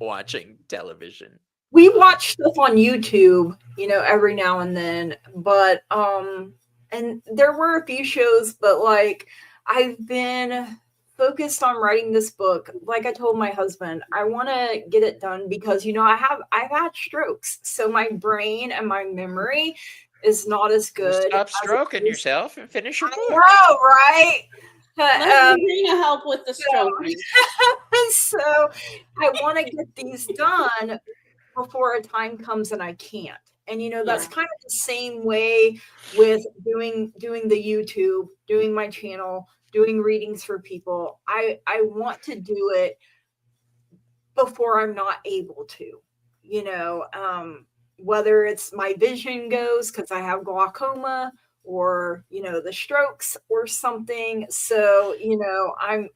Speaker 1: watching television.
Speaker 2: We watch stuff on YouTube, every now and then, but and there were a few shows, but like I've been focused on writing this book. Like I told my husband, I want to get it done because I've had strokes, so my brain and my memory is not as good.
Speaker 1: Stop stroking yourself and finish your book.
Speaker 2: I know, right?
Speaker 3: Let Sabrina help with the stroking.
Speaker 2: So I want to get these done before a time comes and I can't. And that's kind of the same way with doing the YouTube, doing my channel, doing readings for people. I want to do it before I'm not able to, whether it's my vision goes because I have glaucoma, or the strokes or something. So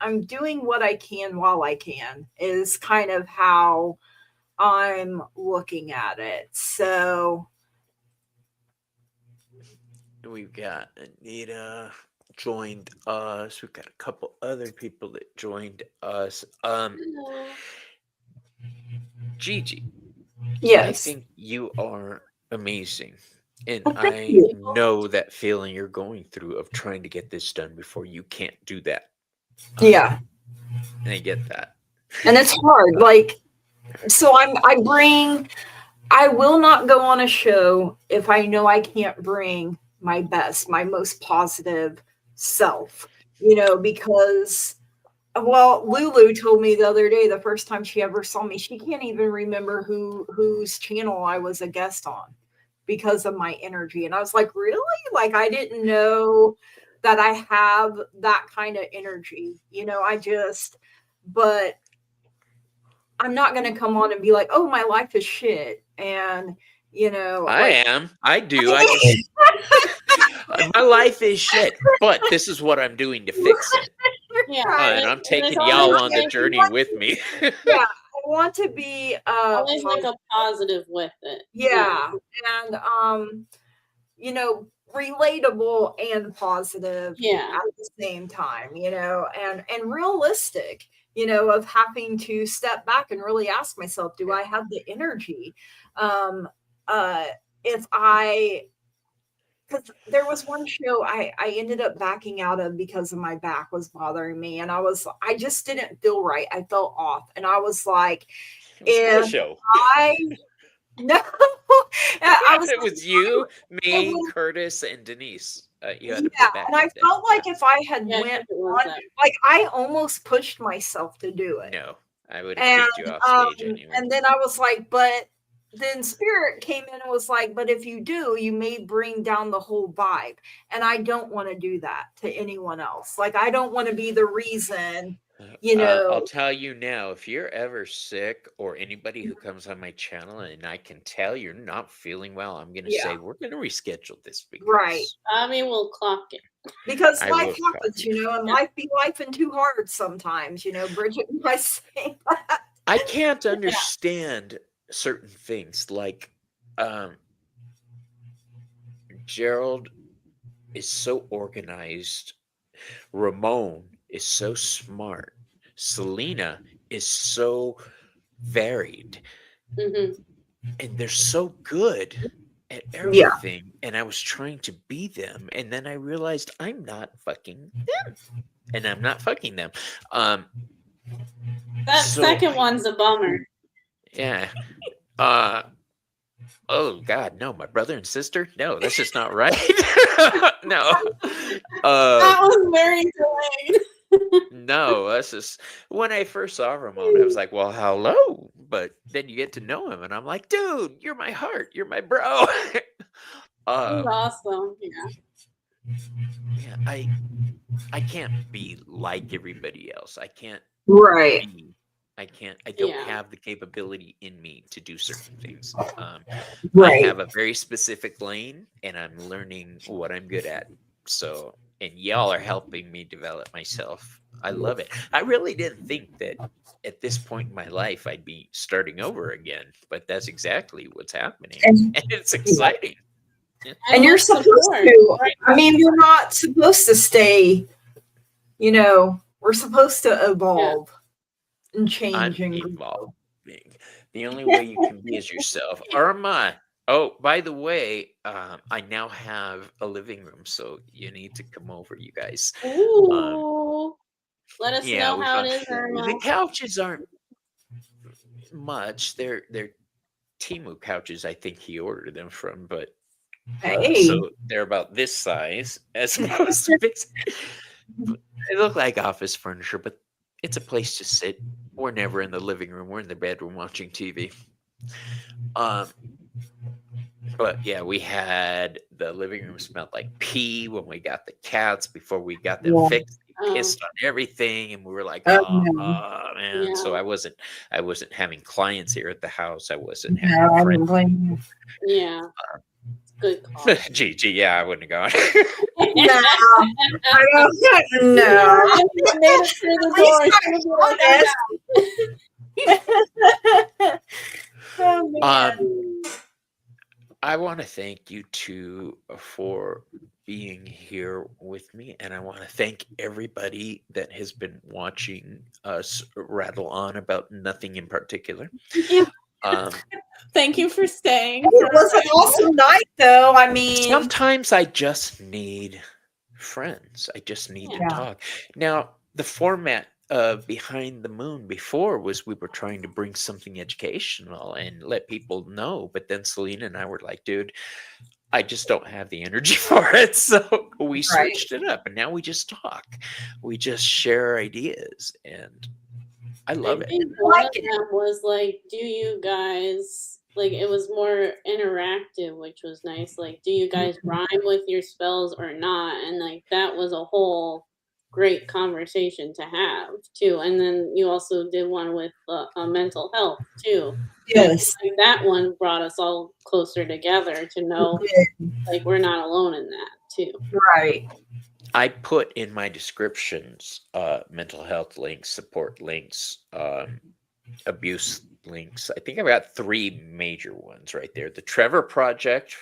Speaker 2: I'm doing what I can while I can is kind of how I'm looking at it. So
Speaker 1: We've got Anita joined us. We've got a couple other people that joined us.
Speaker 3: Hello.
Speaker 1: Gigi, I
Speaker 2: Yes.
Speaker 1: think you are amazing. And
Speaker 2: Well, thank
Speaker 1: I
Speaker 2: you.
Speaker 1: know that feeling you're going through of trying to get this done before you can't do that.
Speaker 2: Yeah.
Speaker 1: And I get that.
Speaker 2: And it's hard. Like, so I will not go on a show if I know I can't bring my best, my most positive self, because, well, Lulu told me the other day, the first time she ever saw me, she can't even remember whose channel I was a guest on because of my energy. And I was like, really? Like, I didn't know that I have that kind of energy, but I'm not going to come on and be like, oh, my life is shit. And,
Speaker 1: I do. I just, my life is shit, but this is what I'm doing to fix it.
Speaker 3: Yeah.
Speaker 1: And I'm taking y'all on the journey with me.
Speaker 2: Yeah, I want to be
Speaker 3: always like a positive with it.
Speaker 2: yeah, and relatable and positive
Speaker 3: Yeah.
Speaker 2: at the same time, and realistic, of having to step back and really ask myself, do I have the energy? If I because there was one show I ended up backing out of because of my back was bothering me, and I just didn't feel right. I felt off, and I was like,
Speaker 1: It was
Speaker 2: if
Speaker 1: show.
Speaker 2: no,
Speaker 1: It was you, me, Curtis, and Denise. You had to put back
Speaker 2: and I
Speaker 1: that day.
Speaker 2: felt like if I had
Speaker 3: Yeah,
Speaker 2: went
Speaker 3: it was
Speaker 2: on,
Speaker 3: that.
Speaker 2: like I almost pushed myself to do it.
Speaker 1: No, I would have kicked you
Speaker 2: And
Speaker 1: off stage anyway.
Speaker 2: and then I was like, but then Spirit came in and was like, but if you do, you may bring down the whole vibe. And I don't want to do that to anyone else. Like, I don't want to be the reason,
Speaker 1: I'll tell you now, if you're ever sick or anybody who comes on my channel and I can tell you're not feeling well, I'm going to say, we're going to reschedule this because
Speaker 2: Right.
Speaker 3: I mean, we'll clock it.
Speaker 2: Because
Speaker 1: I
Speaker 2: life
Speaker 1: will
Speaker 2: happens, and life be life and too hard sometimes, Bridget and I say that.
Speaker 1: I can't understand certain things like Gerald is so organized. Ramon is so smart. Celina is so varied.
Speaker 3: Mm-hmm.
Speaker 1: And they're so good at everything. And I was trying to be them. And then I realized I'm not fucking them. And I'm not fucking them.
Speaker 3: That second one's a bummer.
Speaker 1: Yeah. Oh God, no, my brother and sister? No, that's just not right. No.
Speaker 3: That was very delayed.
Speaker 1: No, that's just when I first saw Ramon, I was like, well, hello. But then you get to know him, and I'm like, dude, you're my heart, you're my bro.
Speaker 3: He's awesome. Yeah.
Speaker 1: Yeah, I can't be like everybody else. I can't
Speaker 2: Right.
Speaker 1: I don't have the capability in me to do certain things.
Speaker 2: Right.
Speaker 1: I have a very specific lane, and I'm learning what I'm good at. So, and y'all are helping me develop myself. I love it. I really didn't think that at this point in my life I'd be starting over again, but that's exactly what's happening, and it's exciting.
Speaker 2: And you're supposed to. I mean, you're not supposed to stay. We're supposed to evolve and change.
Speaker 1: I'm evolving. The only way you can be is yourself. Irma. Oh, by the way, I now have a living room, so you need to come over, you guys.
Speaker 3: Ooh. Let us know
Speaker 1: we
Speaker 3: how
Speaker 1: found-
Speaker 3: it is, Irma.
Speaker 1: The couches aren't much. They're Temu couches. I think he ordered them from, but so they're about this size as opposed to big. They look like office furniture, but it's a place to sit. We're never in the living room. We're in the bedroom watching TV. But yeah, we had the living room smelled like pee when we got the cats before we got them fixed. They pissed on everything, and we were like, "Oh man!"
Speaker 3: Yeah.
Speaker 1: So I wasn't having clients here at the house. I wasn't having friends.
Speaker 3: Yeah, good call.
Speaker 1: Gigi, yeah, I wouldn't have gone.
Speaker 2: No, I don't know.
Speaker 3: I made it through the door.
Speaker 2: Oh, man.
Speaker 1: I want to thank you two for being here with me, and I want to thank everybody that has been watching us rattle on about nothing in particular.
Speaker 3: Yeah.
Speaker 1: Um,
Speaker 3: Thank you for staying.
Speaker 2: It was an awesome night, though. I mean,
Speaker 1: sometimes I just need friends. I just need
Speaker 2: Yeah.
Speaker 1: to talk. Now, the format of Behind the Moon before was we were trying to bring something educational and let people know, but then Celina and I were like, dude, I just don't have the energy for it. So we switched it up, and now we just talk. We just share ideas, and I love
Speaker 3: I
Speaker 1: it.
Speaker 3: think one of them was like, do you guys, like, it was more interactive, which was nice. Like, do you guys rhyme with your spells or not? And like, that was a whole great conversation to have too. And then you also did one with mental health too.
Speaker 2: yes.
Speaker 3: And that one brought us all closer together to know, like, we're not alone in that too.
Speaker 2: Right.
Speaker 1: I put in my descriptions mental health links, support links, abuse links. I think I've got 3 major ones right there. The TREVOR Project,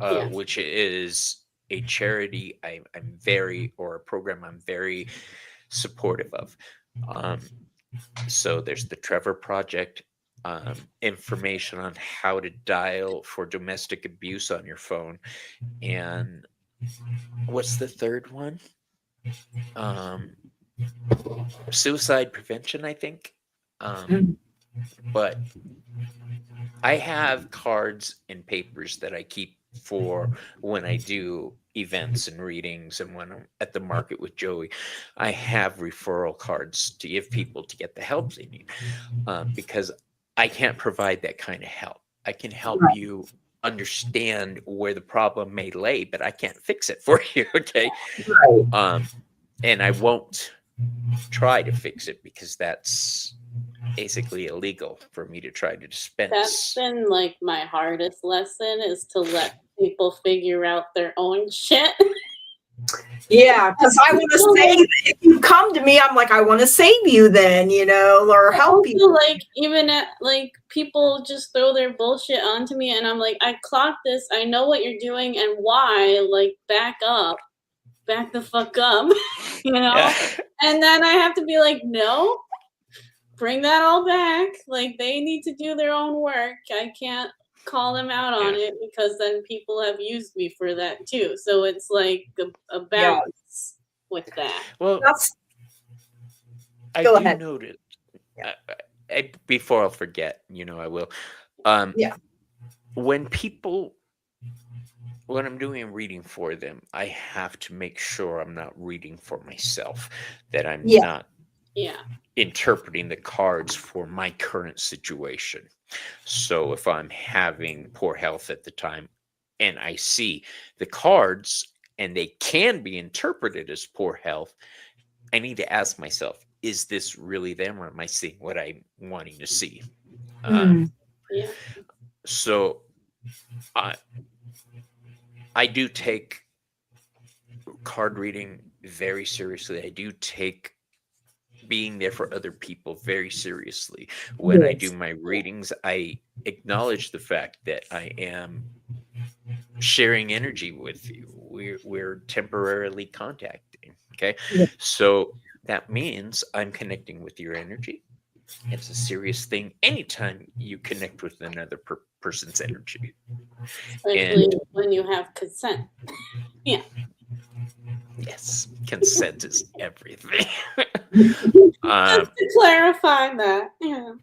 Speaker 3: Yeah.
Speaker 1: which is a charity I'm very, or a program I'm very supportive of. So there's the TREVOR Project, information on how to dial for domestic abuse on your phone, and what's the third one? Suicide prevention, I think. But I have cards and papers that I keep for when I do events and readings, and when I'm at the market with Joey. I have referral cards to give people to get the help they need, because I can't provide that kind of help. I can help
Speaker 2: Right.
Speaker 1: you understand where the problem may lay, but I can't fix it for you. Okay.
Speaker 2: Right.
Speaker 1: And I won't try to fix it, because that's basically illegal for me to try to dispense.
Speaker 3: That's been like my hardest lesson, is to let people figure out their own shit.
Speaker 2: Yeah, because I want to save. If you come to me, I'm like, I want to save you, then, or help
Speaker 3: Also,
Speaker 2: you.
Speaker 3: like, even at, like, people just throw their bullshit onto me, and I'm like, I clocked this, I know what you're doing and why. Like, back the fuck up,
Speaker 1: Yeah.
Speaker 3: And then I have to be like, no, bring that all back. Like, they need to do their own work. I can't call them out on it, because then people have used me for that too. So it's like a balance with that.
Speaker 1: Well,
Speaker 2: That's
Speaker 1: I
Speaker 2: Go
Speaker 1: do
Speaker 2: ahead.
Speaker 1: notice. Before I'll forget, I will.
Speaker 2: Yeah.
Speaker 1: When I'm doing a reading for them, I have to make sure I'm not reading for myself, that I'm not interpreting the cards for my current situation. So if I'm having poor health at the time and I see the cards and they can be interpreted as poor health, I need to ask myself, is this really them, or am I seeing what I'm wanting to see? So I do take card reading very seriously. I do take being there for other people very seriously. When I do my readings, I acknowledge the fact that I am sharing energy with you. We're temporarily contacting. Okay. So that means I'm connecting with your energy. It's a serious thing anytime you connect with another person's energy.
Speaker 3: Especially when you have consent. Yeah.
Speaker 1: Yes, consent is everything.
Speaker 3: Just to clarify that.
Speaker 1: Yeah.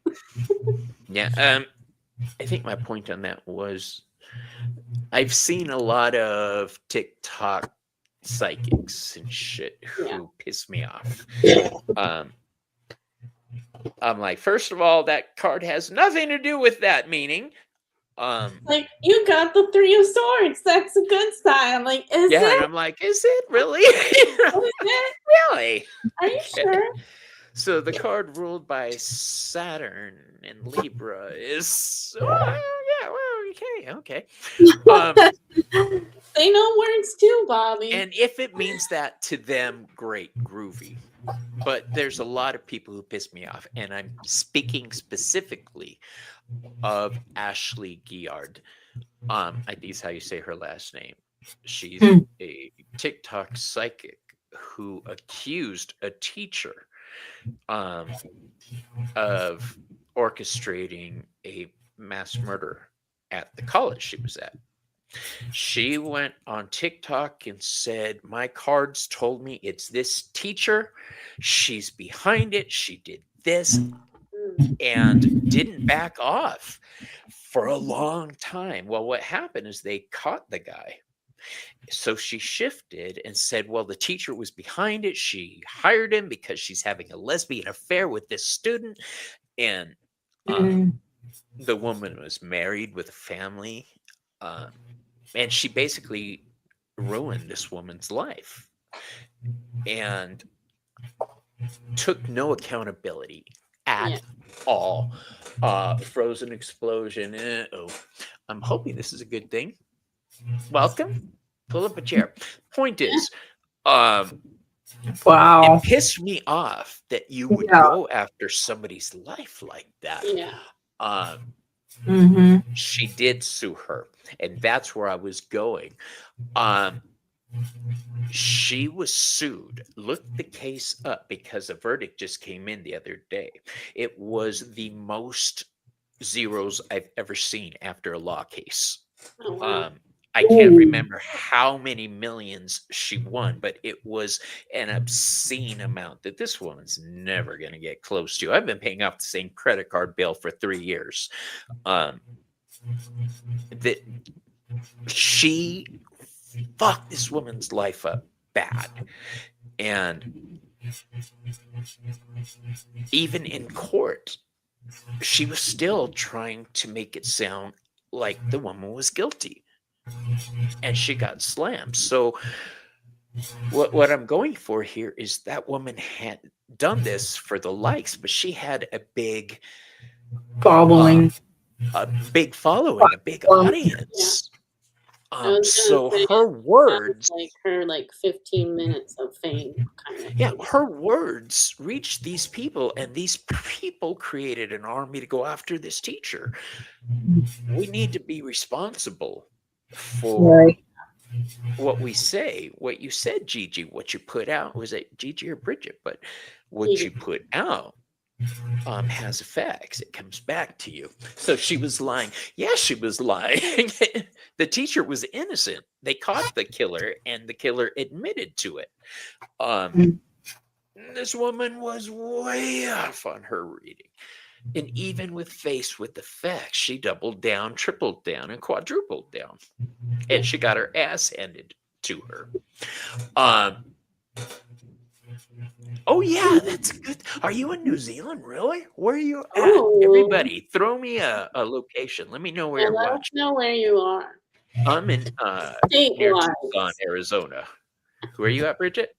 Speaker 1: I think my point on that was, I've seen a lot of TikTok psychics and shit who piss me off. I'm like, first of all, that card has nothing to do with that meaning.
Speaker 3: Like, you got the 3 of Swords. That's a good sign. I'm like, is it?
Speaker 1: And I'm like, is it really?
Speaker 3: Is it?
Speaker 1: Really?
Speaker 3: Are you sure?
Speaker 1: So the card ruled by Saturn and Libra is okay.
Speaker 3: They know words too, Bobby.
Speaker 1: And if it means that to them, great, groovy. But there's a lot of people who piss me off, and I'm speaking specifically of Ashley Giard. I think is how you say her last name. She's
Speaker 2: Hmm.
Speaker 1: a TikTok psychic who accused a teacher of orchestrating a mass murder at the college she was at. She went on TikTok and said, "My cards told me it's this teacher. She's behind it. She did this," and didn't back off for a long time. Well, what happened is they caught the guy. So she shifted and said, well, the teacher was behind it. She hired him because she's having a lesbian affair with this student. And the woman was married with a family. And she basically ruined this woman's life and took no accountability at all. Frozen explosion. I'm hoping this is a good thing. Welcome. Pull up a chair. Point is,
Speaker 2: Wow.
Speaker 1: it pissed me off that you would go after somebody's life like that.
Speaker 3: Yeah.
Speaker 1: She did sue her, and that's where I was going. She was sued. Look the case up because a verdict just came in the other day. It was the most zeros I've ever seen after a law case.
Speaker 3: Oh, wow.
Speaker 1: I can't remember how many millions she won, but it was an obscene amount that this woman's never going to get close to. I've been paying off the same credit card bill for 3 years. That she fucked this woman's life up bad. And even in court, she was still trying to make it sound like the woman was guilty. And she got slammed. So what I'm going for here is that woman had done this for the likes, but she had a big following, a big audience. So her words,
Speaker 3: like her 15 minutes of fame kind of thing.
Speaker 1: Her words reached these people, and these people created an army to go after this teacher. We need to be responsible for what we say. What you said, Gigi, what you put out, was it Gigi or Bridget? But what you put out has effects. It comes back to you. So she was lying. Yes, she was lying. The teacher was innocent. They caught the killer, and the killer admitted to it. This woman was way off on her reading. And even faced with the facts, she doubled down, tripled down, and quadrupled down. And she got her ass handed to her. Oh, yeah, that's good. Are you in New Zealand, really? Where are you at?
Speaker 3: Ooh.
Speaker 1: Everybody, throw me a location. Let me know where you're
Speaker 3: Let us
Speaker 1: watching.
Speaker 3: know where you are.
Speaker 1: I'm in near Tucson, Arizona. Where are you at, Bridget?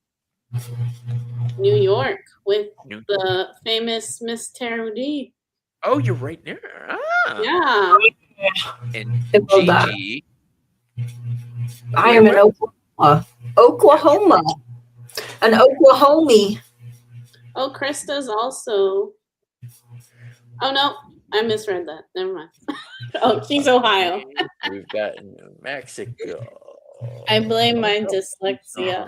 Speaker 3: New York with the famous Miss Tarot.
Speaker 1: Oh, you're right there.
Speaker 3: Yeah.
Speaker 1: And Gigi.
Speaker 2: I am in Oklahoma. An Oklahomie.
Speaker 3: Oh, Krista's also. Oh, no. I misread that. Never mind. Oh, she's Ohio.
Speaker 1: We've got New Mexico.
Speaker 3: I blame my dyslexia.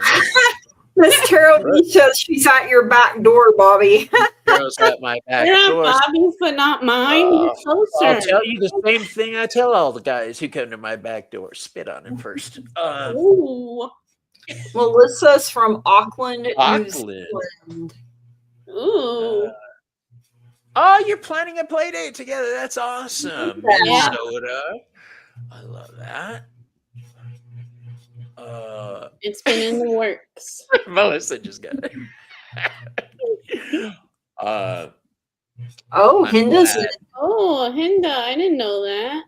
Speaker 2: Miss Tarot says she's at your back door, Bobby.
Speaker 1: Girls at my back
Speaker 3: You're
Speaker 1: door.
Speaker 3: at Bobby's, but not mine. You're closer.
Speaker 1: I'll tell you the same thing I tell all the guys who come to my back door. Spit on it first.
Speaker 3: Ooh.
Speaker 2: Melissa's from Auckland, New
Speaker 1: Auckland.
Speaker 2: Zealand.
Speaker 3: Ooh.
Speaker 1: Oh, you're planning a play date together. That's awesome.
Speaker 3: Yeah.
Speaker 1: Minnesota. I love that.
Speaker 3: It's been in the works.
Speaker 1: Melissa just got it.
Speaker 2: Hinda's in.
Speaker 3: Oh, Hinda. I didn't know that.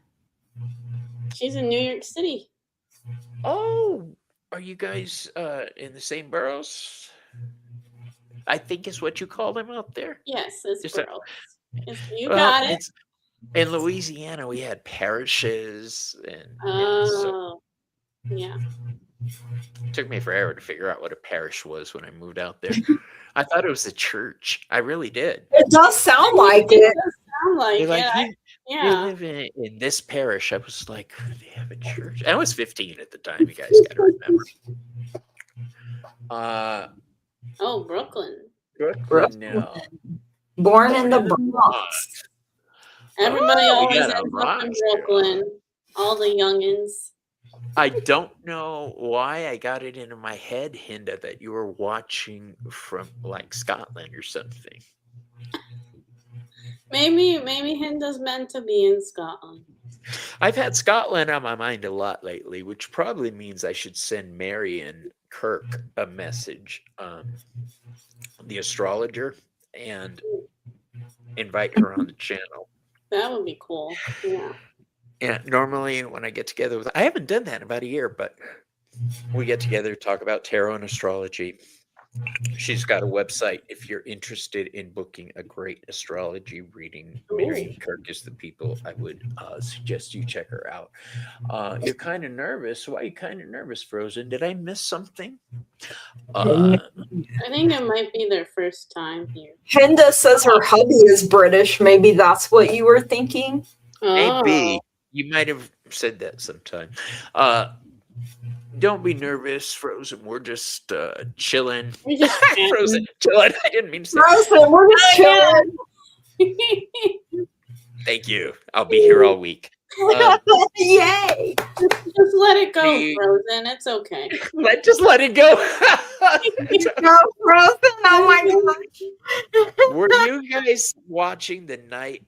Speaker 3: She's in New York City.
Speaker 1: Oh, are you guys in the same boroughs? I think is what you call them out there.
Speaker 3: Yes, it's
Speaker 1: Just
Speaker 3: girls. You got it.
Speaker 1: In Louisiana, we had parishes, and
Speaker 3: Oh, yeah.
Speaker 1: it took me forever to figure out what a parish was when I moved out there. I thought it was a church. I really did.
Speaker 2: It does sound like it.
Speaker 3: Sound like
Speaker 1: They're like,
Speaker 3: it.
Speaker 1: We
Speaker 3: Yeah.
Speaker 1: live in this parish. I was like, they have a church. I was 15 at the time. You guys got to remember.
Speaker 3: Oh, Brooklyn.
Speaker 1: Brooklyn, no.
Speaker 2: Born in the
Speaker 1: Born in the
Speaker 2: Bronx.
Speaker 3: Everybody
Speaker 1: Oh, we
Speaker 3: always
Speaker 1: got a
Speaker 3: ends up in
Speaker 1: rock
Speaker 3: Brooklyn. All the youngins.
Speaker 1: I don't know why I got it into my head, Hinda, that you were watching from like Scotland or something.
Speaker 3: Maybe Hinda's meant to be in Scotland.
Speaker 1: I've had Scotland on my mind a lot lately, which probably means I should send Mary and Kirk a message, the astrologer, and invite her on the channel.
Speaker 3: That would be cool. Yeah.
Speaker 1: And normally when I get together with, I haven't done that in about a year, but we get together, talk about tarot and astrology. She's got a website if you're interested in booking a great astrology reading. Mary and Kirk is the people I would suggest you check her out. You're kind of nervous. Why are you kind of nervous, Frozen? Did I miss something?
Speaker 3: I think it might be their first time here.
Speaker 2: Hinda says her hubby is British. Maybe that's what you were thinking.
Speaker 1: Maybe.
Speaker 3: Oh.
Speaker 1: You might have said that sometime. Don't be nervous, Frozen. We're just chilling.
Speaker 3: We're just
Speaker 1: Frozen, chilling. I didn't mean to say
Speaker 2: Frozen, we're just chilling.
Speaker 1: thank you. I'll be here all week.
Speaker 2: Yay!
Speaker 3: Just let it go,
Speaker 1: Me-
Speaker 3: Frozen. It's okay.
Speaker 1: Just let it go.
Speaker 2: No, Frozen. Oh my gosh.
Speaker 1: Were you guys watching the night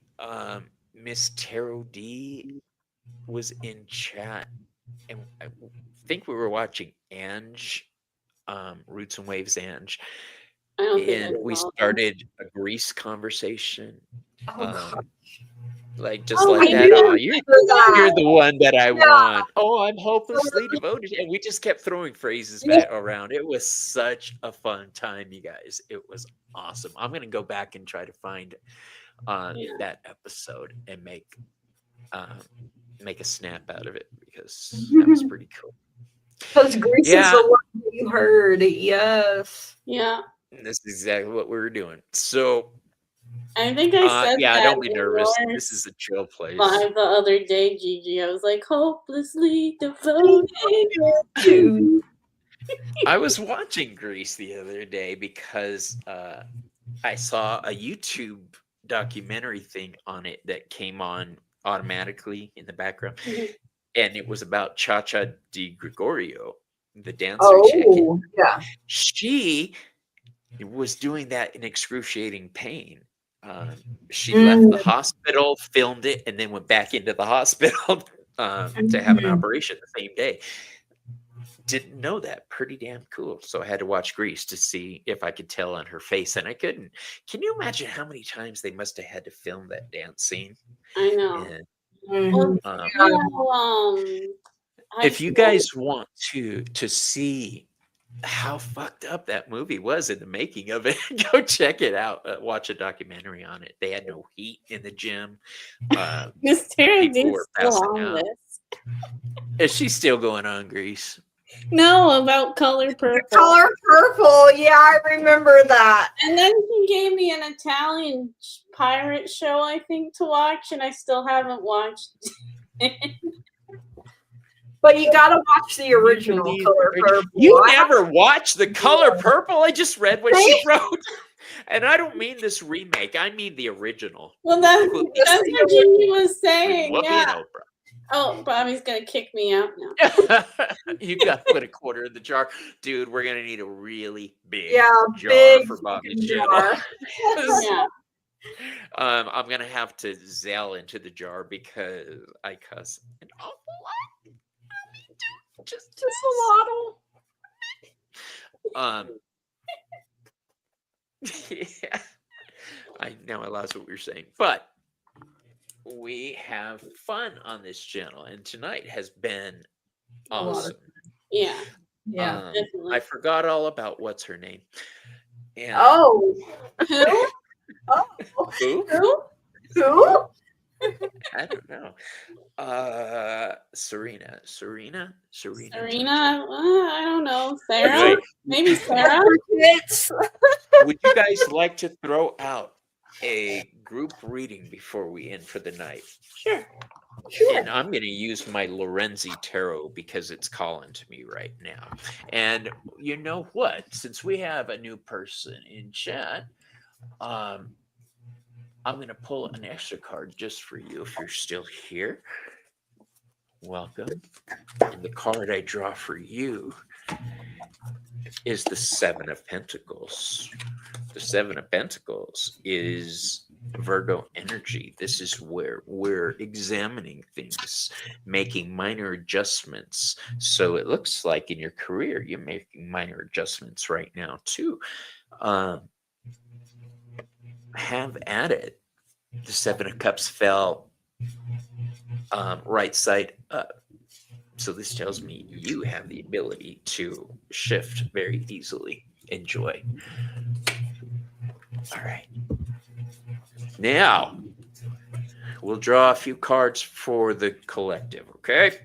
Speaker 1: Miss Tarot D was in chat? And I think we were watching Ange, Roots and Waves Ange.
Speaker 3: I don't think
Speaker 1: And we started a Grease conversation.
Speaker 2: Oh,
Speaker 1: Like just
Speaker 3: Oh,
Speaker 1: like
Speaker 3: I
Speaker 1: that.
Speaker 3: do
Speaker 1: Oh,
Speaker 2: remember
Speaker 1: you're
Speaker 2: that.
Speaker 1: the one that I
Speaker 2: Yeah.
Speaker 1: want. Oh, I'm hopelessly devoted. And we just kept throwing phrases back around. It was such a fun time, you guys. It was awesome. I'm gonna go back and try to find that episode and make a snap out of it because that was pretty cool.
Speaker 2: Because Grease is
Speaker 1: Yeah.
Speaker 2: the one that you heard. Yes.
Speaker 3: Yeah.
Speaker 1: And this is exactly what we were doing. So
Speaker 3: I think I said
Speaker 1: yeah,
Speaker 3: that
Speaker 1: don't be
Speaker 3: in
Speaker 1: nervous.
Speaker 3: your
Speaker 1: This is a chill place.
Speaker 3: live the other day, Gigi. I was like, hopelessly devoted.
Speaker 1: I was watching Grease the other day because I saw a YouTube documentary thing on it that came on automatically in the background.
Speaker 3: Mhm.
Speaker 1: And it was about Cha-Cha Di Gregorio, the dancer chick.
Speaker 2: Oh, yeah.
Speaker 1: She was doing that in excruciating pain. She left the hospital, filmed it, and then went back into the hospital to have an operation the same day. Didn't know that. Pretty damn cool. So I had to watch Grease to see if I could tell on her face, and I couldn't. Can you imagine how many times they must have had to film that dance scene?
Speaker 3: I know.
Speaker 1: And,
Speaker 3: Well,
Speaker 1: if you guys want to see how fucked up that movie was in the making of it, go check it out. Watch a documentary on it. They had no heat in the gym.
Speaker 3: Miss Tara
Speaker 1: people
Speaker 3: D's
Speaker 1: were
Speaker 3: still
Speaker 1: passing
Speaker 3: on
Speaker 1: out.
Speaker 3: this.
Speaker 1: Is she still going on, Grease?
Speaker 3: No, about Color Purple.
Speaker 2: Color Purple. Yeah, I remember that.
Speaker 3: And then he gave me an Italian pirate show, I think, to watch, and I still haven't watched it.
Speaker 2: But you gotta watch the original
Speaker 1: believe
Speaker 2: Color
Speaker 1: the
Speaker 2: Purple.
Speaker 1: You
Speaker 2: I-
Speaker 1: never watched The Color Purple? I just read what she wrote. And I don't mean this remake. I mean the original.
Speaker 3: Well, that's what Gigi was saying.
Speaker 1: Whoopi
Speaker 3: Yeah.
Speaker 1: and Oprah.
Speaker 3: Oh, Bobby's gonna kick me out now.
Speaker 1: You got to put a quarter in the jar. Dude, we're going to need a really big jar
Speaker 2: big
Speaker 1: for Bobby's
Speaker 2: jar.
Speaker 1: channel.
Speaker 3: Yeah.
Speaker 1: I'm going to have to Zelle into the jar because I cuss an awful lot. I mean, dude, just
Speaker 2: a lot.
Speaker 1: Yeah. I lost what we were saying. But we have fun on this channel, and tonight has been awesome.
Speaker 3: Yeah.
Speaker 2: Yeah.
Speaker 3: Definitely.
Speaker 1: I forgot all about what's her name. And
Speaker 2: Oh.
Speaker 3: Who?
Speaker 2: Oh.
Speaker 1: who?
Speaker 2: Who?
Speaker 1: I don't know. Serena.
Speaker 3: Serena? I don't know. Sarah?
Speaker 1: Wait,
Speaker 3: Maybe Sarah?
Speaker 2: It's
Speaker 1: would you guys like to throw out a group reading before we end for the night?
Speaker 3: Sure.
Speaker 1: And I'm going to use my Lorenzi Tarot because it's calling to me right now. And you know what? Since we have a new person in chat, I'm going to pull an extra card just for you if you're still here. Welcome. And the card I draw for you is the Seven of Pentacles. The Seven of Pentacles is Virgo energy. This is where we're examining things, making minor adjustments. So it looks like in your career, you're making minor adjustments right now too. Have at it. The Seven of Cups fell right side up. So this tells me you have the ability to shift very easily. Enjoy. All right. Now, we'll draw a few cards for the collective, okay?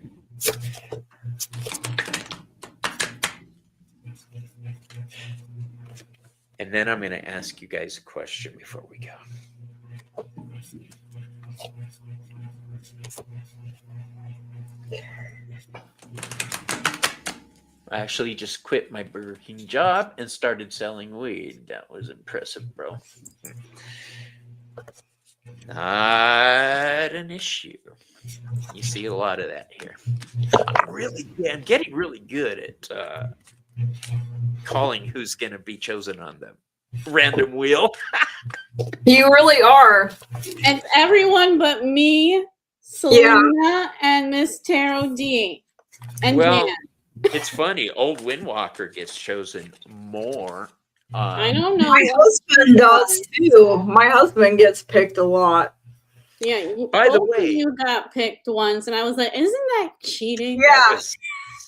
Speaker 1: And then I'm going to ask you guys a question before we go. I actually just quit my Burger King job and started selling weed. That was impressive, bro. Not an issue. You see a lot of that here. I'm getting really good at calling who's going to be chosen on the random wheel.
Speaker 2: You really are.
Speaker 3: It's everyone but me, Celina, and Miss Tarot D. And
Speaker 1: Well,
Speaker 3: Jan.
Speaker 1: it's funny. Old Windwalker gets chosen more.
Speaker 3: I don't know.
Speaker 2: My husband does too. My husband gets picked a lot.
Speaker 3: Yeah,
Speaker 1: By the
Speaker 3: both of
Speaker 1: way,
Speaker 3: you got picked once, and I was like, isn't that cheating?
Speaker 2: Yeah,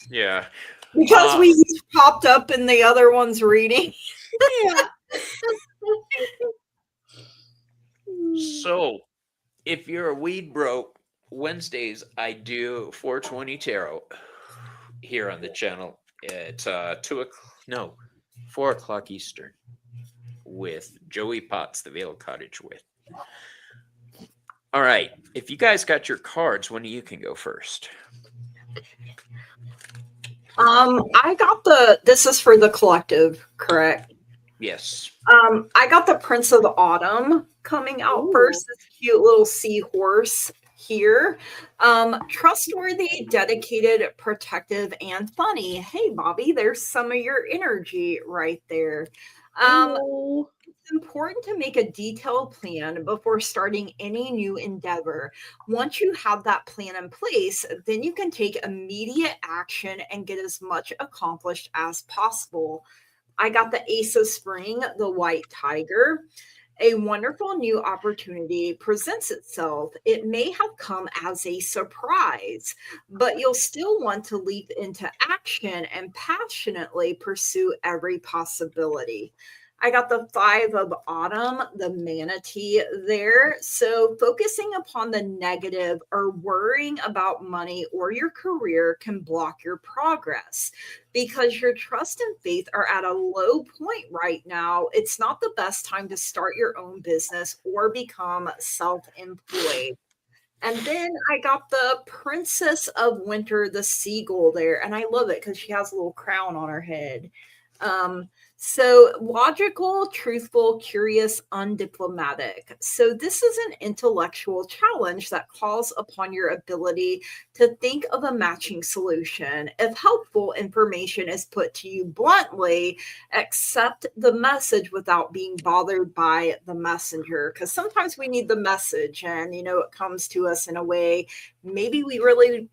Speaker 1: yeah.
Speaker 2: because we each popped up in the other one's reading.
Speaker 3: Yeah.
Speaker 1: So, if you're a weed bro, Wednesdays I do 420 tarot here on the channel at 4 o'clock Eastern with Joey Potts, the Vale Cottage with. All right, if you guys got your cards, one of you can go first.
Speaker 2: I got this is for the collective, correct?
Speaker 1: Yes.
Speaker 2: I got the Prince of Autumn coming out first. This cute little seahorse here. Trustworthy, dedicated, protective, and funny. Hey, Bobby, there's some of your energy right there. It's important to make a detailed plan before starting any new endeavor. Once you have that plan in place, then you can take immediate action and get as much accomplished as possible. I got the Ace of Spring, the White Tiger. A wonderful new opportunity presents itself. It may have come as a surprise, but you'll still want to leap into action and passionately pursue every possibility. I got the Five of Autumn, the manatee there. So focusing upon the negative or worrying about money or your career can block your progress because your trust and faith are at a low point right now. It's not the best time to start your own business or become self-employed. And then I got the Princess of Winter, the seagull there. And I love it because she has a little crown on her head. So logical, truthful, curious, undiplomatic. So this is an intellectual challenge that calls upon your ability to think of a matching solution. If helpful information is put to you bluntly, accept the message without being bothered by the messenger. Because sometimes we need the message and, it comes to us in a way maybe we really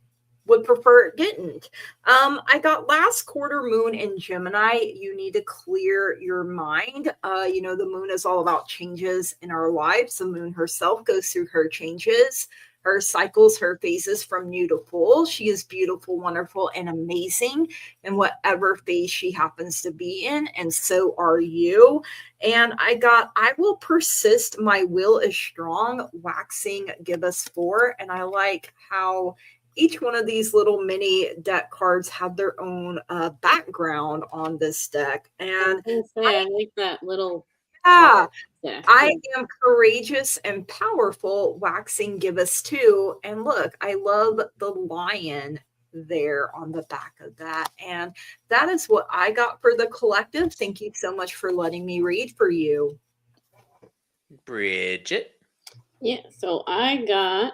Speaker 2: would prefer it didn't. I got last quarter moon in Gemini. You need to clear your mind. The moon is all about changes in our lives. The moon herself goes through her changes, her cycles, her phases from new to full. She is beautiful, wonderful, and amazing in whatever phase she happens to be in. And so are you. And I will persist. My will is strong. Waxing, give us 4. And I like how each one of these little mini deck cards have their own background on this deck. And
Speaker 3: I like that little
Speaker 2: Yeah.
Speaker 3: Yeah.
Speaker 2: I am courageous and powerful, waxing gibbous too. And look, I love the lion there on the back of that. And that is what I got for the collective. Thank you so much for letting me read for you.
Speaker 1: Bridget.
Speaker 3: Yeah, so I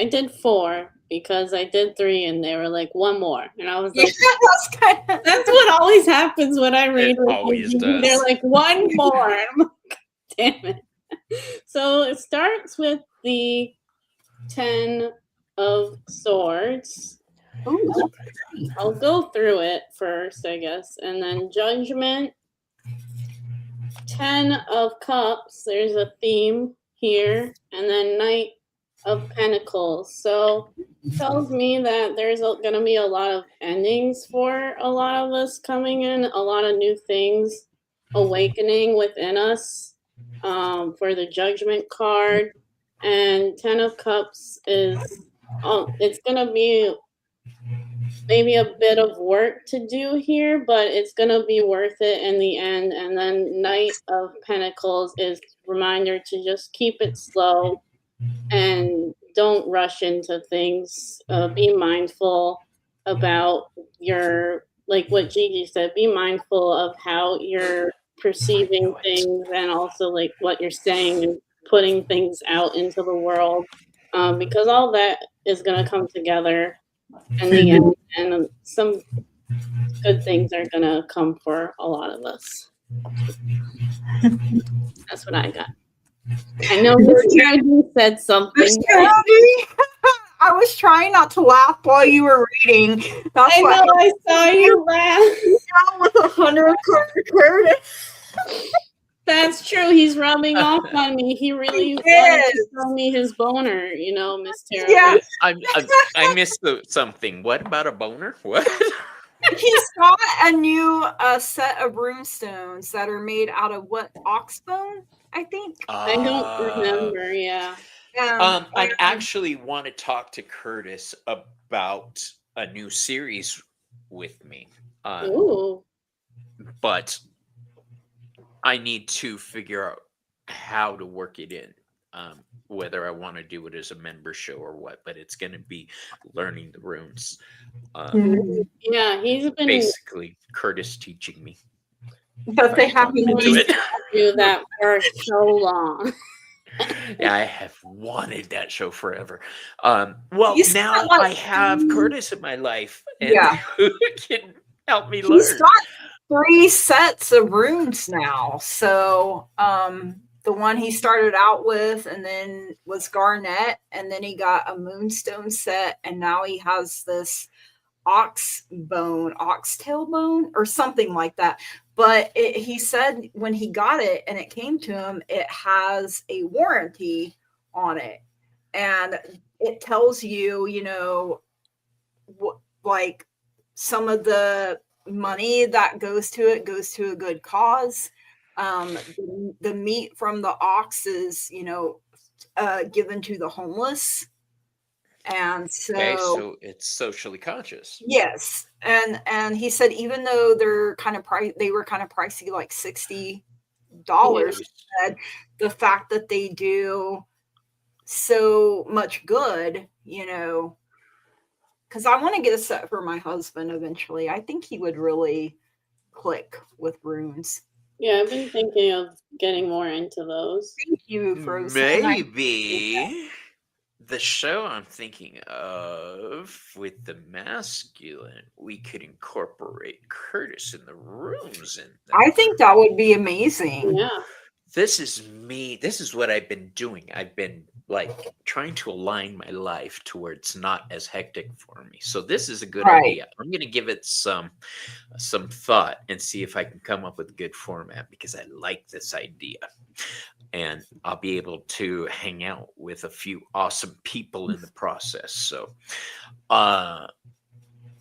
Speaker 3: did 4 because I did 3 and they were like, 1 more. And I was
Speaker 2: Yeah,
Speaker 3: like,
Speaker 2: that's kind of
Speaker 3: that's what always happens when I read.
Speaker 1: It always does.
Speaker 3: They're like, 1 more. And I'm like, damn it. So it starts with the 10 of Swords.
Speaker 2: Ooh.
Speaker 3: I'll go through it first, I guess. And then Judgment. 10 of Cups. There's a theme here. And then Knight of Pentacles. So it tells me that there's going to be a lot of endings for a lot of us coming in, a lot of new things awakening within us for the Judgment card. And 10 of Cups is, it's going to be maybe a bit of work to do here, but it's going to be worth it in the end. And then Knight of Pentacles is reminder to just keep it slow and don't rush into things. Be mindful about your, like what Gigi said, be mindful of how you're perceiving things and also like what you're saying and putting things out into the world, because all that is going to come together in the end, and some good things are going to come for a lot of us. That's what I got. I know Mr. Andy said something.
Speaker 2: Mr. Andy, I was trying not to laugh while you were reading. That's
Speaker 3: I know, I saw you laugh.
Speaker 2: with 100 credit.
Speaker 3: That's true. He's rubbing off on me. He really wanted to show me his boner, you know, Miss Tara.
Speaker 2: Yeah.
Speaker 1: I missed something. What about a boner? What?
Speaker 2: He's got a new set of runestones that are made out of what? Ox bone, I think.
Speaker 3: I don't remember. Yeah.
Speaker 1: I actually want to talk to Curtis about a new series with me.
Speaker 3: Ooh.
Speaker 1: But I need to figure out how to work it in, whether I want to do it as a member show or what, but it's going to be learning the runes.
Speaker 3: Yeah, he's been
Speaker 1: basically Curtis teaching me.
Speaker 2: But they haven't
Speaker 3: do that for so long.
Speaker 1: Yeah, I have wanted that show forever. Well, now
Speaker 2: like,
Speaker 1: I have Curtis in my life, and who can help me learn.
Speaker 2: He's got 3 sets of runes now. So the one he started out with and then was Garnet, and then he got a Moonstone set, and now he has this oxtail bone or something like that. But he said when he got it and it came to him, it has a warranty on it, and it tells you, you know, like some of the money that goes to it goes to a good cause. The meat from the ox is, you know, given to the homeless. And so
Speaker 1: it's socially conscious.
Speaker 2: Yes. And he said even though they're kind of they were kind of pricey, like $60, said the fact that they do so much good, you know, because I want to get a set for my husband eventually. I think he would really click with runes.
Speaker 3: Yeah, I've been thinking of getting more into those.
Speaker 2: Thank you, Frozen.
Speaker 1: Maybe the show I'm thinking of with the masculine, we could incorporate Curtis in the rooms.
Speaker 2: I think that would be amazing.
Speaker 3: Yeah.
Speaker 1: This is me. This is what I've been doing. I've been like trying to align my life to where it's not as hectic for me. So this is a good idea. I'm going to give it some thought and see if I can come up with a good format, because I like this idea. And I'll be able to hang out with a few awesome people in the process. So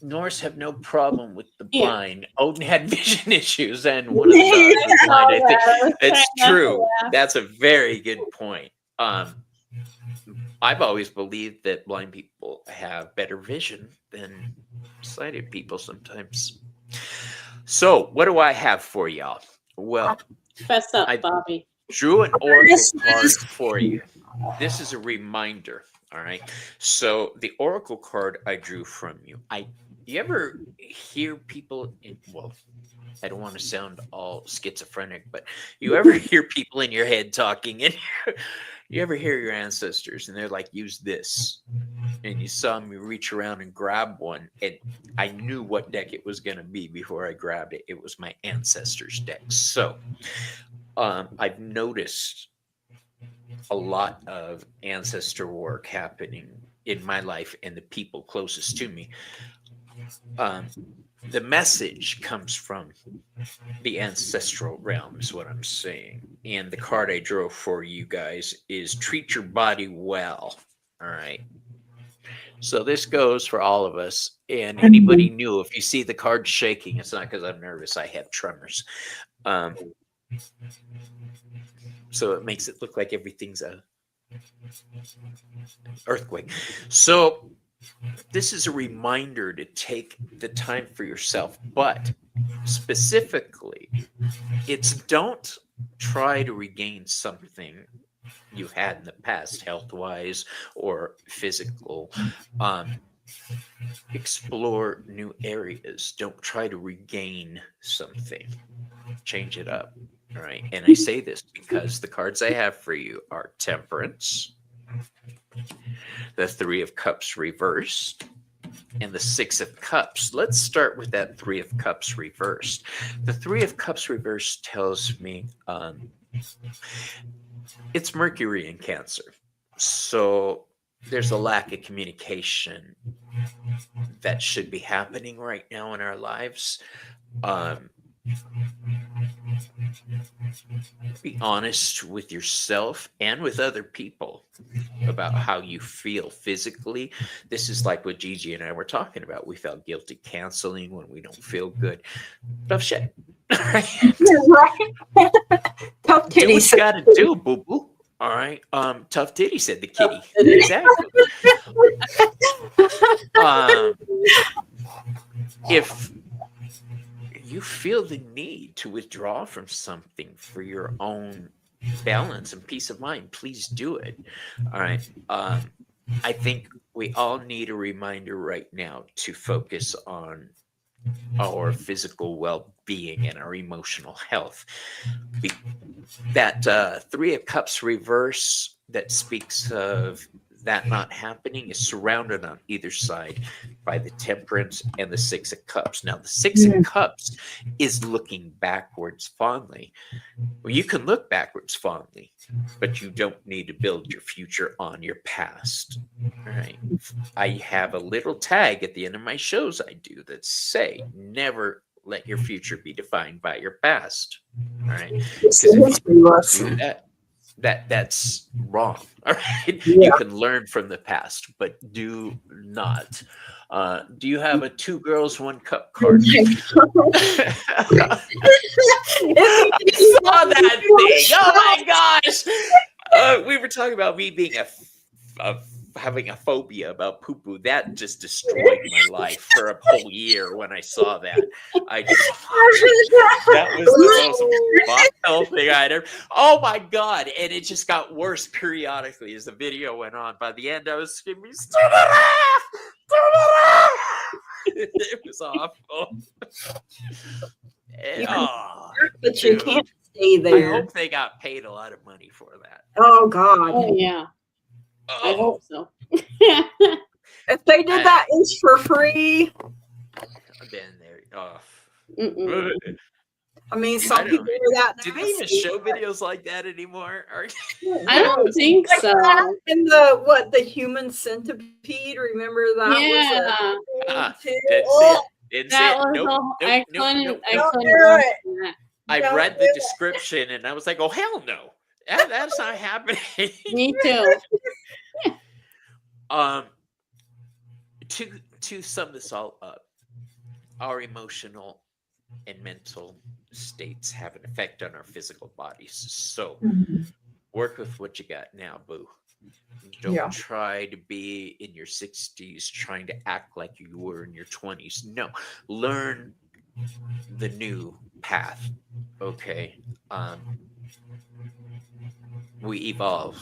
Speaker 1: Norse have no problem with the blind. Odin had vision issues, and one of the gods was blind. I think it's true. That's a very good point. I've always believed that blind people have better vision than sighted people sometimes. So what do I have for y'all? Well,
Speaker 3: Fess up,
Speaker 1: I
Speaker 3: Bobby.
Speaker 1: drew an oracle
Speaker 2: This
Speaker 1: card
Speaker 2: is-
Speaker 1: for you. This is a reminder. All right. So the oracle card I drew from you. You ever hear people well, I don't want to sound all schizophrenic, but you ever hear people in your head talking and you ever hear your ancestors and they're like, use this. And you saw me reach around and grab one, and I knew what deck it was going to be before I grabbed it. It was my ancestors' deck. So I've noticed a lot of ancestor work happening in my life and the people closest to me. The message comes from the ancestral realm, is what I'm saying. And the card I drew for you guys is treat your body well. All right. So this goes for all of us. And anybody new, if you see the card shaking, it's not because I'm nervous. I have tremors. So it makes it look like everything's a earthquake. So this is a reminder to take the time for yourself, but specifically, it's don't try to regain something you had in the past, health-wise or physical. Explore new areas. Don't try to regain something. Change it up. All right. And I say this because the cards I have for you are Temperance, the Three of Cups reversed, and the Six of Cups. Let's start with that Three of Cups reversed. The Three of Cups reversed tells me it's Mercury in Cancer. So there's a lack of communication that should be happening right now in our lives. Be honest with yourself and with other people about how you feel physically. This is like what Gigi and I were talking about. We felt guilty canceling when we don't feel good. Tough shit.
Speaker 2: Right.
Speaker 1: Do
Speaker 2: Tough titty.
Speaker 1: what you gotta do, boo boo. All right. Tough titty, said the kitty. Exactly. If you feel the need to withdraw from something for your own balance and peace of mind, please do it. All right. I think we all need a reminder right now to focus on our physical well-being and our emotional health. That Three of Cups reverse that speaks of that not happening is surrounded on either side by the Temperance and the Six of Cups. Now, the Six of Cups is looking backwards fondly. Well, you can look backwards fondly, but you don't need to build your future on your past. All right. I have a little tag at the end of my shows I do that say, never let your future be defined by your past. All right. Because if you do that's wrong. All right.
Speaker 2: Yeah.
Speaker 1: You can learn from the past, but do not. Do you have a 2 girls, 1 cup card? I saw that thing. Oh my gosh. We were talking about me being having a phobia about poo-poo. That just destroyed my life for a whole year when I saw that. That was the most vile thing I'd ever. Oh my god! And it just got worse periodically as the video went on. By the end, I was screaming, "Turn it off! Turn it off!" It was awful.
Speaker 2: But you
Speaker 1: dude,
Speaker 2: can't stay
Speaker 1: I
Speaker 2: there.
Speaker 1: hope they got paid a lot of money for that.
Speaker 2: Oh God!
Speaker 3: Oh yeah, I hope so.
Speaker 2: If they did that inch for free,
Speaker 1: Then there.
Speaker 2: I mean,
Speaker 1: I
Speaker 2: some
Speaker 1: don't
Speaker 2: people
Speaker 1: know.
Speaker 2: are that.
Speaker 1: Do they even
Speaker 2: nasty.
Speaker 1: show videos like that anymore?
Speaker 3: I don't think
Speaker 2: Like
Speaker 3: so.
Speaker 2: that and the human centipede? Remember that?
Speaker 3: Yeah.
Speaker 2: Was a
Speaker 1: That's
Speaker 2: oh,
Speaker 1: it.
Speaker 3: That was
Speaker 1: Nope,
Speaker 3: all.
Speaker 1: nope,
Speaker 3: I
Speaker 1: nope,
Speaker 3: couldn't.
Speaker 1: nope,
Speaker 3: I
Speaker 1: nope.
Speaker 3: couldn't
Speaker 2: do
Speaker 3: watch
Speaker 2: it.
Speaker 3: that.
Speaker 1: I
Speaker 2: Don't
Speaker 1: read
Speaker 2: do
Speaker 1: the
Speaker 2: it.
Speaker 1: description and I was like, oh hell no. That's not happening.
Speaker 3: Me too.
Speaker 1: To sum this all up, our emotional and mental states have an effect on our physical bodies. So work with what you got now, boo. Don't try to be in your 60s trying to act like you were in your 20s. No, learn the new path. Okay. We evolve.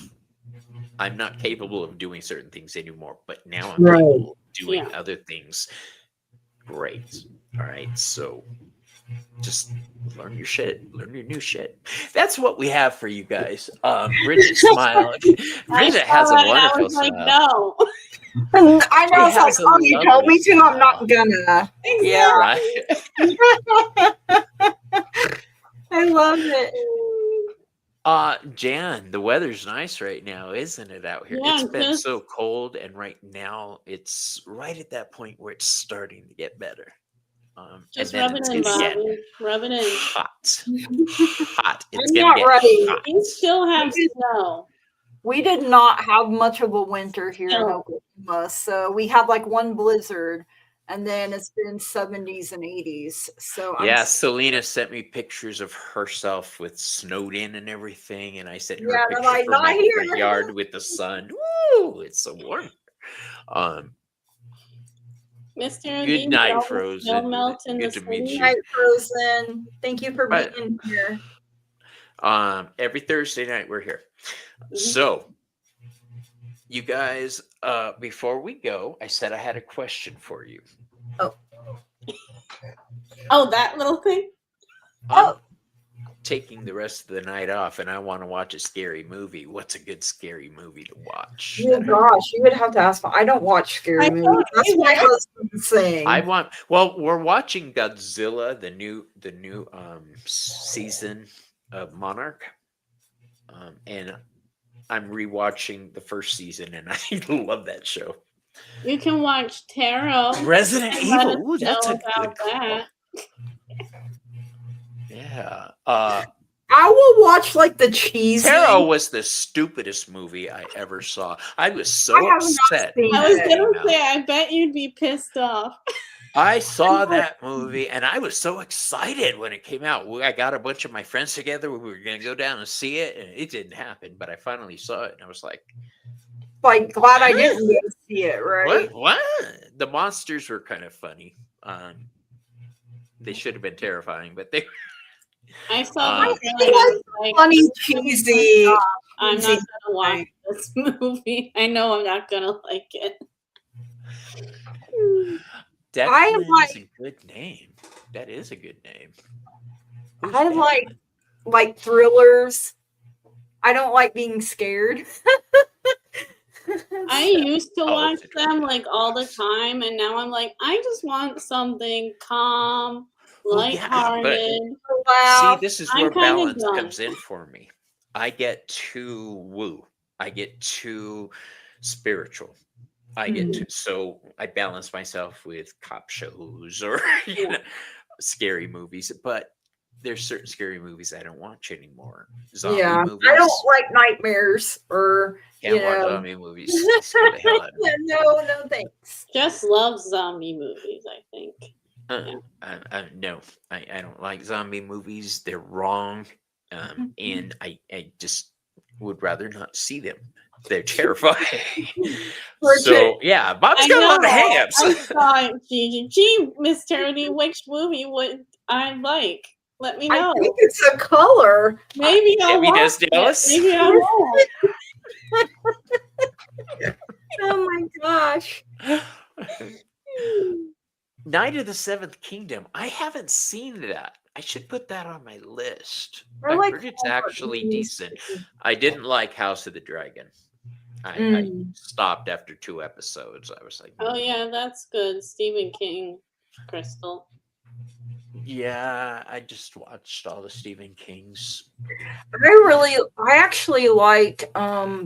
Speaker 1: I'm not capable of doing certain things anymore, but now I'm
Speaker 2: Right.
Speaker 1: capable of doing
Speaker 3: Yeah.
Speaker 1: other things. Great. All right. So just learn your shit. Learn your new shit. That's what we have for you guys. Bridget smile. Bridget has a
Speaker 3: I
Speaker 1: wonderful
Speaker 3: was like,
Speaker 1: smile.
Speaker 3: no.
Speaker 2: I know. It's like,
Speaker 1: has a
Speaker 2: oh, you told me
Speaker 1: lovely
Speaker 2: to. I'm not
Speaker 1: smile.
Speaker 2: gonna. Yeah.
Speaker 1: Right.
Speaker 2: I love it.
Speaker 1: Jan, the weather's nice right now, isn't it out here?
Speaker 3: Yeah,
Speaker 1: It's been
Speaker 3: just-
Speaker 1: so cold, and right now it's right at that point where it's starting to get better.
Speaker 3: Just
Speaker 1: and then
Speaker 3: rub it
Speaker 1: it's
Speaker 3: in,
Speaker 1: gonna get
Speaker 3: Bobby. Rub it in.
Speaker 1: hot. Hot. It's
Speaker 2: I'm
Speaker 1: gonna
Speaker 2: not
Speaker 1: get
Speaker 2: ready.
Speaker 1: hot.
Speaker 3: We still have snow.
Speaker 2: We did not have much of a winter here in
Speaker 3: No.
Speaker 2: Oklahoma. So we had like one blizzard, and then it's been 70s and 80s. So
Speaker 1: Yeah, Celina sent me pictures of herself with snowed in and everything, and I sent her
Speaker 2: Yeah,
Speaker 1: a
Speaker 2: they're
Speaker 1: picture
Speaker 2: like,
Speaker 1: from
Speaker 2: "Not
Speaker 1: my
Speaker 2: here."
Speaker 1: front yard with the sun. Woo! It's so warm.
Speaker 3: Mr.
Speaker 1: Good night, Frozen.
Speaker 3: Snow melt in
Speaker 1: Good
Speaker 3: the
Speaker 1: to meet
Speaker 3: city.
Speaker 1: you.
Speaker 2: Night, Frozen. Thank you for
Speaker 1: But-
Speaker 2: being here.
Speaker 1: Every Thursday night we're here.
Speaker 3: Mhm.
Speaker 1: So, you guys, before we go, I said I had a question for you.
Speaker 3: Oh, that little thing?
Speaker 1: I'm taking the rest of the night off, and I want to watch a scary movie. What's a good scary movie to watch?
Speaker 2: Oh gosh, you would have to ask me. I don't watch scary
Speaker 3: I
Speaker 2: movies.
Speaker 3: don't
Speaker 2: That's my
Speaker 3: either.
Speaker 2: husband's thing.
Speaker 1: Well, we're watching Godzilla, the new season of Monarch, and I'm rewatching the first season, and I love that show.
Speaker 3: You can watch Tarot.
Speaker 1: Resident
Speaker 3: Let
Speaker 1: Evil.
Speaker 3: us
Speaker 1: Ooh, that's
Speaker 3: know
Speaker 1: a good
Speaker 3: about
Speaker 1: call.
Speaker 3: that.
Speaker 1: Yeah.
Speaker 2: I will watch like the cheesy.
Speaker 1: Tarot was the stupidest movie I ever saw. I was so
Speaker 2: I have not
Speaker 1: upset.
Speaker 2: seen
Speaker 3: I
Speaker 1: when
Speaker 3: was
Speaker 1: it
Speaker 2: it.
Speaker 1: came
Speaker 3: gonna
Speaker 1: out.
Speaker 3: say, I bet you'd be pissed off.
Speaker 1: I saw that movie and I was so excited when it came out. I got a bunch of my friends together. We were going to go down and see it, and it didn't happen. But I finally saw it, and I was like,
Speaker 2: Like, glad I didn't go see it, right?
Speaker 1: "What? The monsters were kind of funny. They should have been terrifying, but they."
Speaker 3: I saw the
Speaker 1: I
Speaker 3: trailer and I was like,
Speaker 2: Funny, cheesy.
Speaker 3: I'm not
Speaker 2: cheesy.
Speaker 3: gonna watch this movie. I know I'm not gonna like it.
Speaker 1: Declan is
Speaker 2: like-
Speaker 1: a good name. That is a good name. Who's
Speaker 2: I
Speaker 1: Declan?
Speaker 2: like thrillers. I don't like being scared.
Speaker 3: I used to
Speaker 1: Oh,
Speaker 3: watch
Speaker 1: it's
Speaker 3: them like all the time, and now I'm like, I just want something calm,
Speaker 1: Well, yeah, but-
Speaker 3: lighthearted.
Speaker 2: Wow.
Speaker 1: See, this is
Speaker 3: I'm
Speaker 1: where
Speaker 3: kinda
Speaker 1: balance
Speaker 3: done.
Speaker 1: comes in for me. I get too woo. I get too spiritual. I get
Speaker 2: Mm-hmm.
Speaker 1: too, so I balance myself with cop shows or you know, scary movies. But there's certain scary movies I don't watch anymore. Zombie
Speaker 2: Yeah,
Speaker 1: movies.
Speaker 2: I don't like nightmares or
Speaker 1: Can't
Speaker 2: you
Speaker 1: watch
Speaker 2: know.
Speaker 1: zombie movies. They scare the hell out of me.
Speaker 2: no, thanks.
Speaker 3: Just love zombie movies, I think.
Speaker 1: No, I don't like zombie movies. They're wrong. And I just would rather not see them. They're terrifying. So yeah, Bob's
Speaker 3: I
Speaker 1: got a lot of
Speaker 3: know. I
Speaker 1: hangups.
Speaker 3: saw it, Gigi. Gee, Miss Tony, which movie would I like? Let me
Speaker 2: I
Speaker 3: know.
Speaker 2: think it's a color.
Speaker 3: Maybe I'll
Speaker 1: Debbie
Speaker 3: watch
Speaker 1: Does
Speaker 3: it.
Speaker 1: Dallas?
Speaker 3: Maybe I won't.
Speaker 2: Oh my gosh.
Speaker 1: Night of the Seventh Kingdom. I haven't seen that. I should put that on my list.
Speaker 2: I
Speaker 1: I
Speaker 2: like
Speaker 1: heard it's
Speaker 2: horror
Speaker 1: actually
Speaker 2: movies.
Speaker 1: decent. I didn't like House of the Dragon. I
Speaker 2: Mm.
Speaker 1: stopped after 2 episodes. I was like,
Speaker 3: Oh yeah, that's good. Stephen King, Crystal.
Speaker 1: yeah, I just watched all the Stephen Kings.
Speaker 2: I actually liked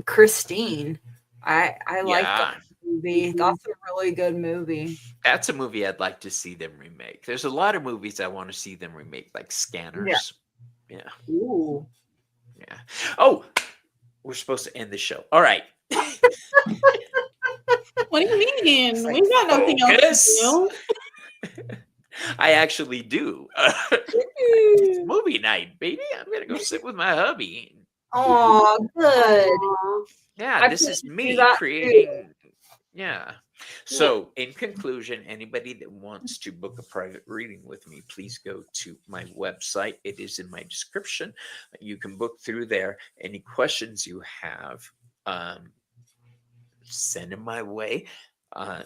Speaker 2: Christine. I like
Speaker 1: Yeah,
Speaker 2: that movie. That's a really good movie.
Speaker 1: that's a movie I'd like to see them remake. There's a lot of movies I want to see them remake, like Scanners. Yeah.
Speaker 2: Ooh.
Speaker 1: Yeah. Oh, we're supposed to end the show. All right.
Speaker 3: What do you mean?
Speaker 2: It's like,
Speaker 3: We've got nothing else
Speaker 1: focus.
Speaker 3: to do.
Speaker 1: I actually do. It's movie night, baby. I'm gonna go sit with my hubby.
Speaker 2: Oh, good.
Speaker 3: Aw.
Speaker 1: Yeah,
Speaker 2: I
Speaker 1: this is
Speaker 2: couldn't do
Speaker 1: me
Speaker 2: that too.
Speaker 1: creating Yeah. So, in conclusion, anybody that wants to book a private reading with me, please go to my website. It is in my description. You can book through there. Any questions you have, send them my way.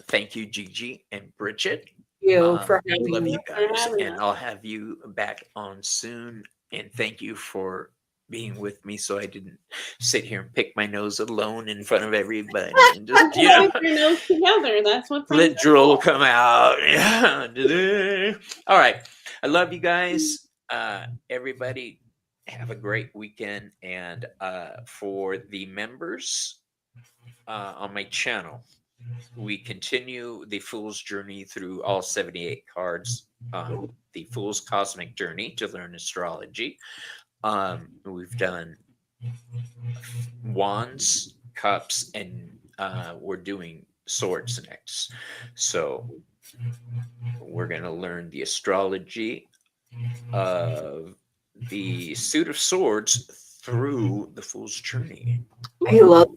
Speaker 1: Thank you, Gigi and Bridget.
Speaker 2: You for
Speaker 1: I
Speaker 2: having
Speaker 1: love
Speaker 2: me.
Speaker 1: you
Speaker 3: for
Speaker 1: guys,
Speaker 3: having
Speaker 1: and
Speaker 3: us.
Speaker 1: I'll have you back on soon. And thank you for being with me, so I didn't sit here and pick my nose alone in front of everybody and just, you know,
Speaker 3: Wipe your nose together. That's what friends
Speaker 1: let
Speaker 3: are
Speaker 1: drool
Speaker 3: for.
Speaker 1: come out. All right, I love you guys. Everybody, have a great weekend. And for the members on my channel, we continue the Fool's Journey through all 78 cards, the Fool's Cosmic Journey to learn astrology. We've done wands, cups, and we're doing swords next. So we're going to learn the astrology of the suit of swords through the Fool's Journey.
Speaker 2: I love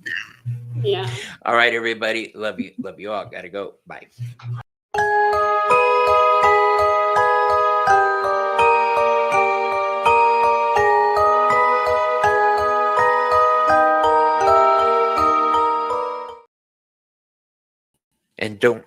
Speaker 3: Yeah.
Speaker 1: All right, everybody. Love you. Love you all. Gotta go. Bye.